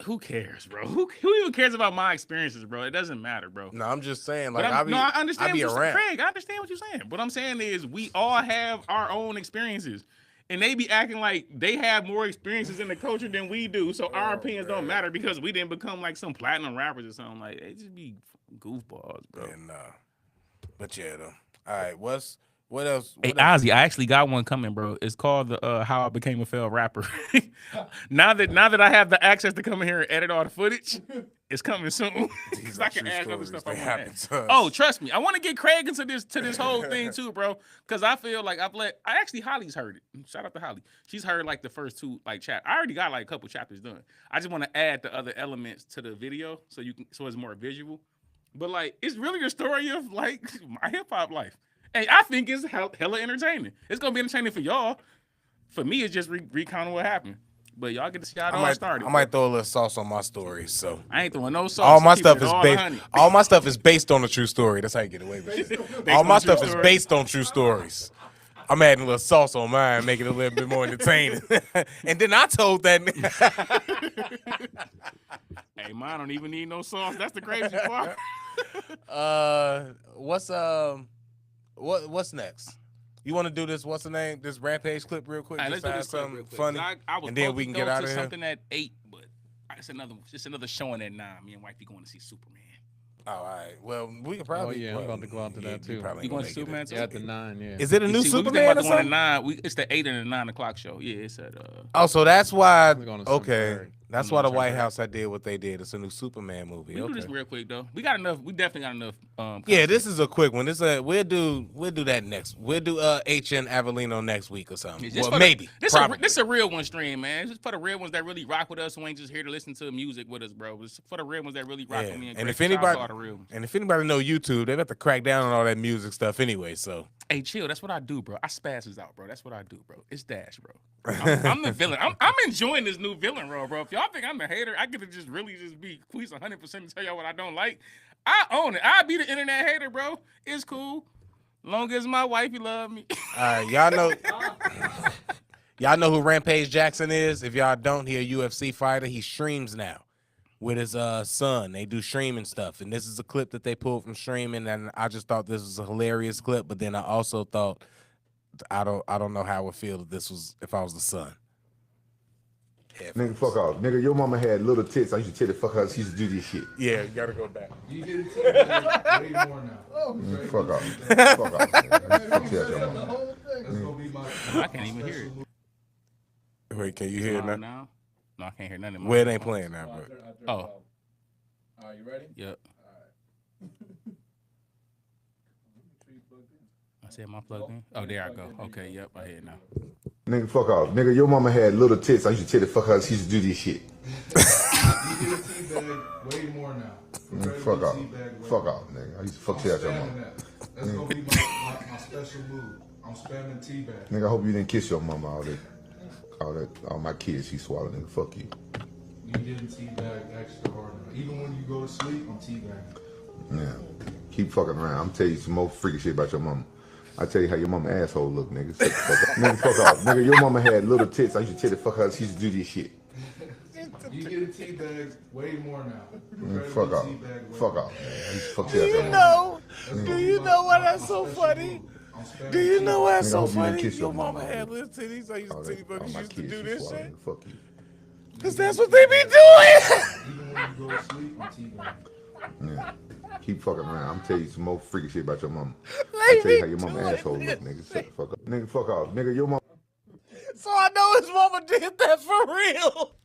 Speaker 2: who cares, bro? Who even cares about my experiences, bro? It doesn't matter, bro.
Speaker 1: No, I'm just saying, like,
Speaker 2: I understand
Speaker 1: I be
Speaker 2: what you're
Speaker 1: around.
Speaker 2: saying, Craig. I understand what you're saying. What I'm saying is we all have our own experiences. And they be acting like they have more experiences in the culture than we do. So our opinions don't matter because we didn't become like some platinum rappers or something. Like, they just be goofballs, bro.
Speaker 1: And, but yeah, though. All right, what else?
Speaker 2: Hey, Ozzy, I actually got one coming, bro. It's called the How I Became a Failed Rapper. now that I have the access to come in here and edit all the footage, it's coming soon. Because I can add other stuff I want to add. Oh, trust me. I want to get Craig into this whole thing too, bro. Because I feel like Holly's heard it. Shout out to Holly. She's heard like the first two like chapters. I already got like a couple chapters done. I just want to add the other elements to the video so it's more visual. But like it's really a story of like my hip hop life. And I think it's hella entertaining. It's gonna be entertaining for y'all. For me, it's just recounting what happened. But y'all get to see how it all started.
Speaker 1: I might throw a little sauce on my story. So
Speaker 2: I ain't throwing no sauce.
Speaker 1: All my stuff is based on a true story. That's how you get away with it. All my stuff is based on true stories. I'm adding a little sauce on mine, making it a little bit more entertaining. And then I told that.
Speaker 2: Hey, mine don't even need no sauce. That's the crazy part.
Speaker 1: What's next? You want to do this? What's the name? This Rampage clip real quick.
Speaker 2: All right, let's do this
Speaker 1: something
Speaker 2: real quick.
Speaker 1: funny,
Speaker 2: I was
Speaker 1: and then we can get out of here.
Speaker 2: Something at 8, but it's another showing at 9. Me and wifey going to see Superman.
Speaker 1: Oh, all right. Well, we could probably.
Speaker 4: I'm about to go out to that too.
Speaker 2: You going to Superman too?
Speaker 4: Yeah, at the 9. Yeah.
Speaker 1: Is it a new Superman or something?
Speaker 2: At 9. It's the 8 and the 9 o'clock show. Yeah, it's at.
Speaker 1: Oh, so that's why. Okay,
Speaker 4: Sunbury.
Speaker 1: that's why the White House did what they did. It's a new Superman movie.
Speaker 2: We do this real quick though. We got enough. We definitely got enough.
Speaker 1: Yeah, this is a quick one. We'll do that next. We'll do HN Avellino next week or something. Well, maybe.
Speaker 2: This is a real one stream, man. It's for the real ones that really rock with us, who ain't just here to listen to music with us, bro. It's for the real ones that really rock with me.
Speaker 1: And if anybody know YouTube, they have to crack down on all that music stuff anyway. So
Speaker 2: hey, chill. That's what I do, bro. I spazzes out, bro. That's what I do, bro. It's Dash, bro. I'm the villain. I'm enjoying this new villain role, bro. If y'all think I'm a hater, I get to just be Quis 100% and tell y'all what I don't like. I own it. I be the internet hater, bro. It's cool. Long as my wifey love me.
Speaker 1: All right, y'all know who Rampage Jackson is? If y'all don't, he a UFC fighter. He streams now with his son. They do streaming stuff. And this is a clip that they pulled from streaming, and I just thought this was a hilarious clip, but then I also thought I don't know how I would feel if I was the son.
Speaker 5: Nigga, fuck off. Nigga, your mama had little tits. I used to tell the fuck her she used to do this shit.
Speaker 1: Yeah, you gotta go back.
Speaker 3: You get it way more now.
Speaker 5: Fuck off. Fuck off. Fuck your mama.
Speaker 3: That's gonna be my.
Speaker 2: I can't even hear it.
Speaker 1: Wait, can you hear it now?
Speaker 2: Now? No, I can't hear nothing.
Speaker 1: Well, it ain't playing now, but
Speaker 2: Oh.
Speaker 3: All right, you ready?
Speaker 2: Yep. I said, am I plugged in? Oh, there I go. Okay, yep, I hear it now.
Speaker 5: Nigga, fuck off. Nigga, your mama had little tits. I used to tell the fuck her she used to do this shit.
Speaker 3: You get a teabag way more now.
Speaker 5: Nigga, fuck off. Fuck off, nigga. I used to fuck shit out your mama.
Speaker 3: That's gonna be my special move. I'm spamming teabag.
Speaker 5: Nigga, I hope you didn't kiss your mama all my kids she swallowed, nigga. Fuck you.
Speaker 3: You didn't teabag extra hard enough. Even when you go to sleep, I'm teabagging.
Speaker 5: Yeah. Keep fucking around. I'm tell you some more freaky shit about your mama. I tell you how your mama asshole look, nigga. Shut the fuck up. Nigga, fuck off. Nigga, your mama had little tits. I used to tell the fuck her she used to do this shit.
Speaker 3: You get a teabag way more now.
Speaker 5: Nigga, fuck off. Fuck off, man. I used to fuck shit out your mama.
Speaker 1: Do you know why that's so funny? Do you know why that's
Speaker 5: Nigga, I
Speaker 1: so
Speaker 5: hope you didn't
Speaker 1: funny?
Speaker 5: kiss
Speaker 1: Your
Speaker 5: your
Speaker 1: mama
Speaker 5: mama,
Speaker 1: had
Speaker 5: nigga.
Speaker 1: little titties. I used to titty
Speaker 5: All
Speaker 1: buggers
Speaker 5: my
Speaker 1: used to
Speaker 5: kids
Speaker 1: do
Speaker 5: she
Speaker 1: this
Speaker 5: swallowed,
Speaker 1: shit.
Speaker 5: nigga. Fuck you.
Speaker 1: Cause that's what they be doing.
Speaker 3: Even when you go to sleep, I'm teabagging.
Speaker 5: Yeah. Keep fucking around. I'm tell you some more freaky shit about your mama. I
Speaker 1: They
Speaker 5: tell you
Speaker 1: be
Speaker 5: how your mama
Speaker 1: doing
Speaker 5: asshole look,
Speaker 1: this
Speaker 5: nigga. Shut the fuck up. Nigga, fuck off. Nigga, your mama.
Speaker 1: So I know his mama did that for real.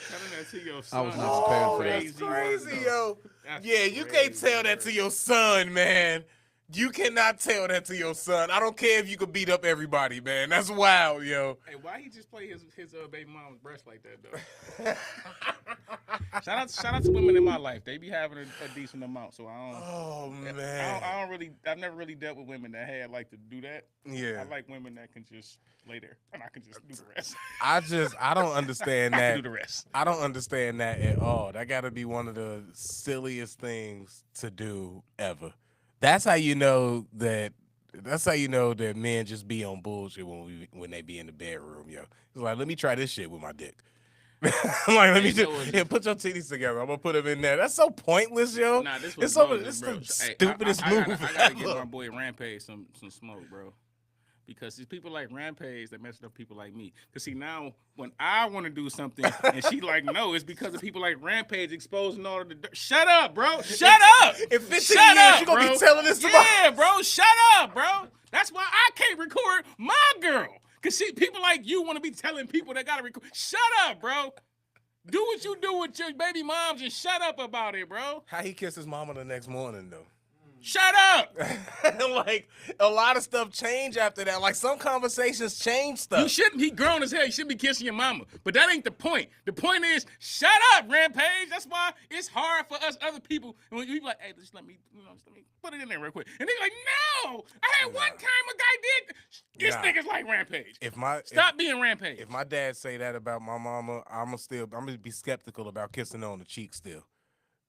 Speaker 2: Telling that to your
Speaker 4: I was
Speaker 2: son.
Speaker 4: not prepared for that.
Speaker 1: That's crazy, yo.
Speaker 2: That's
Speaker 1: Yeah, you can't tell that to your son, man. You cannot tell that to your son. I don't care if you could beat up everybody, man. That's wild, yo.
Speaker 2: Hey, why he just play his baby mama's breast like that though? shout out to women in my life. They be having a decent amount, so I don't.
Speaker 1: Oh man.
Speaker 2: I don't really. I've never really dealt with women that had like to do that.
Speaker 1: Yeah.
Speaker 2: I like women that can just lay there and I can just do the rest.
Speaker 1: I don't understand
Speaker 2: I
Speaker 1: that.
Speaker 2: can do the rest.
Speaker 1: I don't understand that at all. That got to be one of the silliest things to do ever. That's how you know that. That's how you know that men just be on bullshit when they be in the bedroom, yo. It's like, let me try this shit with my dick. I'm like, let me just put your titties together. I'm gonna put them in there. That's so pointless, yo.
Speaker 2: Nah, this was
Speaker 1: It's so
Speaker 2: bogus,
Speaker 1: it's
Speaker 2: bro.
Speaker 1: the stupidest
Speaker 2: I
Speaker 1: move
Speaker 2: gotta give my
Speaker 1: ever.
Speaker 2: boy Rampage some smoke, bro. Because these people like Rampage that messed up people like me. Cause see now when I want to do something and she like no, it's because of people like Rampage exposing all of the dirt. Shut up, bro. Shut up.
Speaker 1: In 15
Speaker 2: Shut
Speaker 1: years,
Speaker 2: up,
Speaker 1: you gonna
Speaker 2: bro.
Speaker 1: be telling this to
Speaker 2: Yeah, bro. Shut up, bro. That's why I can't record my girl. Cause see, people like you want to be telling people that gotta record. Shut up, bro. Do what you do with your baby moms and shut up about it, bro.
Speaker 1: How he kissed his mama the next morning though?
Speaker 2: Shut up.
Speaker 1: Like a lot of stuff changed after that. Like some conversations change stuff.
Speaker 2: You shouldn't. He grown as hell. You shouldn't be kissing your mama. But that ain't the point. The point is, shut up, Rampage. That's why it's hard for us other people. And when you be like, hey, just let me put it in there real quick. And they be like, no. I had one time a guy did. This nigga's like Rampage. Stop being Rampage.
Speaker 1: If my dad say that about my mama, I'm gonna be skeptical about kissing her on the cheek still.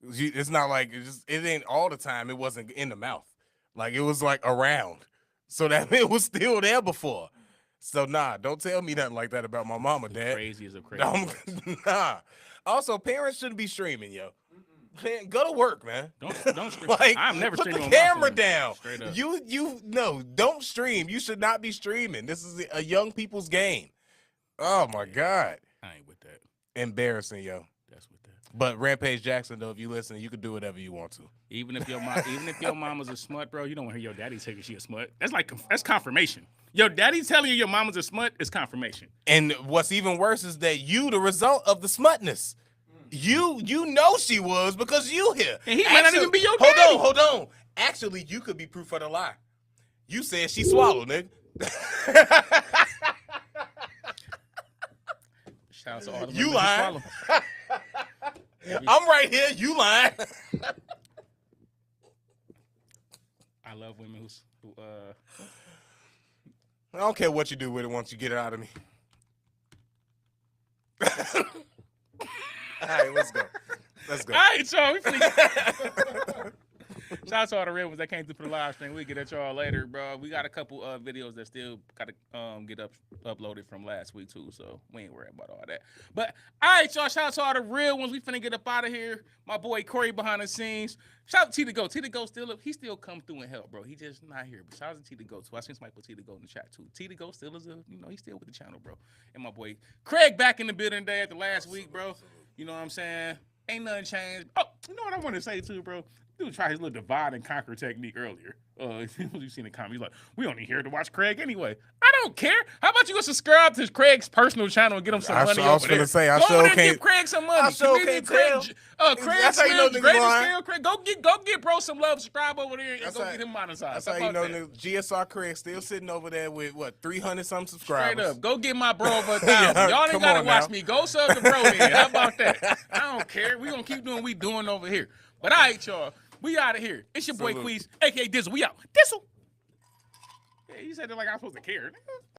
Speaker 1: It's not like it ain't all the time. It wasn't in the mouth, like it was like around, so that it was still there before. So nah, don't tell me nothing like that about my mama, Dad.
Speaker 2: Crazy as a crazy.
Speaker 1: Nah. Also, parents shouldn't be streaming, yo. Go to work, man.
Speaker 2: Don't stream.
Speaker 1: Like,
Speaker 2: I've never
Speaker 1: put
Speaker 2: streamed
Speaker 1: the
Speaker 2: on my
Speaker 1: camera
Speaker 2: phone.
Speaker 1: down.
Speaker 2: Straight up.
Speaker 1: No, don't stream. You should not be streaming. This is a young people's game. Oh my God,
Speaker 2: I ain't with that.
Speaker 1: embarrassing, yo.
Speaker 2: That's with that.
Speaker 1: But Rampage Jackson, though, if you listen, you can do whatever you want to.
Speaker 2: Even if your mama's a smut, bro, you don't want to hear your daddy tell you she a smut. That's confirmation. Your daddy telling you your mama's a smut is confirmation.
Speaker 1: And what's even worse is that you the result of the smutness. You know she was because you here.
Speaker 2: And he might not even be your daddy.
Speaker 1: Hold on. Actually, you could be proof of the lie. You said she swallowed, nigga.
Speaker 2: Shout out to all the
Speaker 1: You
Speaker 2: women who
Speaker 1: lying.
Speaker 2: swallow.
Speaker 1: I'm right here. You lying.
Speaker 2: I love women who
Speaker 1: I don't care what you do with it once you get it out of me. All right, let's go. Let's go.
Speaker 2: All right, y'all. We finna... Shout out to all the real ones that came through for the live stream. We'll get at y'all later, bro. We got a couple videos that still got to get uploaded from last week, too, so we ain't worried about all that. But, all right, y'all. Shout out to all the real ones. We finna get up out of here. My boy Corey behind the scenes. Shout out to T to Go. T to Go he still come through and help, bro. He just not here. But shout out to T to Go, too. I seen somebody put T to Go in the chat, too. T to Go still is he's still with the channel, bro. And my boy Craig back in the building today after last week, bro. You know what I'm saying? Ain't nothing changed. Oh, you know what I want to say, too, bro? Dude tried his little divide and conquer technique earlier. you seen the comment? He's like, we only here to watch Craig anyway. I don't care. How about you go subscribe to Craig's personal channel and get him some money
Speaker 1: I was
Speaker 2: over there?
Speaker 1: finna say, I
Speaker 2: Go
Speaker 1: sure
Speaker 2: over there and
Speaker 1: can't.
Speaker 2: give Craig some money.
Speaker 1: I sure
Speaker 2: Comedian
Speaker 1: can't
Speaker 2: Craig,
Speaker 1: tell.
Speaker 2: Craig
Speaker 1: That's how you know
Speaker 2: Slim,
Speaker 1: niggas
Speaker 2: greatest
Speaker 1: lying.
Speaker 2: skill. Craig, go get bro some love. Subscribe over there and
Speaker 1: That's
Speaker 2: go
Speaker 1: how-
Speaker 2: get him monetized.
Speaker 1: That's
Speaker 2: How
Speaker 1: how you
Speaker 2: about
Speaker 1: know
Speaker 2: that?
Speaker 1: GSR Craig still sitting over there with what 300 some
Speaker 2: Straight
Speaker 1: subscribers.
Speaker 2: up, go get my bro over 1,000.
Speaker 1: Yeah,
Speaker 2: Y'all ain't
Speaker 1: come
Speaker 2: gotta
Speaker 1: on
Speaker 2: watch
Speaker 1: now.
Speaker 2: me. Go sub the bro then. How about that? I don't care. We gonna keep doing what we doing over here. But all right, y'all. We out of here. It's your boy
Speaker 1: Salute.
Speaker 2: Quis, aka Dizzle. We out. Dizzle. Yeah, you said it like I'm supposed to care. Nigga.